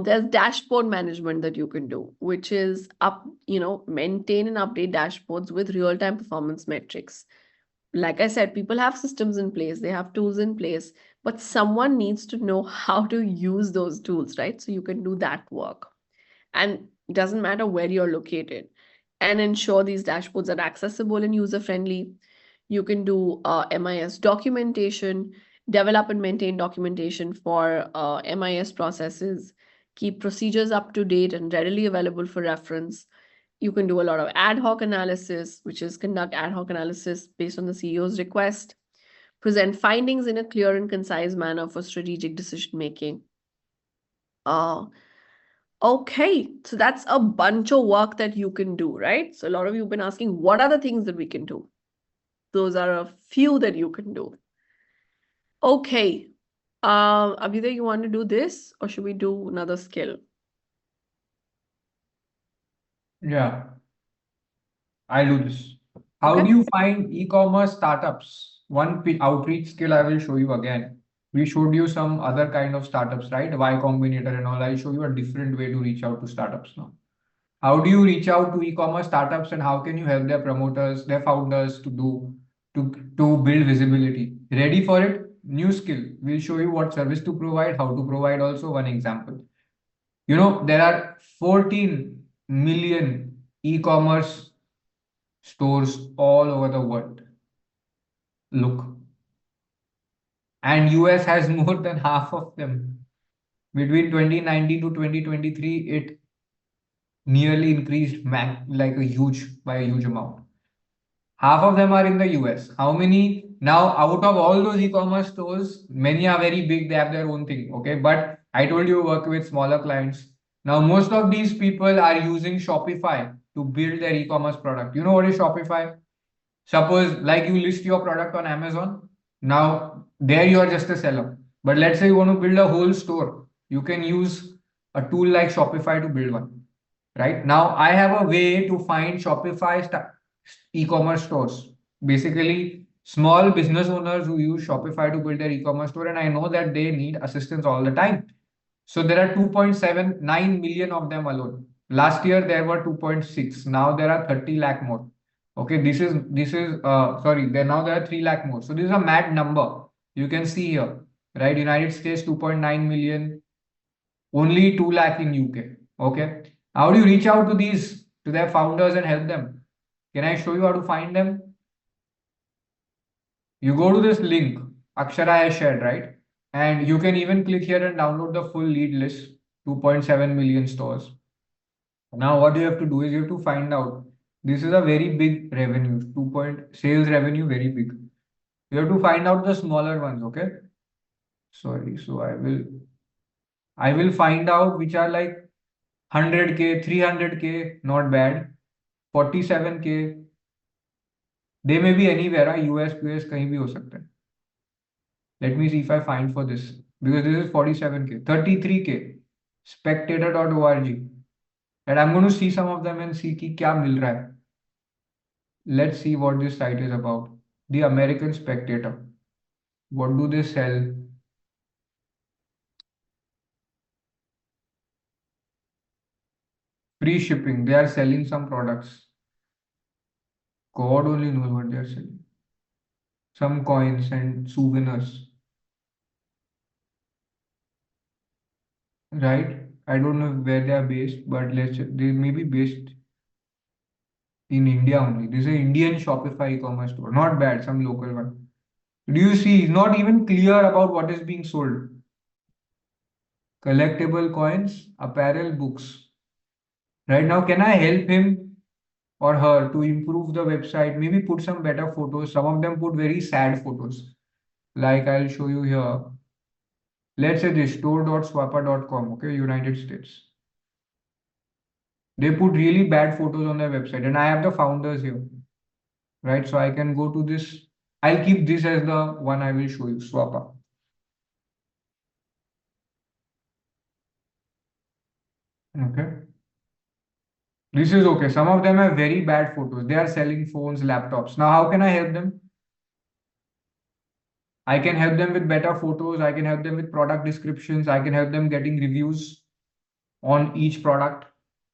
There's dashboard management that you can do, which is maintain and update dashboards with real-time performance metrics. Like I said, people have systems in place, they have tools in place, but someone needs to know how to use those tools, right? So you can do that work. And it doesn't matter where you're located. And ensure these dashboards are accessible and user-friendly. You can do MIS documentation, develop and maintain documentation for MIS processes, keep procedures up to date and readily available for reference. You can do a lot of ad hoc analysis, which is conduct ad hoc analysis based on the CEO's request, present findings in a clear and concise manner for strategic decision making. Okay, so that's a bunch of work that you can do, right? So a lot of you have been asking, what are the things that we can do? Those are a few that you can do. Okay, Abhida, you want to do this, or should we do another skill? Yeah, I'll do this. How Okay. do you find e-commerce startups? One outreach skill I will show you again. We showed you some other kind of startups, right? Y Combinator and all. I'll show you a different way to reach out to startups now. How do you reach out to e-commerce startups, and how can you help their promoters, their founders to build visibility? Ready for it? New skill. We'll show you what service to provide, how to provide also. One example. There are 14 million e-commerce stores all over the world. Look. and US has more than half of them. Between 2019 to 2023, it nearly increased like by a huge amount. Half of them are in the US. How many now out of all those e-commerce stores, many are very big, they have their own thing. Okay. But I told you work with smaller clients. Now, most of these people are using Shopify to build their e-commerce product. You know what is Shopify? Suppose like you list your product on Amazon. Now there you are just a seller. But let's say you want to build a whole store. You can use a tool like Shopify to build one. Right now, I have a way to find Shopify e-commerce stores. Basically, small business owners who use Shopify to build their e-commerce store, and I know that they need assistance all the time. So there are 2.79 million of them alone. Last year there were 2.6. Now there are 30 lakh more. Okay, this is sorry, now there are 3 lakh more. So this is a mad number. You can see here, right? United States 2.9 million, only 2 lakh in UK. Okay. How do you reach out to their founders and help them? Can I show you how to find them? You go to this link, Akshara has shared, right? And you can even click here and download the full lead list, 2.7 million stores. Now, what you have to do is you have to find out. This is a very big revenue, sales revenue, very big. You have to find out the smaller ones, okay? Sorry, so I will find out which are like 100K, 300K, not bad. 47K. They may be anywhere, US, kahin bhi ho sakta hai. Let me see if I find for this, because this is 47K, 33K, spectator.org. And I'm going to see some of them and see ki kya mil raha hai. Let's see what this site is about. The American Spectator. What do they sell? Free shipping. They are selling some products. God only knows what they are selling. Some coins and souvenirs. Right? I don't know where they are based, but they may be based in India only. This is an Indian Shopify e-commerce store. Not bad, some local one. Do you see? It's not even clear about what is being sold. Collectible coins, apparel, books. Right now, can I help him or her to improve the website? Maybe put some better photos. Some of them put very sad photos. Like I'll show you here. Let's say this store.swappa.com, okay, United States. They put really bad photos on their website, and I have the founders here, right? So I can go to this. I'll keep this as the one I will show you, Swappa. Okay. This is okay. Some of them have very bad photos. They are selling phones, laptops. Now, how can I help them? I can help them with better photos. I can help them with product descriptions. I can help them getting reviews on each product.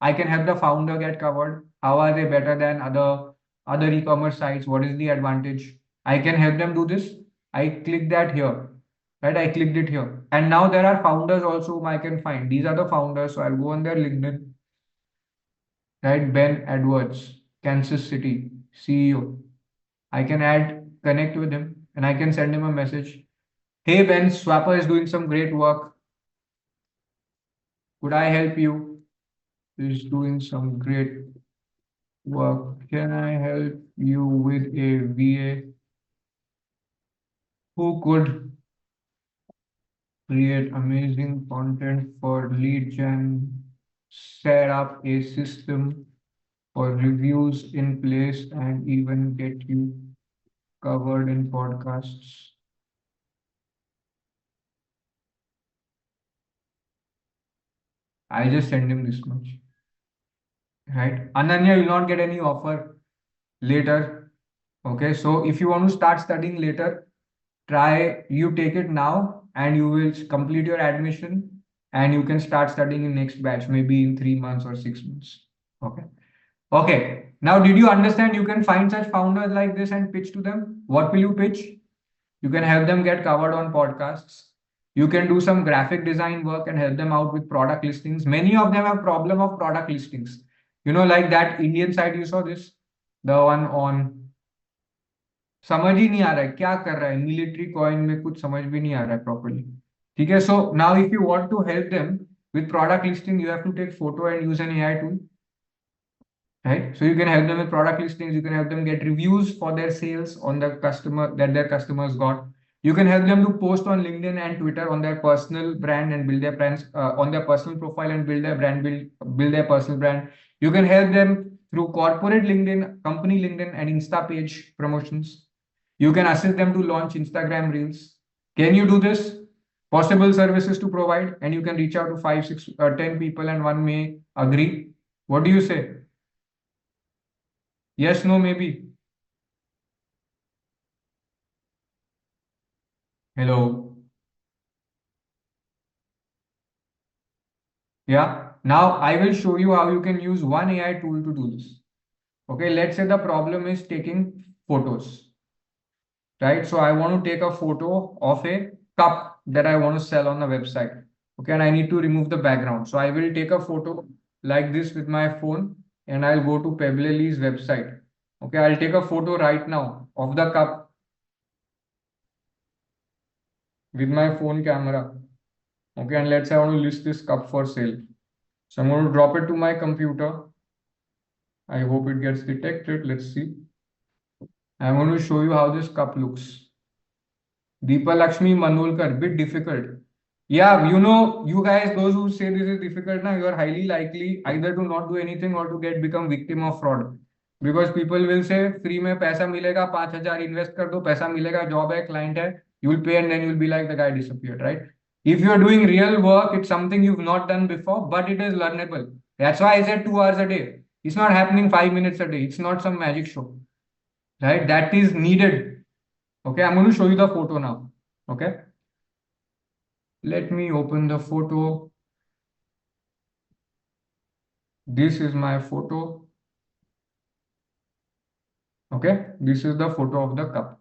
I can help the founder get covered. How are they better than other e-commerce sites? What is the advantage? I can help them do this. I click that here, right? I clicked it here. And now there are founders also whom I can find. These are the founders. So I'll go on their LinkedIn, right? Ben Edwards, Kansas City, CEO. I can connect with him and I can send him a message. Hey, Ben, Swappa is doing some great work. Could I help you? Is doing some great work. Can I help you with a VA who could create amazing content for lead gen, set up a system for reviews in place, and even get you covered in podcasts? I'll just send him this much. Right? Ananya will not get any offer later. Okay, so if you want to start studying later, you take it now and you will complete your admission and you can start studying in next batch, maybe in 3 months or 6 months. Okay. Okay. Now, did you understand you can find such founders like this and pitch to them? What will you pitch? You can help them get covered on podcasts. You can do some graphic design work and help them out with product listings. Many of them have problem of product listings. You know, like that Indian site you saw this, the one on समझ ही नहीं आ रहा है क्या कर रहा है, military coin में कुछ समझ भी नहीं आ रहा है प्रॉपरली. ठीक है, so now if you want to help them with product listing, you have to take photo and use an AI tool, right? So you can help them with product listings, you can help them get reviews for their sales on the customer that their customers got. You can help them to post on LinkedIn and Twitter on their personal brand and build their brands on their personal profile and build their brand, build their personal brand. You can help them through corporate LinkedIn, company LinkedIn and Insta page promotions. You can assist them to launch Instagram reels. Can you do this? Possible services to provide, and you can reach out to 5, 6, 10 people, and one may agree. What do you say? Yes, no, maybe. Hello. Yeah. Now I will show you how you can use one AI tool to do this. Okay, let's say the problem is taking photos, right? So I want to take a photo of a cup that I want to sell on the website. Okay, and I need to remove the background. So I will take a photo like this with my phone and I'll go to Pebblely's website. Okay, I'll take a photo right now of the cup with my phone camera. Okay, and let's say I want to list this cup for sale. So I'm going to drop it to my computer. I hope it gets detected. Let's see. I'm going to show you how this cup looks. Deepa Lakshmi Manolkar, bit difficult. Yeah, you guys, those who say this is difficult, now you are highly likely either to not do anything or to become victim of fraud. Because people will say, free में पैसा मिलेगा, 5,000 invest कर दो, पैसा मिलेगा, job है, client है, you will pay and then you will be like the guy disappeared, right? If you are doing real work, it's something you've not done before, but it is learnable. That's why I said 2 hours a day. It's not happening 5 minutes a day. It's not some magic show, right? That is needed. Okay, I'm going to show you the photo now. Okay. Let me open the photo. This is my photo. Okay, this is the photo of the cup.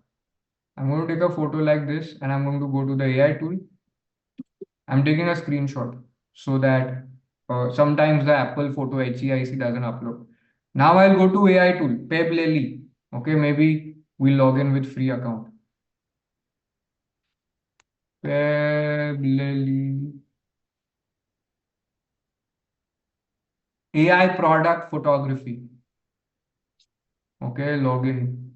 I'm going to take a photo like this and I'm going to go to the AI tool. I'm taking a screenshot so that sometimes the Apple photo HEIC doesn't upload. Now I'll go to AI tool, Peblely. Okay, maybe we'll log in with free account. Peblely. AI product photography. Okay, login.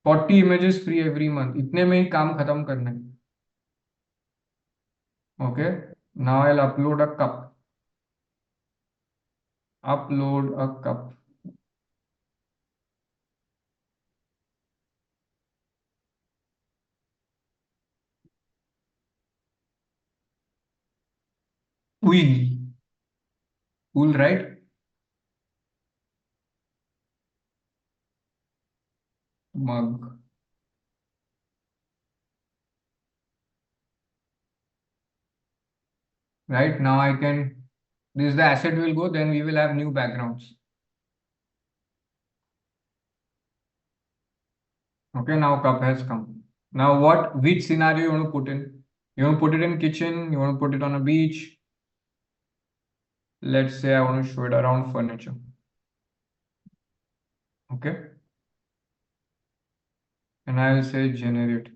40 images free every month. इतने में ही काम खत्म करना है. Okay, now I'll upload a cup. Upload a cup. Ui, cool, right? Mug. Right now I can, this is the asset will go, then we will have new backgrounds. Okay, now cup has come. Now which scenario you want to put in? You want to put it in kitchen, you want to put it on a beach. Let's say I want to show it around furniture. Okay. And I will say generate.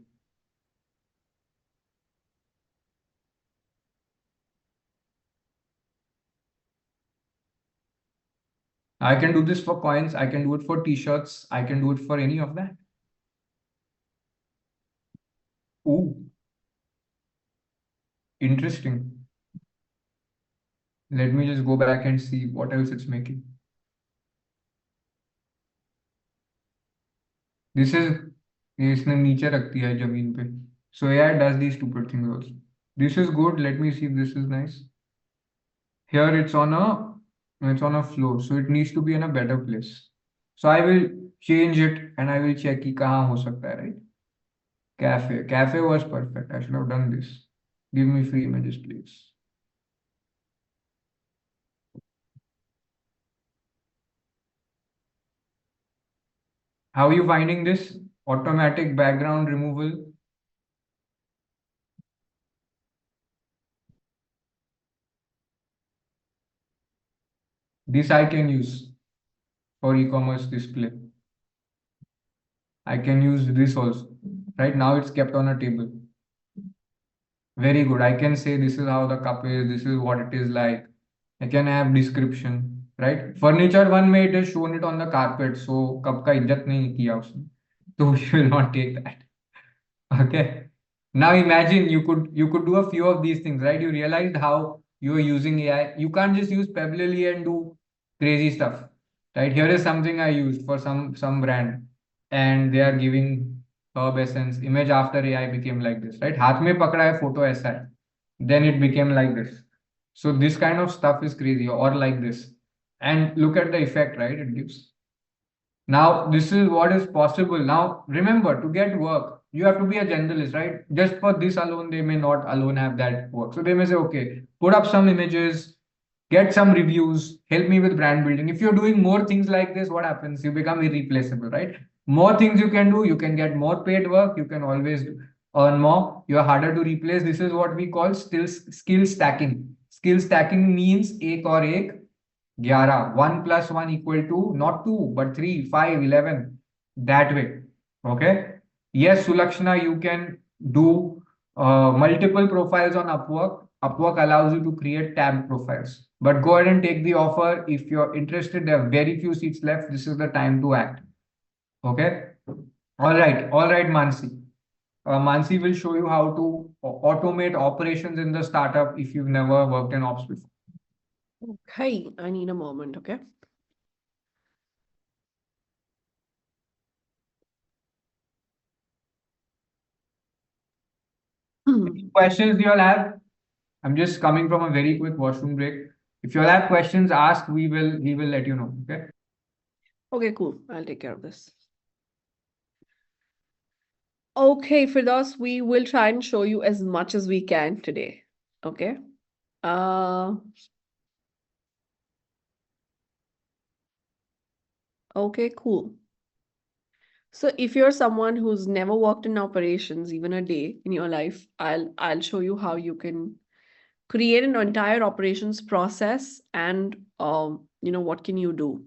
I can do this for coins, I can do it for t-shirts, I can do it for any of that. Ooh, interesting. Let me just go back and see what else it's making. This is इसने नीचे रख दिया है जमीन पे. So AI does these stupid things also. This is good. Let me see if this is nice. Here it's on a floor, so it needs to be in a better place. So I will change it and I will check कि कहाँ हो सकता है, right? Cafe was perfect. I should have done this. Give me free images, please. How are you finding this? Automatic background removal. This I can use for e-commerce display. I can use this also. Right now it's kept on a table. Very good. I can say this is how the cup is, this is what it is like. I can have description, right? Furniture one may it has shown it on the carpet, so cup ka इज्जत नहीं किया उसने. So we will not take that. Okay. Now imagine you could do a few of these things, right? You realized how you are using AI. You can't just use Pebbly and do crazy stuff, right? Here is something I used for some brand, and they are giving Herb Essence image after AI became like this, right? हाथ में पकड़ा है photo ऐसा है. Then it became like this. So this kind of stuff is crazy, or like this. And look at the effect, right? It gives. Now, this is what is possible. Now, remember, to get work, you have to be a generalist, right? Just for this alone, they may not alone have that work. So they may say, okay, put up some images, get some reviews, help me with brand building. If you're doing more things like this, what happens? You become irreplaceable, right? More things you can do, you can get more paid work, you can always earn more. You're harder to replace. This is what we call still skill stacking. Skill stacking means एक और एक 11. 1 plus 1 equal to not 2 but 3, 5, 11. That way. Okay. Yes, Sulakshana, you can do multiple profiles on Upwork. Upwork allows you to create tab profiles. But go ahead and take the offer. If you're interested, there are very few seats left. This is the time to act. Okay. All right, Mansi. Mansi will show you how to automate operations in the startup if you've never worked in ops before. Okay, I need a moment, okay? Any questions you all have? I'm just coming from a very quick washroom break. If you all have questions, ask. We will let you know. Okay. Okay, cool. I'll take care of this. Okay, Firdaus, we will try and show you as much as we can today. Okay. Okay, cool. So if you're someone who's never worked in operations, even a day in your life, I'll show you how you can create an entire operations process and what can you do.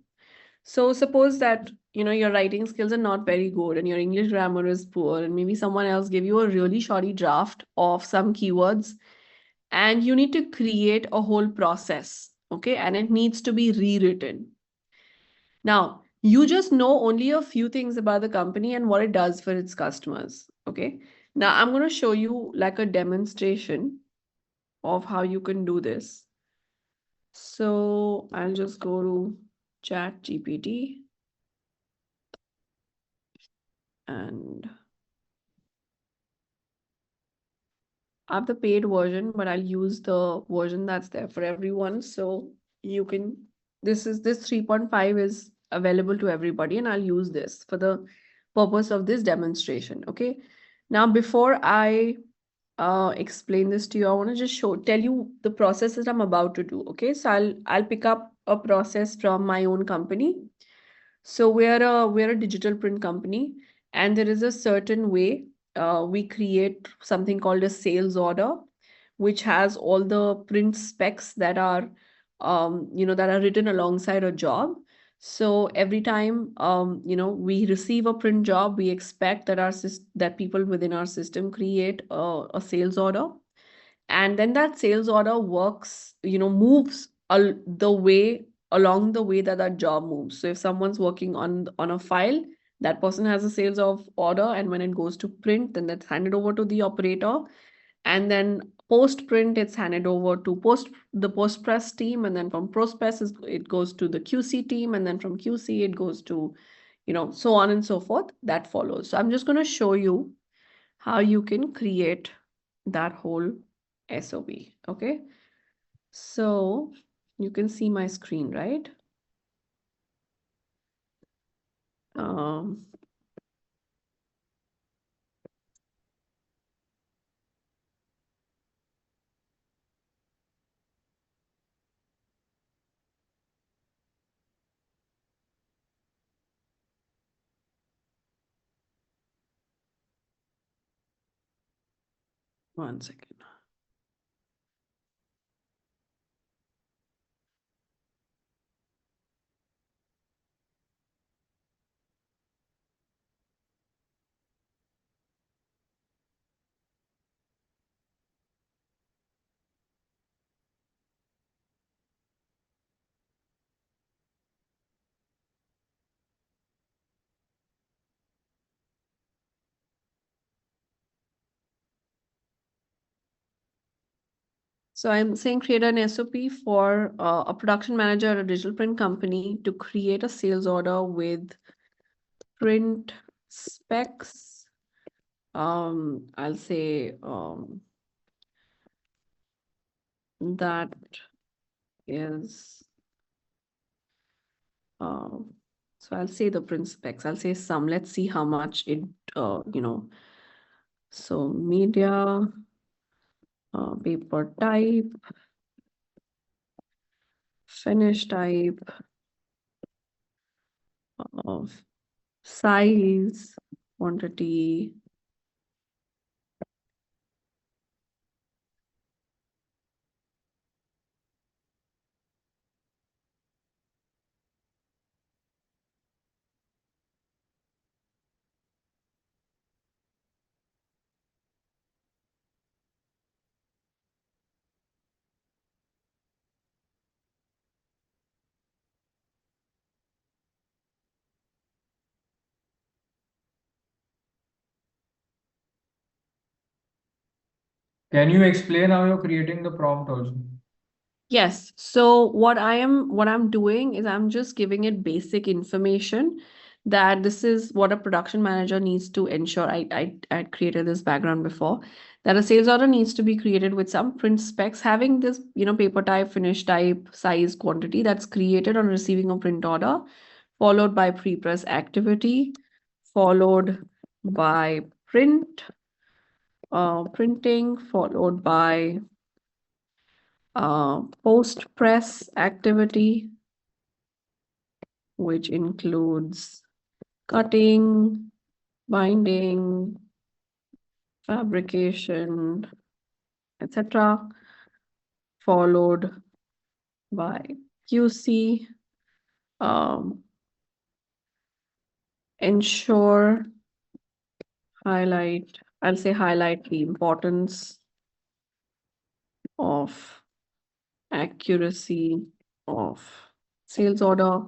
So suppose that your writing skills are not very good and your English grammar is poor, and maybe someone else gave you a really shoddy draft of some keywords, and you need to create a whole process, okay? And it needs to be rewritten. Now, you just know only a few things about the company and what it does for its customers, okay? Now, I'm going to show you like a demonstration of how you can do this. So I'll just go to ChatGPT and I have the paid version, but I'll use the version that's there for everyone. So you can, this 3.5 is available to everybody, and I'll use this for the purpose of this demonstration. Okay. Now, before I explain this to you, I want to just tell you the process that I'm about to do. Okay. So I'll pick up a process from my own company. So we're a digital print company, and there is a certain way we create something called a sales order, which has all the print specs that are that are written alongside a job. So every time we receive a print job, we expect that that people within our system create a sales order, and then that sales order works, moves the way along the way that that job moves. So if someone's working on a file, that person has a sales of order, and when it goes to print, then that's handed over to the operator, and then post print it's handed over to the post press team, and then from post press it goes to the QC team, and then from QC it goes to so on and so forth. That follows. So I'm just going to show you how you can create that whole SOP. Okay, so you can see my screen, right? Um, One second. So I'm saying create an SOP for a production manager at a digital print company to create a sales order with print specs. I'll say that is so I'll say the print specs. I'll say some. Let's see how much it so media, paper type, finish type, of size, quantity. Can you explain how you're creating the prompt also? Yes. So what I'm doing is I'm just giving it basic information that this is what a production manager needs to ensure. I created this background before, that a sales order needs to be created with some print specs having this, paper type, finish type, size, quantity that's created on receiving a print order, followed by pre-press activity, followed by printing, followed by post-press activity, which includes cutting, binding, fabrication, etc., followed by QC, ensure, I'll say highlight the importance of accuracy of sales order,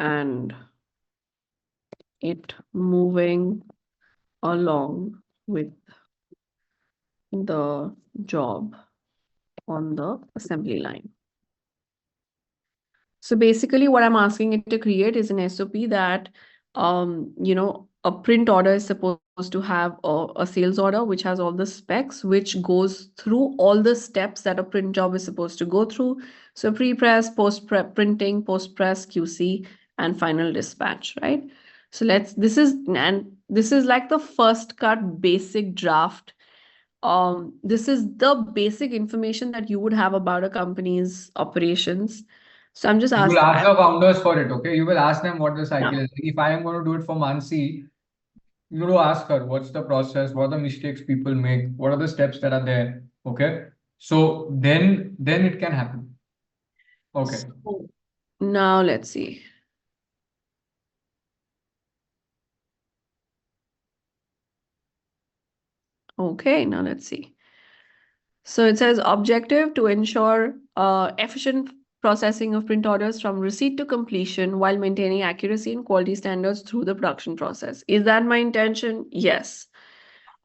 and it moving along with the job on the assembly line. So basically what I'm asking it to create is an SOP that, a print order is supposed to have a sales order, which has all the specs, which goes through all the steps that a print job is supposed to go through. So pre-press, post-prep printing, post-press, QC, and final dispatch, right? So this is like the first cut basic draft. This is the basic information that you would have about a company's operations. So I'm just You will asking. ask the founders for it, okay? You will ask them what the cycle Yeah. is. If I am going to do it for Mansi, you will ask her what's the process, what are the mistakes people make, what are the steps that are there, okay? So then it can happen. Okay. So now let's see. Okay, now let's see. So it says objective to ensure efficient processing of print orders from receipt to completion while maintaining accuracy and quality standards through the production process. Is that my intention? Yes.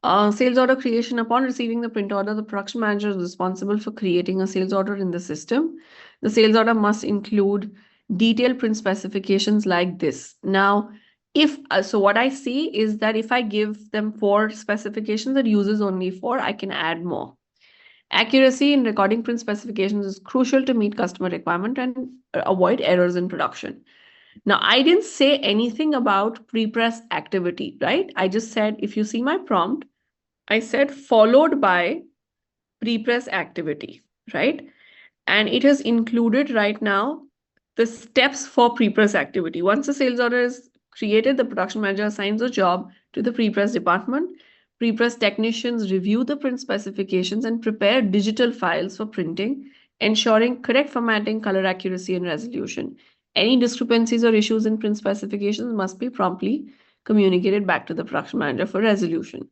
Sales order creation. Upon receiving the print order, the production manager is responsible for creating a sales order in the system. The sales order must include detailed print specifications like this. Now, so what I see is that if I give them 4 specifications that uses only 4, I can add more. Accuracy in recording print specifications is crucial to meet customer requirement and avoid errors in production. Now, I didn't say anything about pre-press activity, right? I just said, if you see my prompt, I said followed by pre-press activity, right? And it has included right now the steps for pre-press activity. Once the sales order is created, the production manager assigns a job to the pre-press department. Pre-press technicians review the print specifications and prepare digital files for printing, ensuring correct formatting, color accuracy, and resolution. Any discrepancies or issues in print specifications must be promptly communicated back to the production manager for resolution.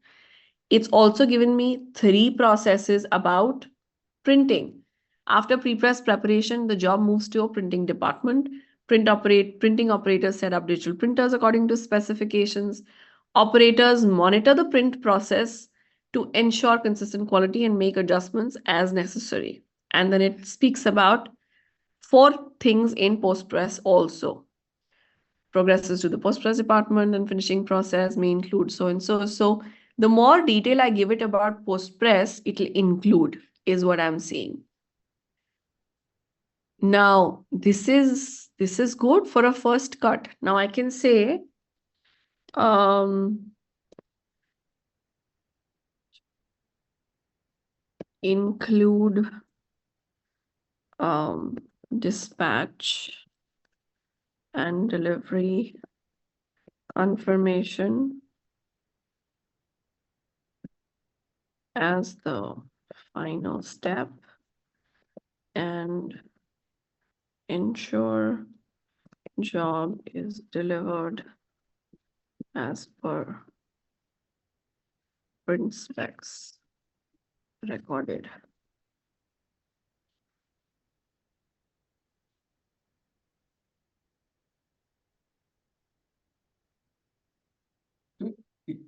It's also given me 3 processes about printing. After pre-press preparation, the job moves to a printing department. Printing operators set up digital printers according to specifications. Operators monitor the print process to ensure consistent quality and make adjustments as necessary. And then it speaks about 4 things in Postgres also. Progresses to the Postgres department and finishing process may include so and so. So the more detail I give it about Postgres, it'll include, is what I'm seeing. Now, this is good for a first cut. Now I can say, include dispatch and delivery confirmation as the final step and ensure job is delivered as per print specs recorded.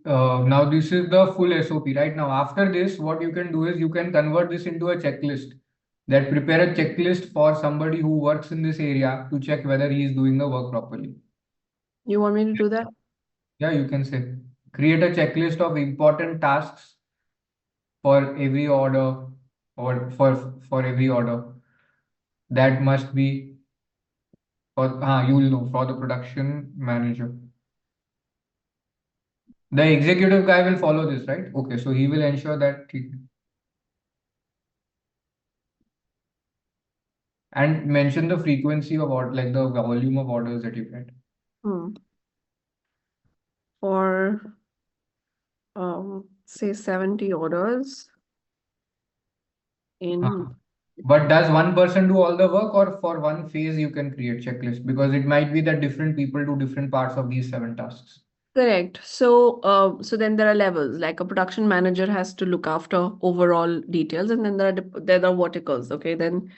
Now this is the full SOP, right? Now after this, what you can do is you can convert this into a checklist. That prepare a checklist for somebody who works in this area to check whether he is doing the work properly. You want me to do that? Yeah, you can say create a checklist of important tasks for every order or for every order that must be for you will know for the production manager. The executive guy will follow this, right? Okay, so he will ensure that and mention the frequency of order, like the volume of orders that you get. For say 70 orders in But does one person do all the work, or for one phase you can create checklist? Because it might be that different people do different parts of these 7 tasks. Correct. So, so then there are levels. Like a production manager has to look after overall details, and then there are verticals. Okay, then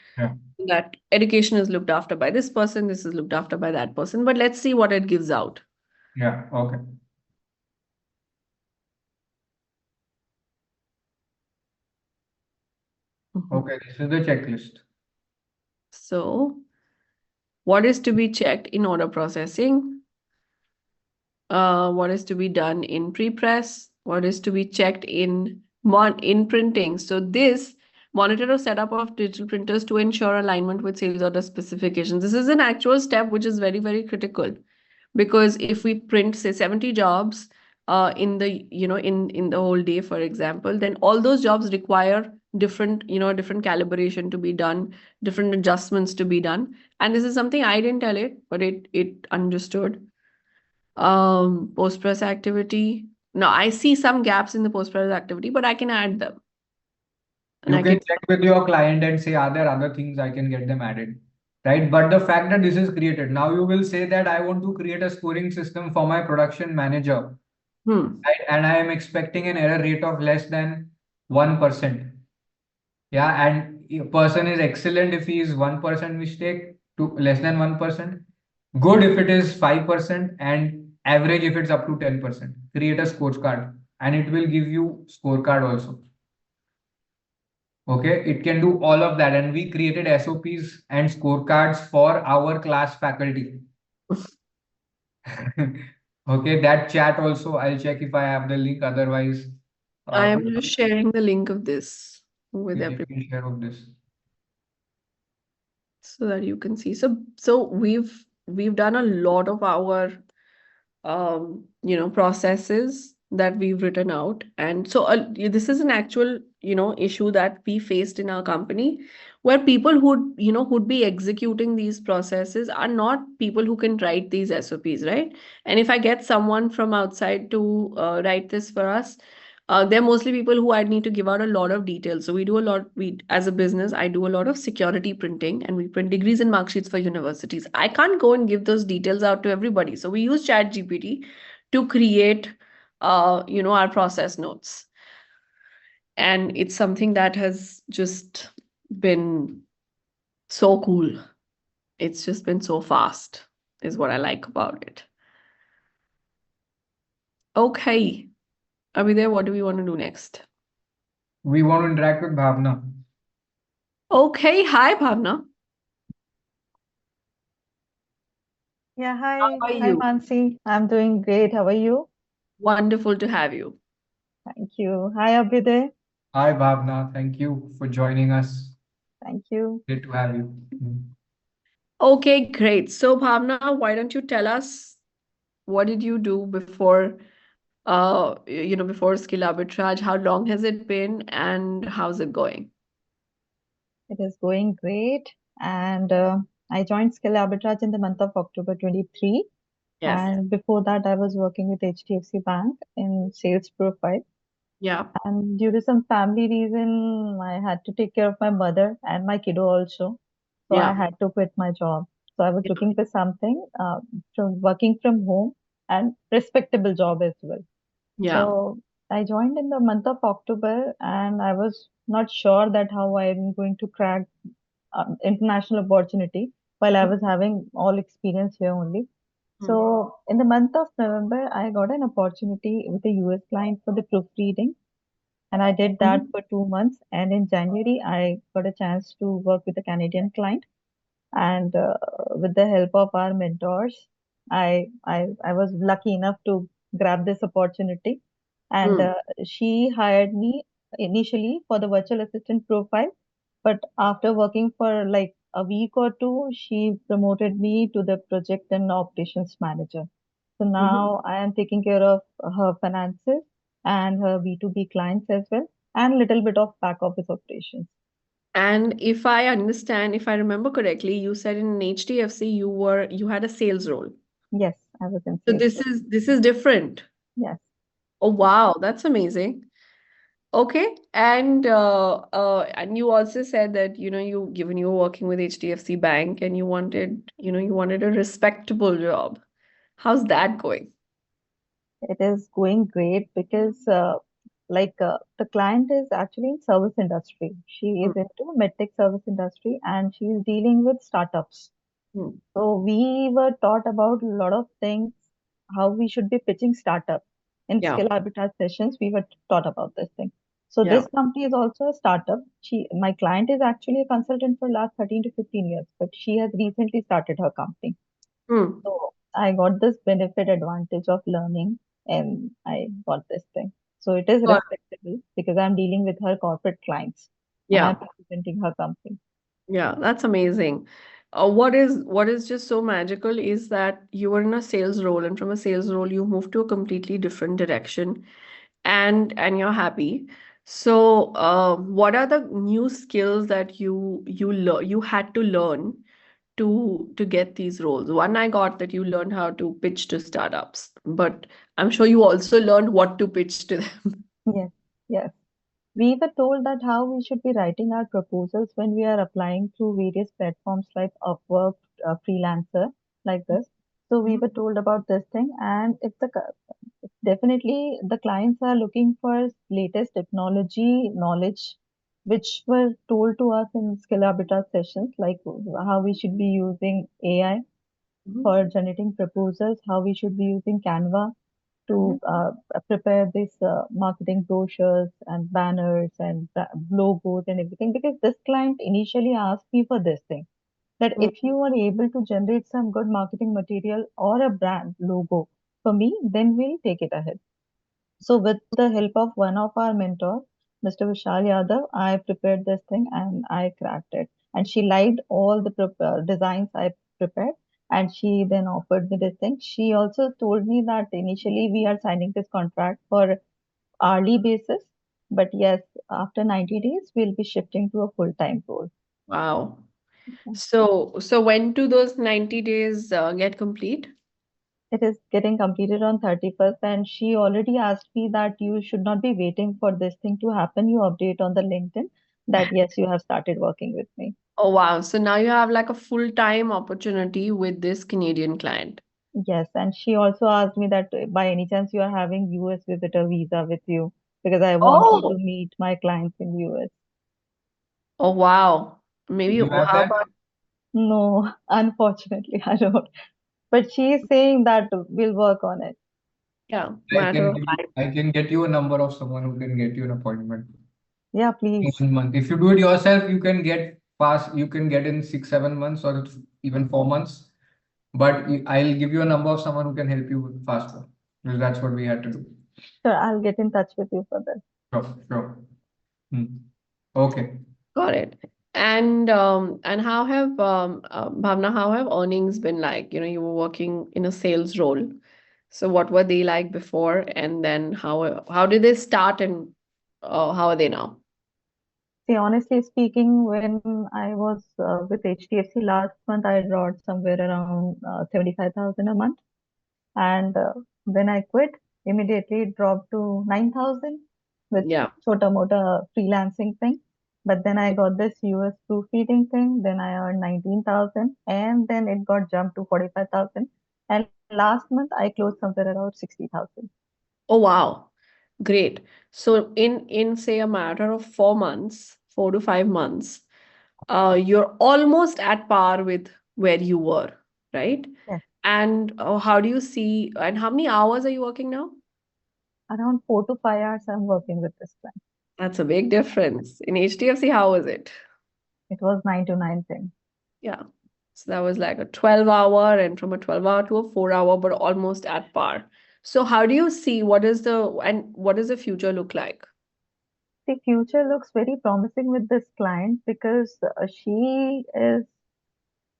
that education is looked after by this person. This is looked after by that person. But let's see what it gives out. Yeah. Okay. Okay, this is the checklist. So, what is to be checked in order processing? What is to be done in pre-press? What is to be checked in printing? So this monitor or setup of digital printers to ensure alignment with sales order specifications. This is an actual step which is very, very critical, because if we print say 70 jobs in the in the whole day, for example, then all those jobs require different different calibration to be done, different adjustments to be done. And this is something I didn't tell it, but it understood. Post-press activity. Now I see some gaps in the post-press activity, but I can add them. And you can check with your client and say, are there other things I can get them added? Right. But the fact that this is created, now you will say that I want to create a scoring system for my production manager. Right? And I am expecting an error rate of less than 1%. Yeah. And a person is excellent if he is 1% mistake to less than 1%. Good if it is 5%, and average if it's up to 10%. Create a scorecard, and it will give you scorecard also. Okay, it can do all of that, and we created SOPs and scorecards for our class faculty. Okay, that chat also, I'll check if I have the link. Otherwise, I am just sharing the link of this with everyone. Share of this so that you can see. So we've done a lot of our processes that we've written out. And so this is an actual issue that we faced in our company, where people who'd be executing these processes are not people who can write these SOPs, right? And if I get someone from outside to write this for us, they're mostly people who I need to give out a lot of details. So as a business, I do a lot of security printing, and we print degrees and mark sheets for universities. I can't go and give those details out to everybody. So we use ChatGPT to create, our process notes. And it's something that has just been so cool. It's just been so fast, is what I like about it. Okay. Are we there? What do we want to do next? we want to interact with Bhavna. Okay, hi Bhavna. Yeah, How hi. are Hi, you? Mansi. I'm doing great. How are you? Wonderful to have you. Thank you. Hi, Abhyuday. Hi, Bhavna. Thank you for joining us. Thank you. Great to have you. Okay, great. So Bhavna, why don't you tell us what did you do before before skill arbitrage? How long has it been and how's it going? It is going great. And I joined Skill Arbitrage in the month of October 23. Yes. And before that, I was working with HDFC Bank in sales profile. Yeah. And due to some family reason, I had to take care of my mother and my kiddo also. So I Yeah. had to quit my job. So I was Yeah. looking for something from working from home and respectable job as well. Yeah. So I joined in the month of October, and I was not sure that how I'm going to crack international opportunity while I was having all experience here only. Hmm. So in the month of November, I got an opportunity with a US client for the proofreading, and I did that Mhm. for 2 months. And in January, I got a chance to work with a Canadian client, and with the help of our mentors, I was lucky enough to grab this opportunity, and Hmm. she hired me initially for the virtual assistant profile, but after working for like a week or two, she promoted me to the project and operations manager. So Mhm. now I am taking care of her finances and her B2B clients as well, and little bit of back office operations. And if I understand, if I remember correctly, you said in HDFC you had a sales role. Yes, I was in So sales. this is different. Yes. Oh wow, that's amazing. Okay, and you also said that given you were working with HDFC Bank and you wanted a respectable job. How's that going? It is going great because the client is actually in service industry. She Hmm. is into medtech service industry and she is dealing with startups. Hmm. So we were taught about a lot of things, how we should be pitching startup. In Yeah, skill arbitrage sessions, we were taught about this thing. So yeah. this company is also a startup. My client is actually a consultant for last 13 to 15 years, but she has recently started her company. Hmm. So I got this benefit advantage of learning and I got this thing. So it is Got respectable because I'm dealing with her corporate clients and Yeah, I'm representing her company. yeah, that's amazing. What is just so magical is that you were in a sales role, and from a sales role you moved to a completely different direction, and you're happy. So, what are the new skills that you had to learn to get these roles? One, I got that you learned how to pitch to startups, but I'm sure you also learned what to pitch to them. Yes, yes. We were told that how we should be writing our proposals when we are applying through various platforms like Upwork, Freelancer, like this. So we were told about this thing, and definitely the clients are looking for latest technology knowledge, which were told to us in skill arbitrage sessions, like how we should be using AI Mhm. for generating proposals, how we should be using Canva to Mhm. prepare these marketing brochures and banners and logos and everything. Because this client initially asked me for this thing, that Mhm. if you are able to generate some good marketing material or a brand logo for me, then we'll take it ahead. So with the help of one of our mentors, Mr. Vishal Yadav, I prepared this thing and I cracked it. And she liked all the designs I prepared, and she then offered me this thing. She also told me that initially we are signing this contract for hourly basis, but yes, after 90 days, we'll be shifting to a full-time role. Wow. So when do those 90 days get complete? It is getting completed on 31st, and she already asked me that you should not be waiting for this thing to happen. You update on the LinkedIn that yes, you have started working with me. Oh, wow. So now you have like a full-time opportunity with this Canadian client. Yes, and she also asked me that by any chance you are having US visitor visa with you because I want you to Oh, meet my clients in US. oh, wow. Maybe, Do you have how that? about, No, unfortunately, I don't. But she is saying that we'll work on it. yeah, I matter can of give you, time. I can get you a number of someone who can get you an appointment. Yeah, in please. 1 month. If you do it yourself, you can get fast, you can get in 6, 7 months or even 4 months. But I'll give you a number of someone who can help you faster. Because that's what we had to do. Sure, I'll get in touch with you for this. Sure, sure. Okay. Got it. And how have Bhavna, how have earnings been like? You know, you were working in a sales role. So what were they like before, and then how did they start, and how are they now? See, honestly speaking, when I was with HDFC last month, I brought somewhere around 75,000 a month. And when I quit, immediately it dropped to 9,000 with Yeah. chota mota freelancing thing. But then I got this US proofreading thing, then I earned 19,000, and then it got jumped to 45,000. And last month I closed somewhere around 60,000. Oh, wow. Great. So in say a matter of 4 months, 4 to 5 months, you're almost at par with where you were, right? Yes, And how do you see, and how many hours are you working now? around 4 to 5 hours I'm working with this plan. That's a big difference. In HDFC, how was it? It was 9 to 9 thing. Yeah. So that was like a 12-hour, and from a 12-hour to a 4-hour, but almost at par. So how do you see what does the future look like? The future looks very promising with this client because she is,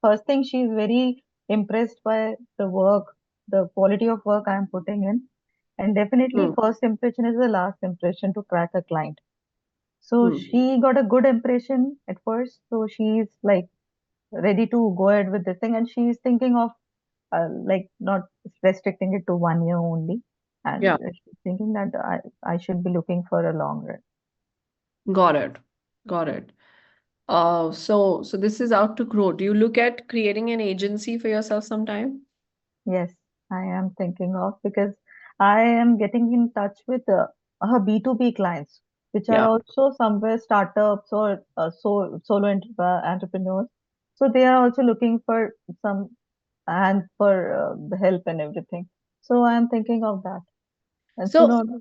first thing, she's very impressed by the work, the quality of work I'm putting in. And definitely, Hmm. first impression is the last impression to crack a client. So Hmm. she got a good impression at first. So she's like ready to go ahead with this thing. And she's thinking of like not restricting it to 1 year only. And Yeah, she's thinking that I should be looking for a long run. got it. Got it. So this is out to grow. Do you look at creating an agency for yourself sometime? Yes, I am thinking of because I am getting in touch with her B2B clients, which are Yeah. also somewhere startups or solo entrepreneurs. So they are also looking for some and for the help and everything. So I am thinking of that. And So sooner,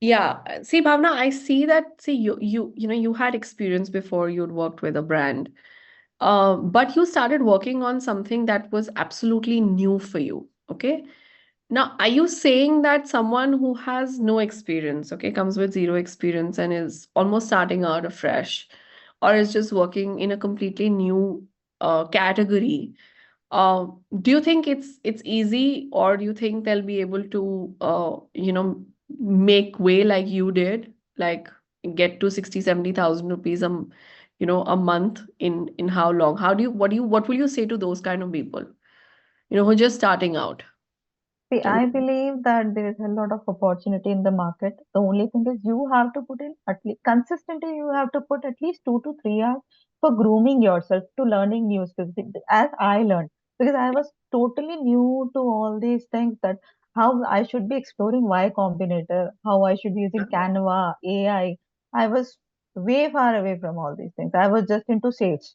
yeah, see, Bhavna, I see that. See, you know, you had experience before. You'd worked with a brand, but you started working on something that was absolutely new for you. Okay. Now, are you saying that someone who has no experience, okay, comes with zero experience and is almost starting out afresh, or is just working in a completely new category? Do you think it's easy, or do you think they'll be able to make way like you did, like get to 60, 70,000 rupees a month in how long? What will you say to those kind of people, who are just starting out? see, Tell me. I believe that there is a lot of opportunity in the market. The only thing is you have to put in at least consistently, you have to put at least 2 to 3 hours for grooming yourself to learning new skills. As I learned, because I was totally new to all these things that how I should be exploring Y Combinator, how I should be using Canva, AI. I was way far away from all these things. I was just into sales.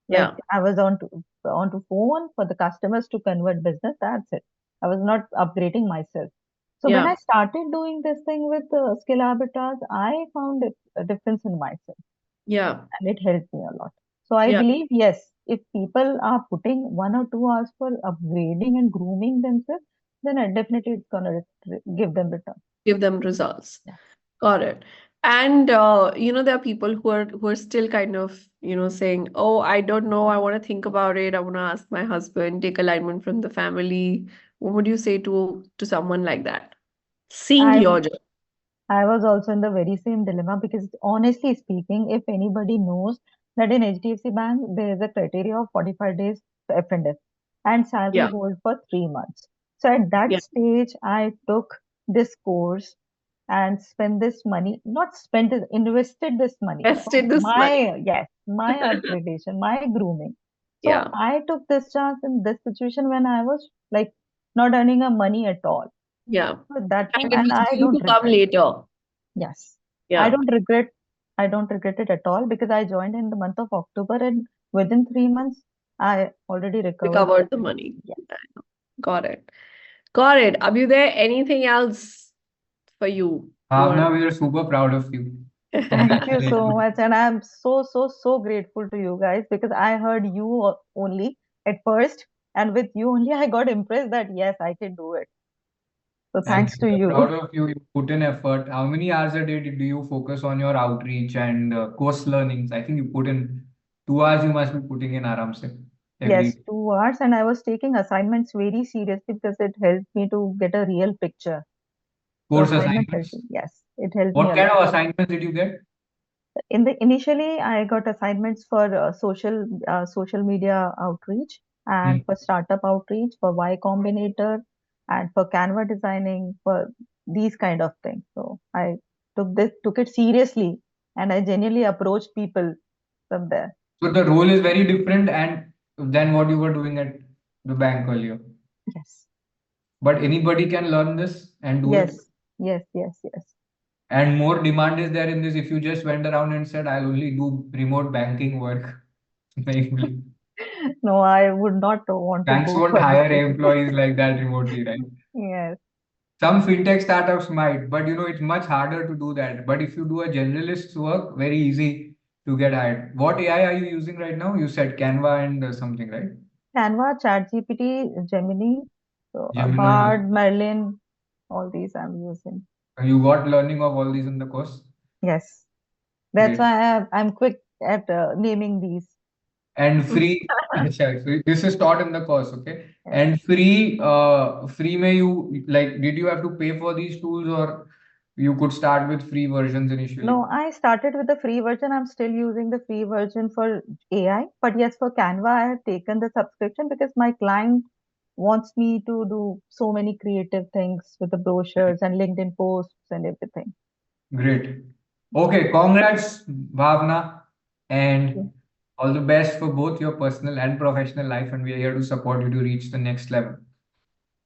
Like Yeah, I was onto phone for the customers to convert business. That's it. I was not upgrading myself. So when yeah, I started doing this thing with skill arbitrage, I found a difference in myself, yeah, and it helped me a lot. So I yeah. believe yes, if people are putting 1 or 2 hours for upgrading and grooming themselves, then definitely it's gonna give them return. Give them results. Yes. Got it. And there are people who are still kind of, saying, "Oh, I don't know. I want to think about it. I want to ask my husband, take alignment from the family." What would you say to someone like that? Seeing I your job. I was also in the very same dilemma because honestly speaking, if anybody knows that in HDFC Bank there is a criteria of 45 days F&F and salary Yeah, hold for 3 months. So at that yeah. stage, I took this course and spent this money, not spent it, invested this money for Invested this money. my, yes, my upgradation, my grooming. So Yeah, I took this chance in this situation when I was like not earning a money at all. yeah. So at that time, And it and was I due don't to come regret. later. Yes. I Yeah, don't regret I don't regret it at all because I joined in the month of October and within 3 months I already recovered. recovered the money. Yeah. Got it. Got it. Abhyuday, anything else for you? You want? Bhavna, we are super proud of you. Thank you so Congratulations. much. And I'm so grateful to you guys because I heard you only at first. And with you only, I got impressed that yes, I can do it. So And thanks to we're you. proud of you. You put in effort. How many hours a day do you focus on your outreach and course learnings? I think you put in 2 hours. You must be putting in aram se Yes, every 2 hours. And I was taking assignments very seriously because it helped me to get a real picture. So course assignment helped assignments. me. Yes, it helped me What a kind lot. of assignments did you get? In the initially, I got assignments for social media outreach Hmm. and for startup outreach, for Y Combinator, and for Canva designing, for these kind of things. So I took it seriously, and I genuinely approached people from there. So the role is very different and than what you were doing at the bank earlier. Yes, But anybody can learn this and do it. yes, yes. And more demand is there in this. If you just went around and said, I'll only do remote banking work, maybe No, I would not want to banks go won't for this hire situation. employees like that remotely, right? Yes. Some fintech startups might, but it's much harder to do that. But if you do a generalist's work, very easy to get hired. What AI are you using right now? You said Canva and something, right? Canva, ChatGPT, Gemini, so Gemini. Bard, Merlin, all these I'm using. You got learning of all these in the course. Yes, that's Great. why I'm quick at naming these. And free. Acha, so this is taught in the course, okay? Yes. And free may you like, did you have to pay for these tools or you could start with free versions initially? No, I started with the free version. I'm still using the free version for AI. But yes, for Canva, I have taken the subscription because my client wants me to do so many creative things with the brochures and LinkedIn posts and everything. Great. Okay, congrats, Bhavna, and all the best for both your personal and professional life. And we are here to support you to reach the next level.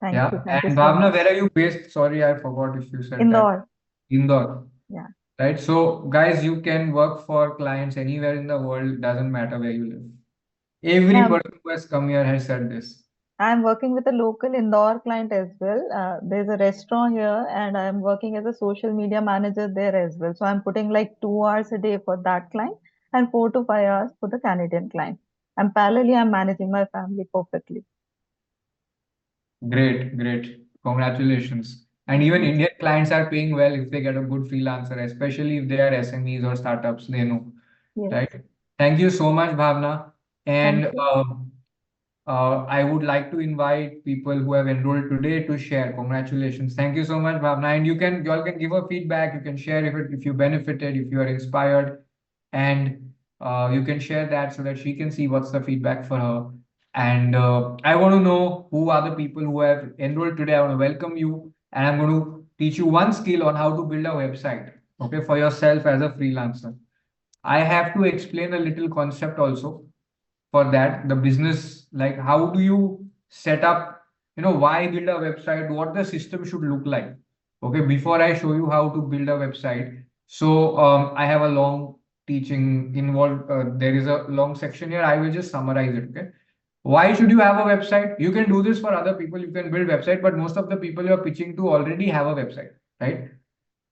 Thank you. Yeah. Thank you And so Bhavna, much. where are you based? Sorry, I forgot if you said that. Indore. Indore. Yeah. Right. So, guys, you can work for clients anywhere in the world, doesn't matter where you live. Every Yeah, person who has come here has said this. I'm working with a local Indore client as well. There's a restaurant here, and I'm working as a social media manager there as well. So I'm putting like 2 hours a day for that client and 4 to 5 hours for the Canadian client. And parallelly, I'm managing my family perfectly. Great, great. Congratulations. And even Indian clients are paying well if they get a good freelancer, especially if they are SMEs or startups, they know, Yes, right? Thank you so much, Bhavna. thank And you. I would like to invite people who have enrolled today to share. Congratulations. Thank you so much, Bhavna. And you all can give her feedback. You can share if you benefited, if you are inspired, and you can share that so that she can see what's the feedback for her. And I want to know who are the people who have enrolled today. I want to welcome you, and I'm going to teach you one skill on how to build a website, okay, for yourself as a freelancer. I have to explain a little concept also for that, the business, like how do you set up, why build a website, what the system should look like. Okay, before I show you how to build a website, so I have a long teaching involved. There is a long section here. I will just summarize it. Okay, why should you have a website? You can do this for other people. You can build website, but most of the people you're pitching to already have a website, right?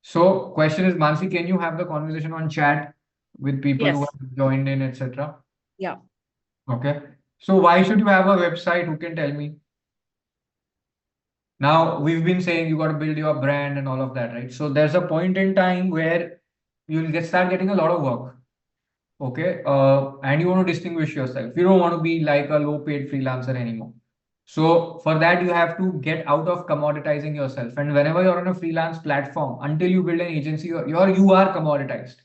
So question is, Mansi, can you have the conversation on chat with people who Yes. have joined in, etc.? Yeah. Okay. So why should you have a website? Who can tell me? Now, we've been saying you got to build your brand and all of that, right? So there's a point in time where you'll start getting a lot of work. Okay. And you want to distinguish yourself. You don't want to be like a low paid freelancer anymore. So for that, you have to get out of commoditizing yourself. And whenever you're on a freelance platform, until you build an agency, you are commoditized,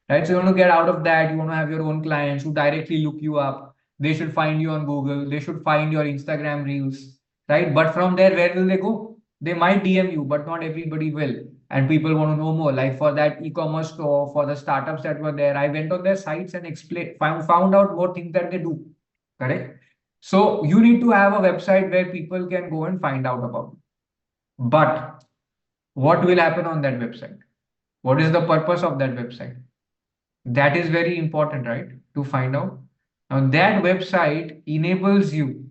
right? So you want to get out of that. You want to have your own clients who directly look you up. They should find you on Google. They should find your Instagram reels, right? But from there, where will they go? They might DM you, but not everybody will. And people want to know more. Like for that e-commerce store, for the startups that were there, I went on their sites and found out more things that they do. Correct? So you need to have a website where people can go and find out about it. But what will happen on that website? What is the purpose of that website? That is very important, right? To find out. Now, that website enables you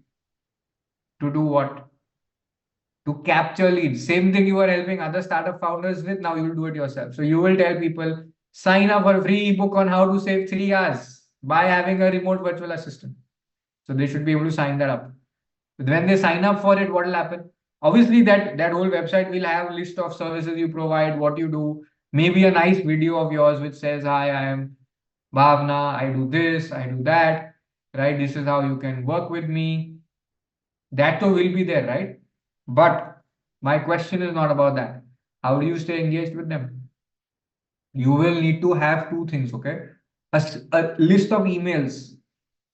to do what? To capture leads. Same thing you are helping other startup founders with, now you will do it yourself. So you will tell people, sign up for a free ebook on how to save 3 hours by having a remote virtual assistant. So they should be able to sign that up. When they sign up for it, what will happen? Obviously, that whole website will have a list of services you provide, what you do, maybe a nice video of yours which says, "Hi, I am Bhavna, I do this, I do that, right? This is how you can work with me." That too will be there, right? But my question is not about that. How do you stay engaged with them? You will need to have two things, okay? A list of emails,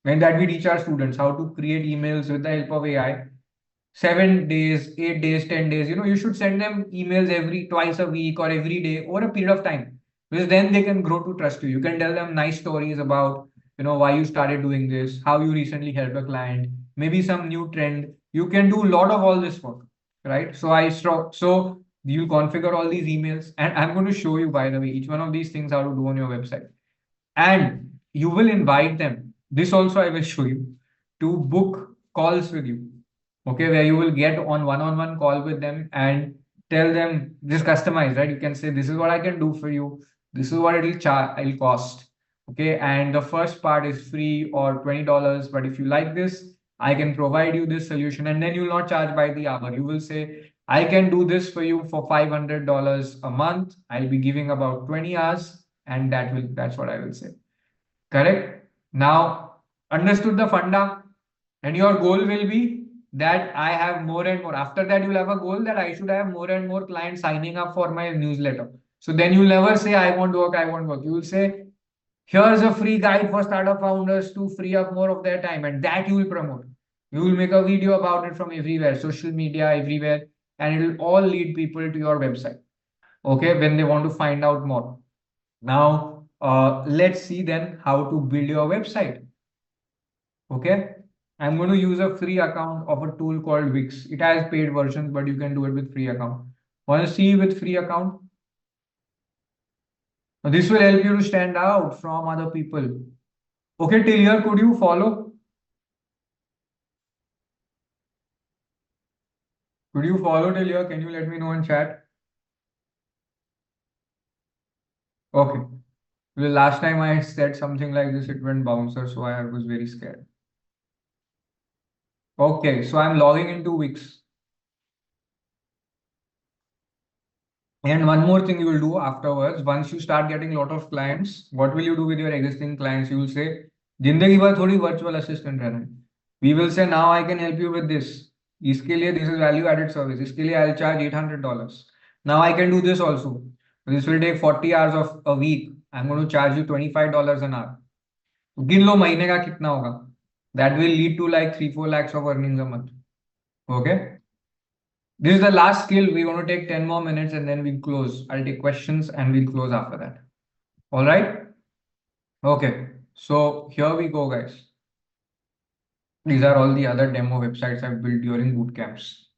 when that we teach our students how to create emails with the help of AI. 7 days, 8 days, 10 days, you should send them emails every twice a week or every day over a period of time. Because then they can grow to trust you. You can tell them nice stories about, why you started doing this, how you recently helped a client, maybe some new trend. You can do a lot of all this work, right? So you'll configure all these emails, and I'm going to show you, by the way, each one of these things how to do on your website. And you will invite them. This also I will show you, to book calls with you. Okay, where you will get on one-on-one call with them and tell them, just customize, right? You can say, this is what I can do for you. This is what it'll cost. Okay, and the first part is free or $20. But if you like this, I can provide you this solution, and then you'll not charge by the hour. You will say, I can do this for you for $500 a month. I'll be giving about 20 hours, and that's what I will say. Correct? Now, understood the funda, and your goal will be that I have more and more. After that, you'll have a goal that I should have more and more clients signing up for my newsletter. So then you'll never say, I want work, I want work. You will say, here's a free guide for startup founders to free up more of their time, and that you will promote. You will make a video about it from everywhere, social media, everywhere, and it will all lead people to your website. Okay, when they want to find out more. Now, let's see then how to build your website. Okay, I'm going to use a free account of a tool called Wix. It has paid versions, but you can do it with free account. Want to see with free account? Now, this will help you to stand out from other people. Okay, till here, could you follow? Could you follow till here? Can you let me know in chat? Okay. Well, last time I said something like this, it went bouncer, so I was very scared. Okay, so I'm logging into Wix. And one more thing you will do afterwards, once you start getting a lot of clients, what will you do with your existing clients? You will say, Zindagi bhar thodi virtual assistant rehna hai. We will say, now I can help you with this. Iske liye, this is value added service. Iske liye I'll charge $800. Now I can do this also. This will take 40 hours of a week. I'm going to charge you $25 an hour. गिन लो महीने का कितना होगा. That will lead to like 3-4 lakhs of earnings a month. Okay. This is the last skill. We're going to take 10 more minutes and then we'll close. I'll take questions and we'll close after that. All right. Okay. So here we go, guys. These are all the other demo websites I've built during boot camps.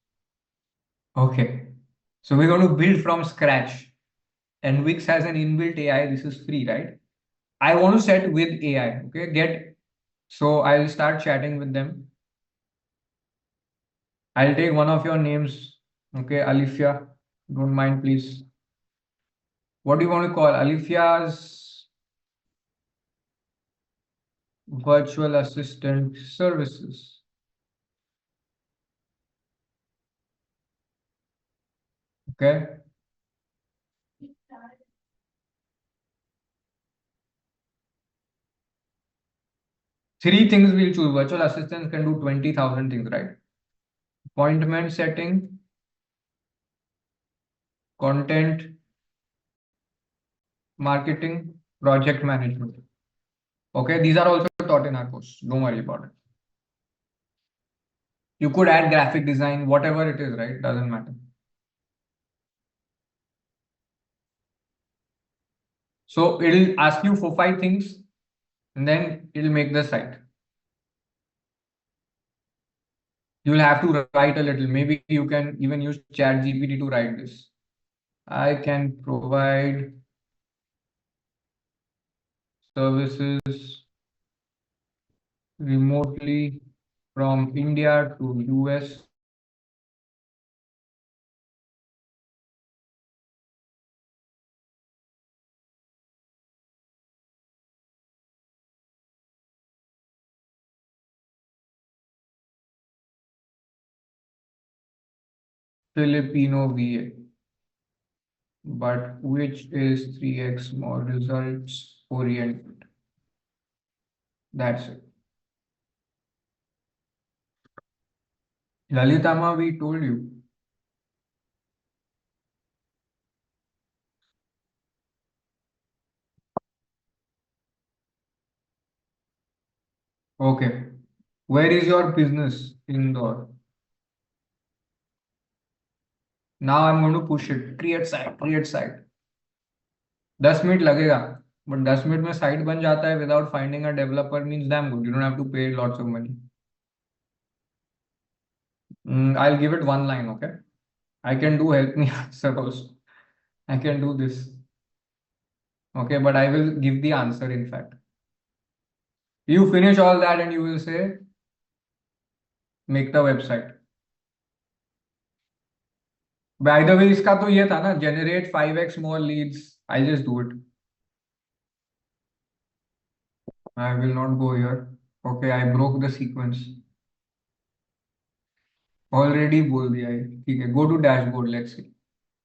Okay. So we're going to build from scratch. And Wix has an inbuilt AI. This is free, right? I want to set with AI. Okay. So I'll start chatting with them. I'll take one of your names. Okay, Alifia. Don't mind, please. What do you want to call Alifia's virtual assistant services? Okay. Three things we'll choose. Virtual assistants can do 20,000 things, right? Appointment setting, content marketing, project management. Okay, these are also taught in our course. Don't worry about it. You could add graphic design, whatever it is, right? Doesn't matter. So it'll ask you for 5 things and then it'll make the site. You'll have to write a little. Maybe you can even use ChatGPT to write this. I can provide services remotely from India to US Filipino VA. But which is 3x more results oriented? That's it. Lalitama, we told you. Okay. Where is your business? Indore. Now I'm going to push it. Create site. Create site. 10 minute लगेगा. But 10 minute में site बन जाता है without finding a developer means damn good. You don't have to pay lots of money. I'll give it one line, okay? I can do help me answer also. I can do this. Okay, but I will give the answer in fact. You finish all that and you will say, make the website. By the way, इसका तो ये था ना, generate 5x more leads. I'll just do it. I will not go here. Okay, I broke the sequence. Already बोल दिया है. ठीक है, go to dashboard. Let's see.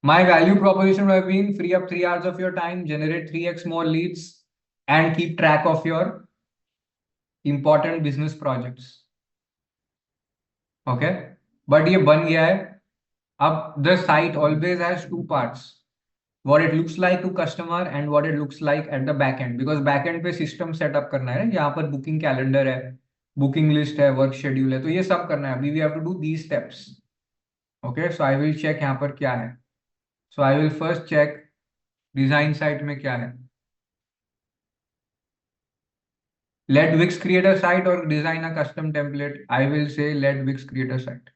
My value proposition would have been free up 3 hours of your time, generate 3x more leads, and keep track of your important business projects. Okay, but ये बन गया है. अब the site always has two parts. What it looks like to customer and what it looks like at the back end. Because back end पे system setup करना है. यहाँ पर booking calendar है, booking list है, work schedule है. तो ये सब करना है. अभी we have to do these steps. Okay, so I will check यहाँ पर क्या है. So I will first check design site में क्या है. Let Wix create a site or design a custom template. I will say let Wix create a site.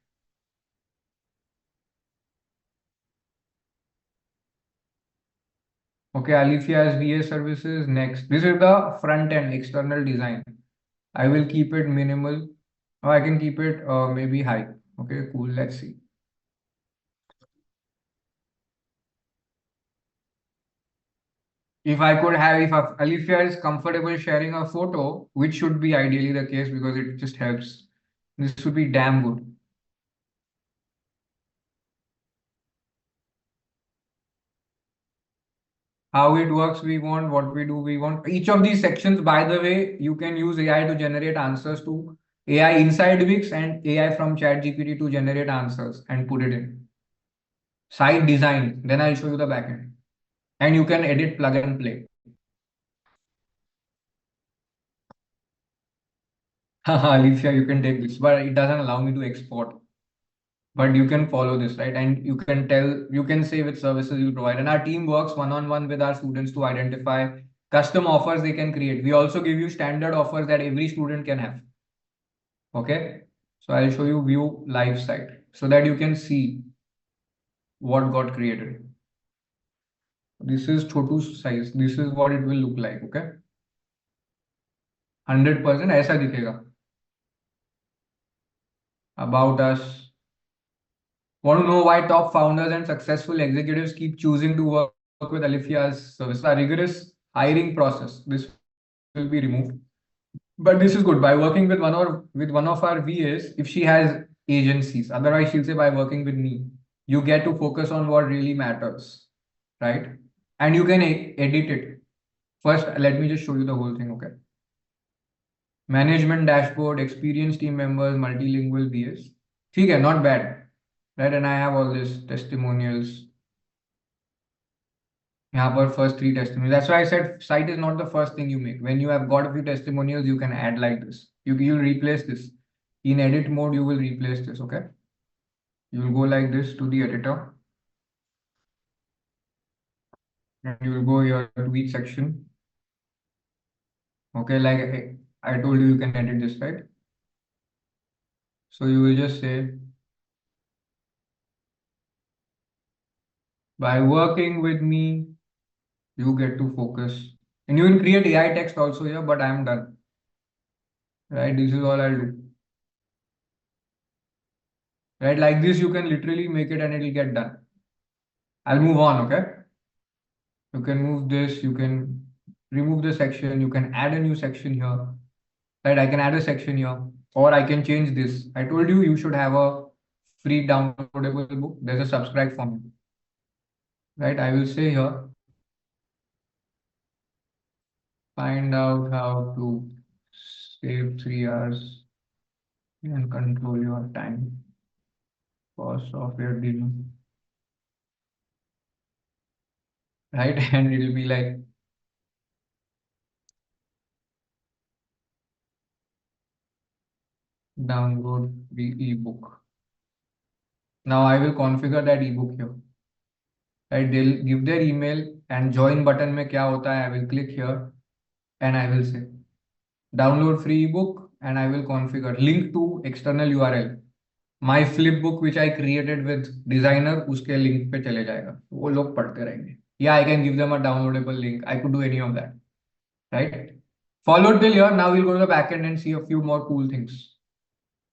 Okay, Alifia's VA services next. This is the front end external design. I will keep it minimal, or I can keep it maybe high. Okay, cool. Let's see. If Alifia is comfortable sharing a photo, which should be ideally the case because it just helps, this would be damn good. How it works, we want, what we do, we want. Each of these sections, by the way, you can use AI to generate answers to AI inside Wix and AI from ChatGPT to generate answers and put it in. Site design, then I'll show you the backend. And you can edit, plug and play. Haha, Alicia, you can take this, but it doesn't allow me to export. But you can follow this, right? And you can say which services you provide. And our team works one-on-one with our students to identify custom offers they can create. We also give you standard offers that every student can have. Okay. So I'll show you view live site so that you can see what got created. This is Chotu's size. This is what it will look like. Okay. 100% ऐसा दिखेगा. About us. Want to know why top founders and successful executives keep choosing to work with Alifia's service? A rigorous hiring process. This will be removed. But this is good. By working with one of our VAs, if she has agencies, otherwise she'll say by working with me, you get to focus on what really matters, right? And you can edit it. First, let me just show you the whole thing, okay? Management dashboard, experienced team members, multilingual VAs. Okay, not bad. Right, and I have all this testimonials. Here for first 3 testimonials. That's why I said site is not the first thing you make. When you have got a few testimonials, you can add like this. You'll replace this. In edit mode, you will replace this, okay? You will go like this to the editor. And you will go here to each section. Okay, like I told you, you can edit this, right? So you will just say, by working with me, you get to focus. And you will create AI text also here, but I am done. Right, this is all I'll do. Right, like this, you can literally make it and it will get done. I'll move on, okay? You can move this, you can remove the section, you can add a new section here. Right, I can add a section here, or I can change this. I told you, you should have a free downloadable book. There's a subscribe form, right? I will say here, find out how to save 3 hours and control your time for software dealing, right? And it will be like, download the ebook. Now I will configure that ebook here. Right, they'll give their email and join button में क्या होता है, I will click here and I will say download free ebook and I will configure link to external URL. My flipbook which I created with designer उसके link पे चले जाएगा, वो लोग पढ़ते रहेंगे. Yeah, I can give them a downloadable link. I could do any of that, right? Followed till here. Now we'll go to the backend and see a few more cool things.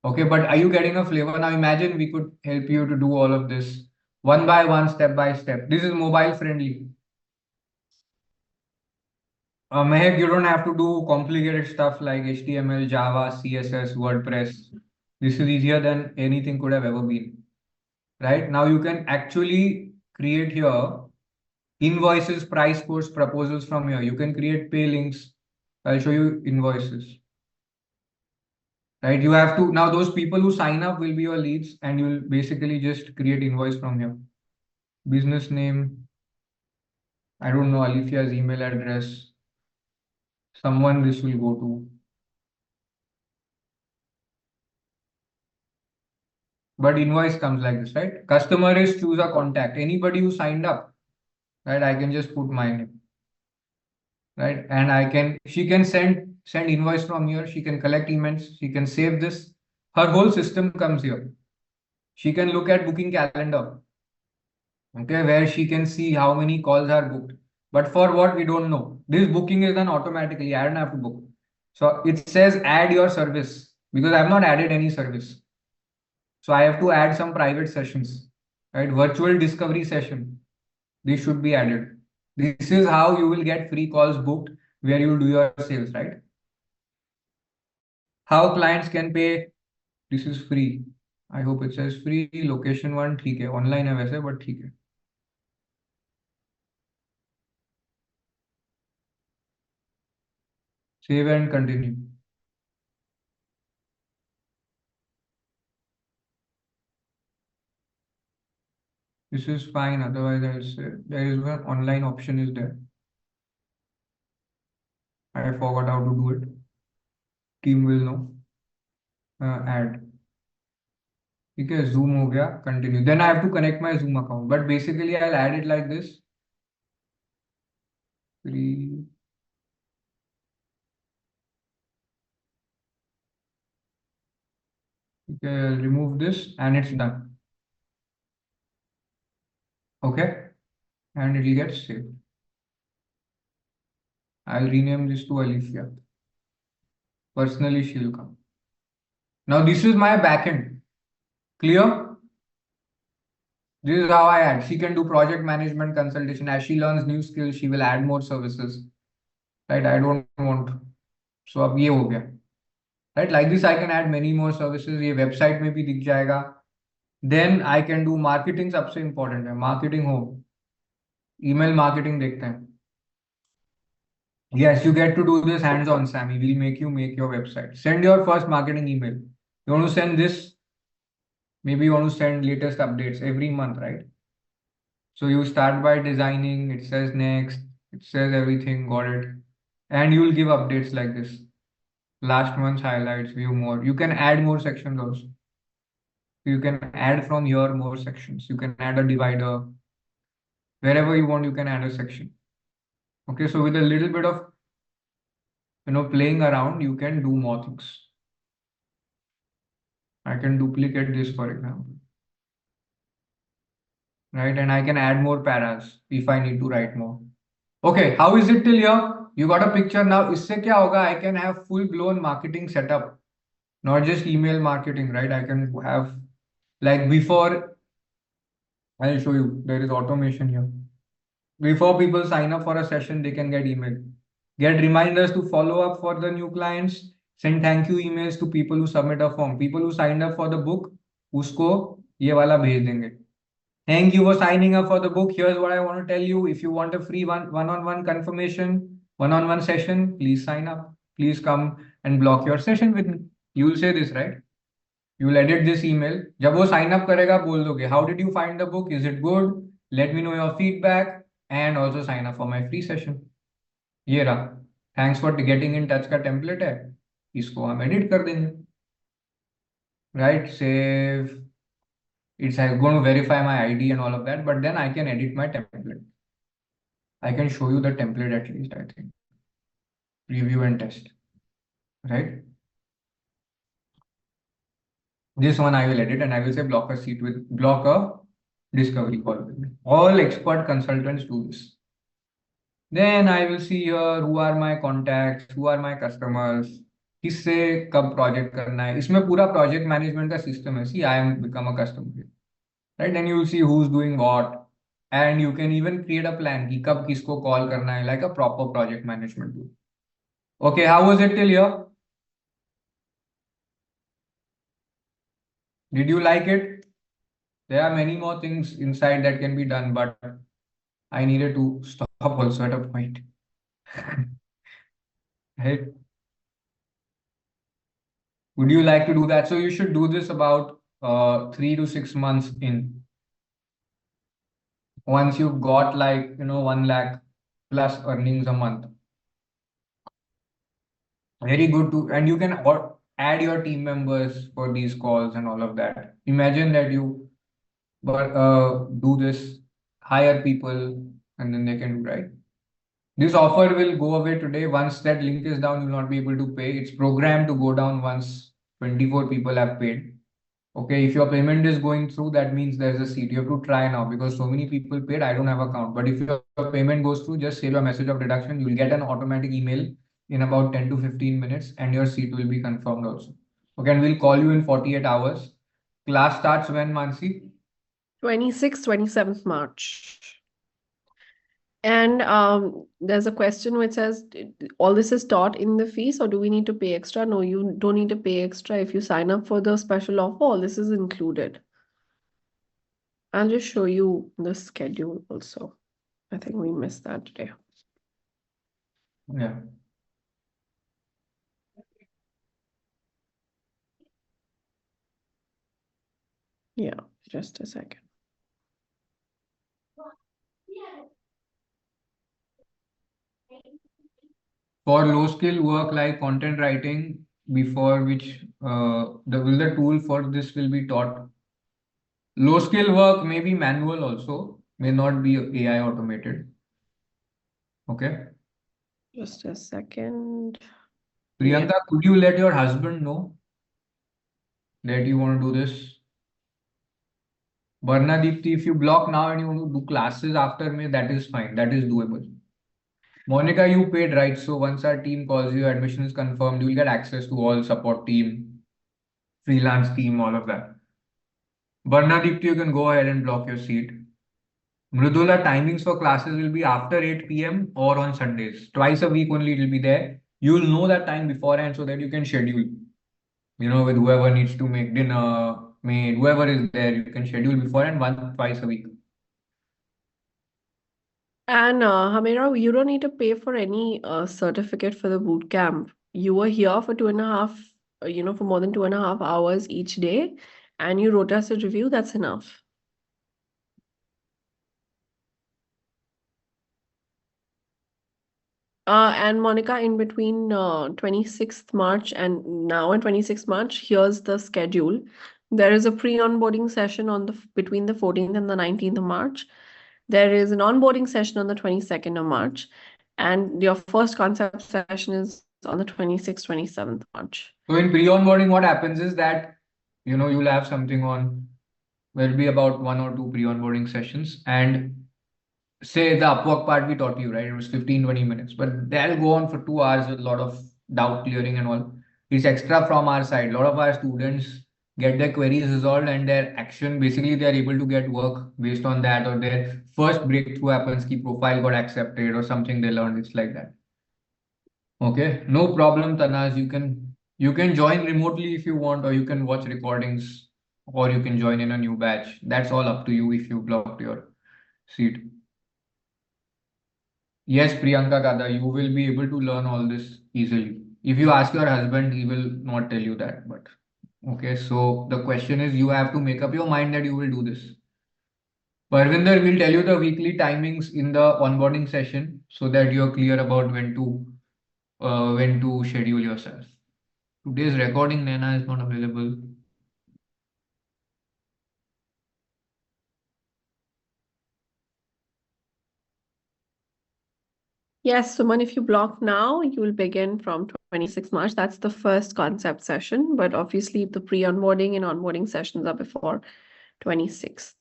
Okay, but are you getting a flavor? Now imagine we could help you to do all of this one by one, step by step. This is mobile friendly. Mehak, you don't have to do complicated stuff like HTML, Java, CSS, WordPress. This is easier than anything could have ever been. Right? Now you can actually create here invoices, price quotes, proposals from here. You can create pay links. I'll show you invoices. Right? You have to, now those people who sign up will be your leads and you'll basically just create invoice from here. Business name. I don't know Alifia's email address. Someone this will go to. But invoice comes like this, right? Customer is choose a contact. Anybody who signed up, right? I can just put my name, right? And she can send invoice from here. She can collect emails. She can save this. Her whole system comes here. She can look at booking calendar, okay, where she can see how many calls are booked. But for what, we don't know. This booking is done automatically. I don't have to book. So it says add your service because I have not added any service. So I have to add some private sessions, right? Virtual discovery session. This should be added. This is how you will get free calls booked where you do your sales, right? How clients can pay. This is free. I hope it says free. Location one, ठीक है. Online है वैसे, but ठीक है. Save and continue. This is fine. Otherwise, I'll say there is one online option is there. I forgot how to do it. Team will know. Add. Okay, Zoom हो गया. Continue. Then I have to connect my Zoom account. But basically, I'll add it like this. Free. Okay, I'll remove this and it's done. Okay, and it will get saved. I'll rename this to Alifia. Personally, she'll come. Now this is my backend. Clear? This is how I add. She can do project management consultation. As she learns new skills, she will add more services. Right? I don't want. So अब ये हो गया. Right? Like this, I can add many more services. ये website में भी दिख जाएगा. Then I can do marketing. सबसे important है. Marketing हो. Email marketing देखते हैं. Yes, you get to do this hands-on, Sammy. We'll make you make your website. Send your first marketing email. You want to send this? Maybe you want to send latest updates every month, right? So you start by designing. It says next. It says everything. Got it. And you will give updates like this. Last month's highlights, view more. You can add more sections also. You can add from here more sections. You can add a divider. Wherever you want, you can add a section. Okay, so with a little bit of, playing around, you can do more things. I can duplicate this, for example. Right, and I can add more paras if I need to write more. Okay, how is it till here? You got a picture now. इससे क्या होगा? I can have full-blown marketing setup, not just email marketing, right? I can have, like before, I'll show you. There is automation here. Before people sign up for a session, they can get email. Get reminders to follow up for the new clients. Send thank you emails to people who submit a form. People who signed up for the book, उसको ये वाला भेज देंगे. Thank you for signing up for the book. Here's what I want to tell you. If you want a free one-on-one confirmation, one-on-one session, please sign up. Please come and block your session with me. You will say this, right? You will edit this email. जब वो sign up करेगा बोल दोगे, how did you find the book? Is it good? Let me know your feedback and also sign up for my free session. ये रहा. Thanks for getting in touch का template है. इसको हम edit कर देंगे. Right? Save. It's going to verify my ID and all of that, but then I can edit my template. I can show you the template at least, I think. Review and test, right? This one I will edit and I will say block a discovery call with me. All expert consultants do this. Then I will see here who are my contacts, who are my customers, किससे कब project करना है. इसमें पूरा project management का system है. See, I am become a customer, right? Then you will see who's doing what, and you can even create a plan कि कब किसको call करना है, like a proper project management tool. Okay, how was it till here? Did you like it? There are many more things inside that can be done, but I needed to stop also at a point. Right? Would you like to do that? So you should do this about 3 to 6 months in. Once you've got 1 lakh plus earnings a month. Very good and you can add your team members for these calls and all of that. Imagine that you do this, hire people, and then they can do, right? This offer will go away today. Once that link is down, you will not be able to pay. It's programmed to go down once 24 people have paid. Okay, if your payment is going through, that means there's a seat. You have to try now because so many people paid. I don't have account. But if your payment goes through, just save a message of deduction. You will get an automatic email in about 10 to 15 minutes and your seat will be confirmed also. Okay, and we'll call you in 48 hours. Class starts when, Mansi? 26th, 27th March. And there's a question which says, all this is taught in the fees or do we need to pay extra? No, you don't need to pay extra. If you sign up for the special offer, all this is included. I'll just show you the schedule also. I think we missed that today. Yeah. Yeah, just a second. For low skill work like content writing, before which the tool for this will be taught. Low skill work may be manual also, may not be AI automated. Okay. Just a second. Priyanka, Yeah. could you let your husband know that you want to do this? Barna Deepti, if you block now and you want to do classes after me, that is fine. That is doable. Monica, you paid, right? So once our team calls you, admission is confirmed, you will get access to all support team, freelance team, all of that. Barna Deepti, you can go ahead and block your seat. Mridula, timings for classes will be after 8 p.m. or on Sundays. Twice a week only it will be there. You will know that time beforehand so that you can schedule, with whoever needs to make dinner, maid, whoever is there, you can schedule beforehand twice a week. And Hamira, you don't need to pay for any certificate for the boot camp. You were here for 2.5, for more than 2.5 hours each day, and you wrote us a review. That's enough. And Monica, in between 26th March and now and 26th March, here's the schedule. There is a pre-onboarding session between the 14th and the 19th of March. There is an onboarding session on the 22nd of March, and your first concept session is on the 26th, 27th March. So in pre-onboarding, what happens is that, you'll have something on, there'll be about 1 or 2 pre-onboarding sessions, and say the Upwork part we taught you, right? It was 15-20 minutes, but they'll go on for 2 hours with a lot of doubt clearing and all. It's extra from our side. A lot of our students get their queries resolved and their action, basically they're able to get work based on that, or their first breakthrough happens, key profile got accepted or something they learned. It's like that. Okay, no problem, Tanaz. You can join remotely if you want, or you can watch recordings or you can join in a new batch. That's all up to you if you blocked your seat. Yes, Priyanka Kada, you will be able to learn all this easily. If you ask your husband, he will not tell you that. But okay, so the question is, you have to make up your mind that you will do this. Parvinder will tell you the weekly timings in the onboarding session so that you're clear about when to schedule yourself. Today's recording, Naina, is not available. Yes, Suman, if you block now, you will begin from 26 March. That's the first concept session, but obviously the pre-onboarding and onboarding sessions are before 26th.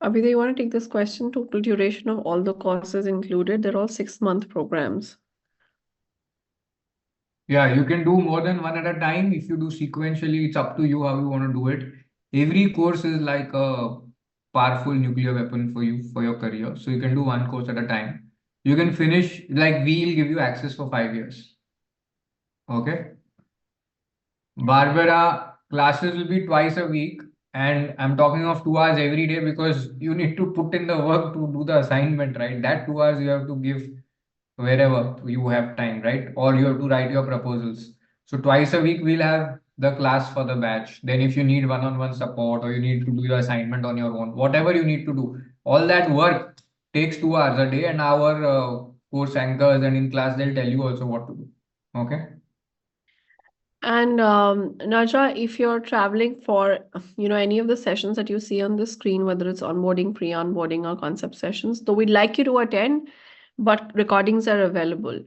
Abhida, you want to take this question? Total duration of all the courses included, they're all 6-month programs. Yeah, you can do more than one at a time. If you do sequentially, it's up to you how you want to do it. Every course is like a powerful nuclear weapon for you for your career. So you can do one course at a time. You can finish, like we'll give you access for 5 years. Okay. Barbara, classes will be twice a week, and I'm talking of 2 hours every day because you need to put in the work to do the assignment, right? That 2 hours you have to give wherever you have time, right? Or you have to write your proposals. So twice a week we'll have the class for the batch. Then if you need one-on-one support or you need to do your assignment on your own, whatever you need to do, all that work takes 2 hours a day, and our course anchors and in class they'll tell you also what to do. Okay. And Naja, if you're traveling for, any of the sessions that you see on the screen, whether it's onboarding, pre-onboarding, or concept sessions, though we'd like you to attend, but recordings are available.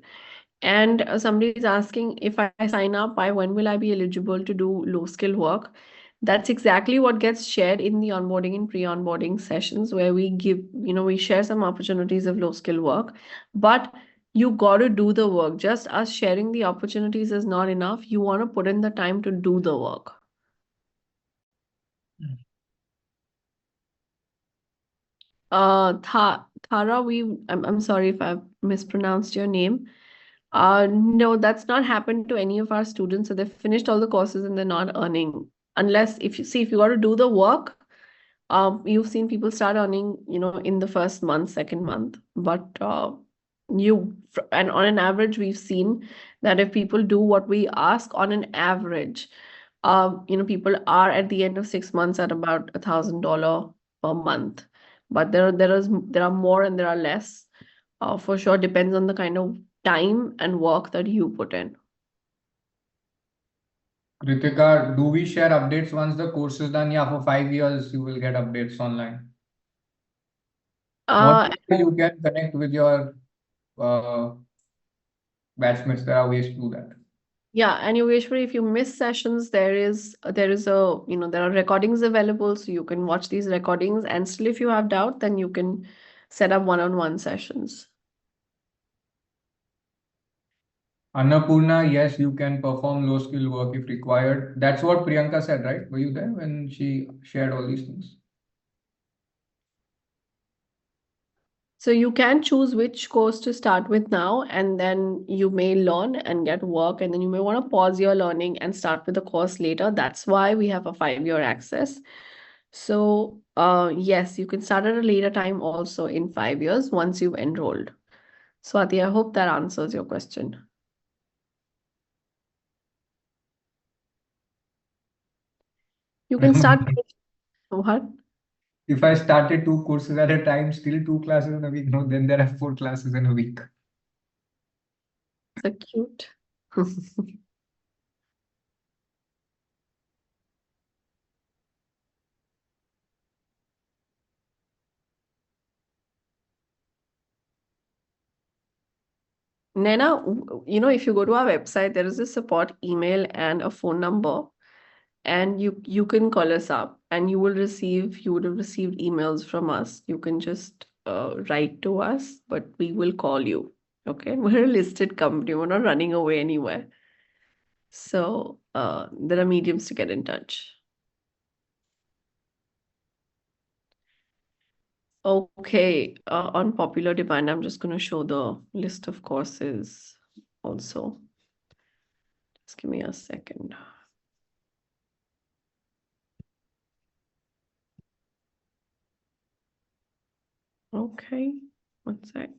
And somebody is asking, if I sign up, by when will I be eligible to do low skill work? That's exactly what gets shared in the onboarding and pre-onboarding sessions, where we we share some opportunities of low skill work, but you got to do the work. Just us sharing the opportunities is not enough. You want to put in the time to do the work. Thara, I'm sorry if I've mispronounced your name. No, that's not happened to any of our students. So they've finished all the courses and they're not earning. Unless if you got to do the work, you've seen people start earning, in the first month, second month. But and on an average, we've seen that if people do what we ask on an average, people are at the end of 6 months at about $1,000 per month. But there are more and there are less. For sure, depends on the kind of time and work that you put in. Kritika, do we share updates once the course is done? Yeah, for 5 years you will get updates online. Not you can connect with your batchmates. There are ways to do that. Yeah, and usually if you miss sessions, there is there are recordings available, so you can watch these recordings, and still if you have doubt, then you can set up one-on-one sessions. Annapurna, yes, you can perform low skill work if required. That's what Priyanka said, right? Were you there when she shared all these things? So you can choose which course to start with now, and then you may learn and get work, and then you may want to pause your learning and start with the course later. That's why we have a 5-year access. So yes, you can start at a later time also in 5 years once you've enrolled. Swati, I hope that answers your question. You can start. What? If I started 2 courses at a time, still 2 classes in a week. No, then there are 4 classes in a week. So cute. Nena, if you go to our website, there is a support email and a phone number, and you can call us up, and you would have received emails from us. You can just write to us, but we will call you. Okay, we're a listed company. We're not running away anywhere. So there are mediums to get in touch. Okay, on popular demand, I'm just going to show the list of courses also. Just give me a second. Okay, one sec.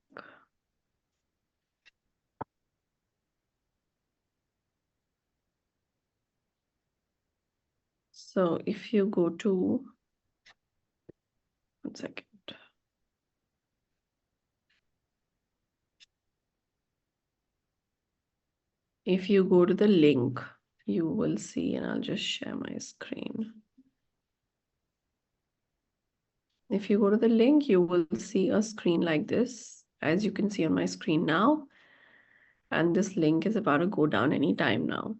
So if you go to, one second. If you go to the link, you will see, and I'll just share my screen. If you go to the link, you will see a screen like this, as you can see on my screen now. And this link is about to go down anytime now.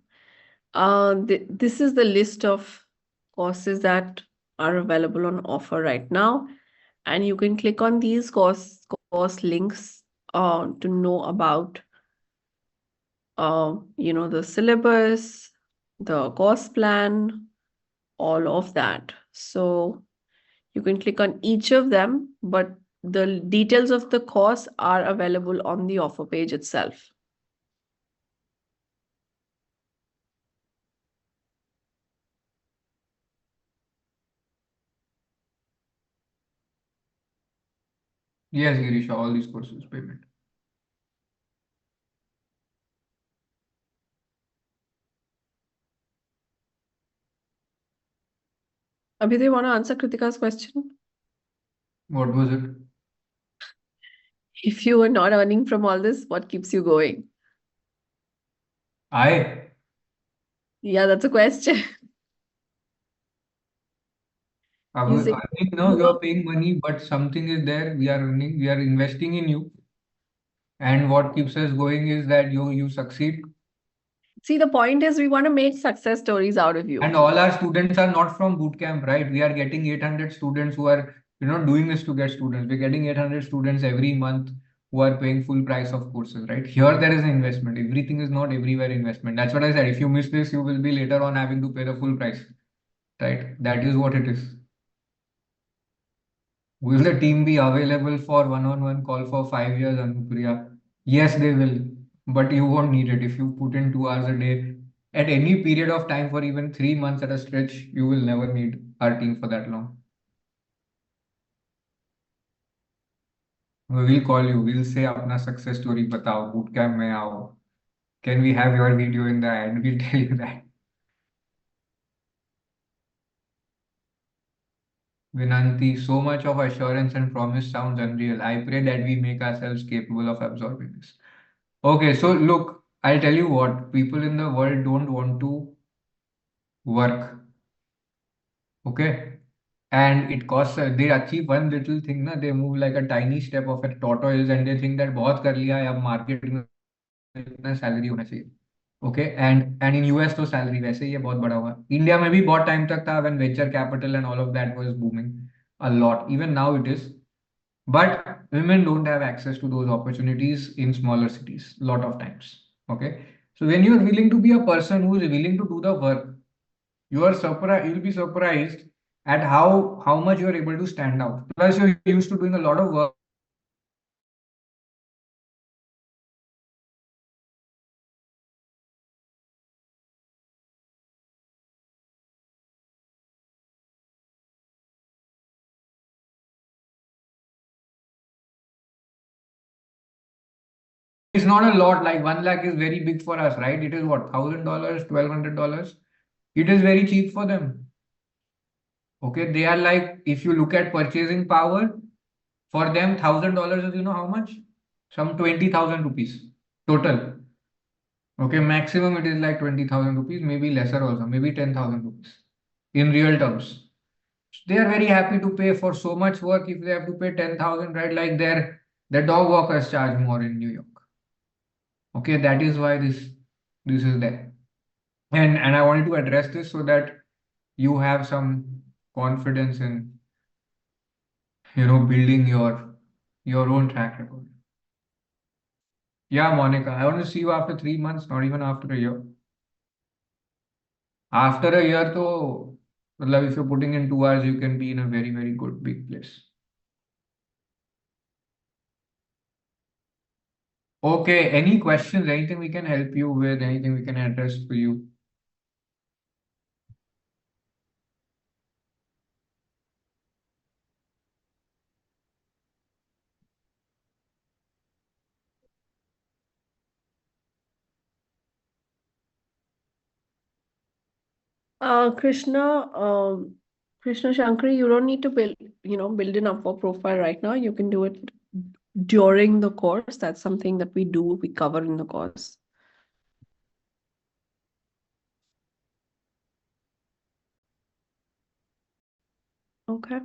This is the list of courses that are available on offer right now. And you can click on these course links to know about the syllabus, the course plan, all of that. So you can click on each of them, but the details of the course are available on the offer page itself. Yes, Girisha, all these courses payment. Abhi, do you want to answer Kritika's question? What was it? If you were not earning from all this, what keeps you going? I Yeah, that's a question. You say, I think now you are paying money, but something is there. We are earning, we are investing in you. And what keeps us going is that you succeed. see, the point is we want to make success stories out of you. And all our students are not from boot camp, right? We are getting 800 students who are, doing this to get students. We're getting 800 students every month who are paying full price of courses, right? Here there is an investment. Everything is not everywhere investment. That's what I said. If you miss this, you will be later on having to pay the full price, right? That is what it is. Will the team be available for one-on-one call for 5 years, Anupriya? Yes, they will, but you won't need it. If you put in 2 hours a day at any period of time for even 3 months at a stretch, you will never need our team for that long. We will call you. We'll say अपना success story बताओ, bootcamp में आओ. Can we have your video in the ad? We'll tell you that. Vinanti, so much of assurance and promise sounds unreal. I pray that we make ourselves capable of absorbing this. Okay, so look, I'll tell you what, people in the world don't want to work. Okay. And it costs, they achieve one little thing, na, they move like a tiny step of a tortoise and they think that बहुत कर लिया है, अब market में इतना salary होना चाहिए. Okay, and in US तो salary वैसे ही है बहुत बड़ा हुआ. India में भी बहुत time तक था when venture capital and all of that was booming a lot. Even now it is. But women don't have access to those opportunities in smaller cities a lot of times. Okay. So when you're willing to be a person who is willing to do the work, you'll be surprised at how much you're able to stand out. Plus, you're used to doing a lot of work. It's not a lot, like 1 lakh is very big for us, right? It is what, $1,000, $1,200. It is very cheap for them. Okay, they are like, if you look at purchasing power, for them, $1,000 is, you know how much? Some 20,000 rupees total. Okay, maximum it is like 20,000 rupees, maybe lesser also, maybe 10,000 rupees in real terms. They are very happy to pay for so much work if they have to pay 10,000, right? Like their dog walkers charge more in New York. Okay, that is why this is there. And I wanted to address this so that you have some confidence in building your own track record. Yeah, Monica, I want to see you after 3 months, not even after a year. After a year, though, if you're putting in 2 hours, you can be in a very, very good big place. Okay, any questions, anything we can help you with, anything we can address for you? Krishna Shankari, you don't need to build an Upwork profile right now. You can do it during the course. That's something that we cover in the course. Okay.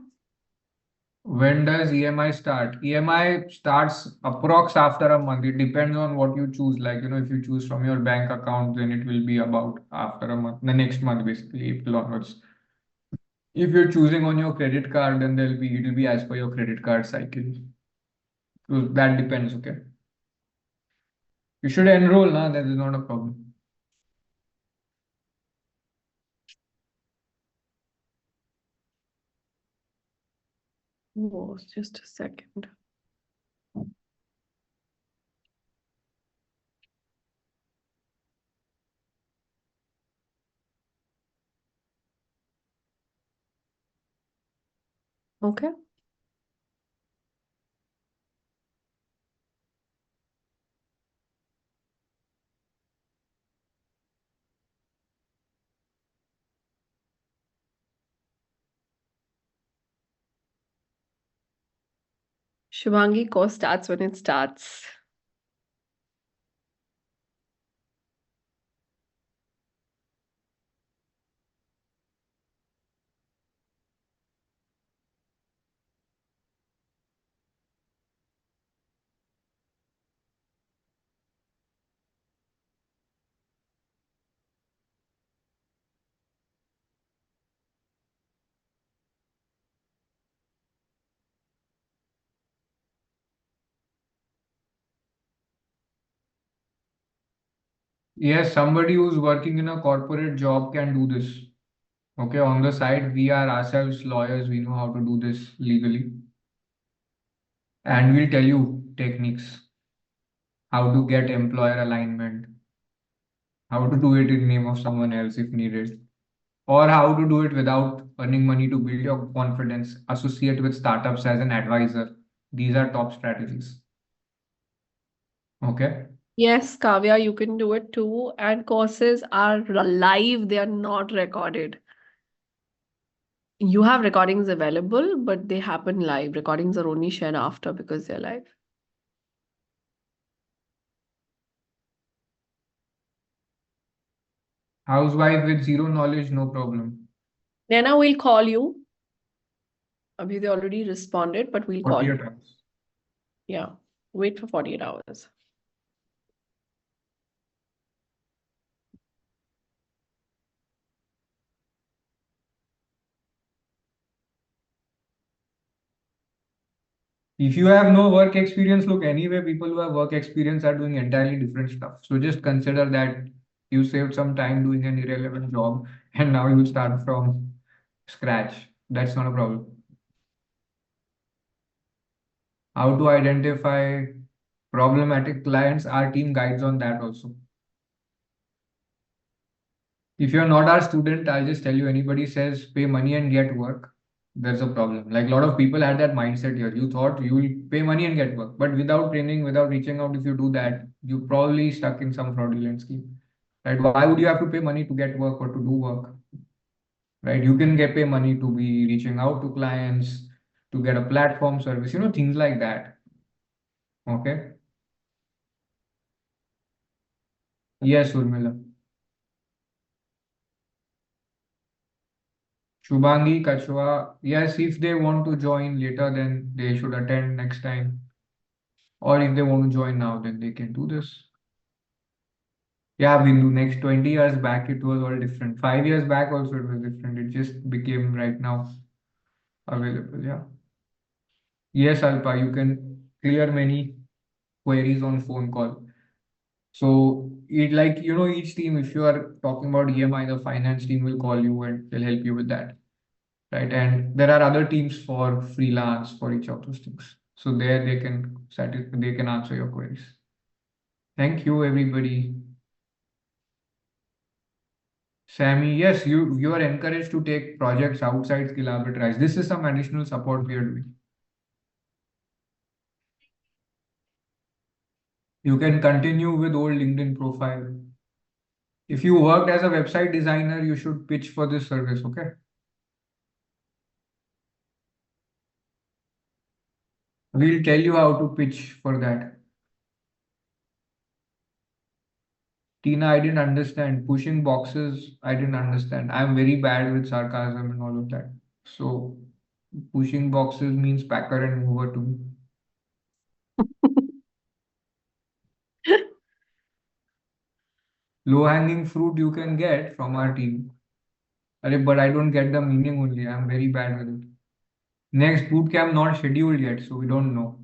When does EMI start? EMI starts approx after a month. It depends on what you choose. Like, if you choose from your bank account, then it will be about after a month, the next month, basically, April onwards. If you're choosing on your credit card, then it'll be as per your credit card cycle. So that depends, okay? You should enroll now, that is not a problem. Oh, just a second. Okay. Shivangi, course starts when it starts. Yes, somebody who's working in a corporate job can do this. Okay, on the side, we are ourselves lawyers, we know how to do this legally. And we'll tell you techniques, how to get employer alignment, how to do it in name of someone else if needed, or how to do it without earning money to build your confidence, associate with startups as an advisor. These are top strategies. Okay. Yes, Kavya, you can do it too. And courses are live, they are not recorded. You have recordings available, but they happen live. Recordings are only shared after because they're live. Housewife with zero knowledge, no problem. Nana will call you. Abhi, they already responded, but we'll call 48 you. hours. Yeah, wait for 48 hours. If you have no work experience, look, anyway, people who have work experience are doing entirely different stuff. So just consider that you saved some time doing an irrelevant job and now you start from scratch. That's not a problem. How to identify problematic clients, our team guides on that also. If you're not our student, I'll just tell you, anybody says pay money and get work, there's a problem. Like a lot of people had that mindset here. You thought you will pay money and get work, but without training, without reaching out, if you do that, you probably stuck in some fraudulent scheme. Right? Why would you have to pay money to get work or to do work? Right? You can pay money to be reaching out to clients, to get a platform service, things like that. Okay. Yes, Urmila. Shubhangi, Kachwa, yes, if they want to join later, then they should attend next time. Or if they want to join now, then they can do this. Yeah, Bindu, next 20 years back, it was all different. 5 years back also it was different. It just became right now available. Yeah. Yes, Alpa, you can clear many queries on phone call. So each team, if you are talking about EMI, the finance team will call you and they'll help you with that. Right? And there are other teams for freelance for each of those things. So there they can answer your queries. Thank you, everybody. Sammy, yes, you are encouraged to take projects outside Skill Arbitrage. This is some additional support we are doing. You can continue with old LinkedIn profile. If you worked as a website designer, you should pitch for this service, okay? We'll tell you how to pitch for that. Tina, I didn't understand. Pushing boxes, I didn't understand. I'm very bad with sarcasm and all of that. So pushing boxes means packer and mover to me. Low-hanging fruit you can get from our team. But I don't get the meaning only. I'm very bad with it. Next bootcamp not scheduled yet, so we don't know.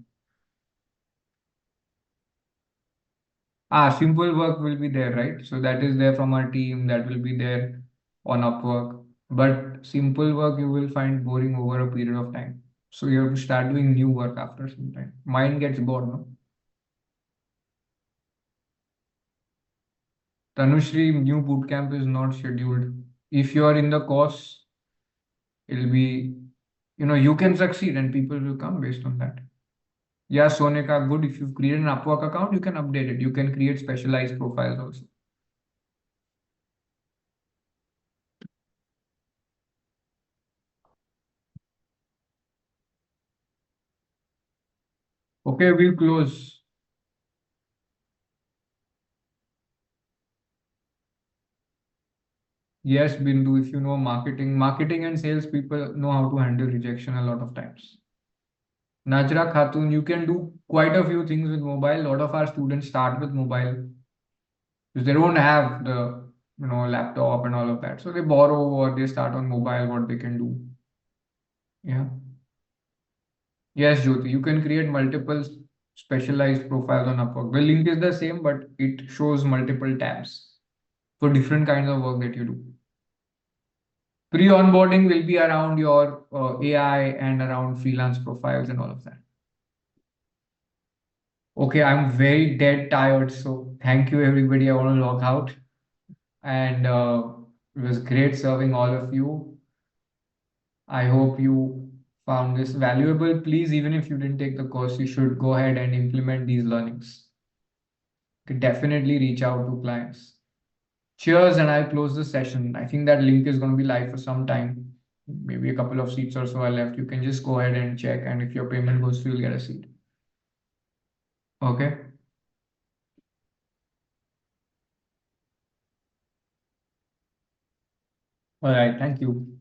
Simple work will be there, right? So that is there from our team. That will be there on Upwork. But simple work you will find boring over a period of time. So you have to start doing new work after some time. Mind gets bored, no? Tanushri, new bootcamp is not scheduled. If you are in the course, it'll be, you can succeed and people will come based on that. Yeah, Sonika, good. If you've created an Upwork account, you can update it. You can create specialized profiles also. Okay, we'll close. Yes, Bindu, if you know marketing and sales people know how to handle rejection a lot of times. Najra Khatun, you can do quite a few things with mobile. A lot of our students start with mobile because they don't have the laptop and all of that. So they borrow or they start on mobile what they can do. Yeah. Yes, Jyoti, you can create multiple specialized profiles on Upwork. The link is the same, but it shows multiple tabs for different kinds of work that you do. Pre-onboarding will be around your AI and around freelance profiles and all of that. Okay, I'm very dead tired, so thank you everybody. I want to log out, and it was great serving all of you. I hope you found this valuable. Please, even if you didn't take the course, you should go ahead and implement these learnings. You could definitely reach out to clients. Cheers, and I'll close the session. I think that link is going to be live for some time. Maybe a couple of seats or so are left. You can just go ahead and check, and if your payment goes through, you'll get a seat. Okay. All right. Thank you.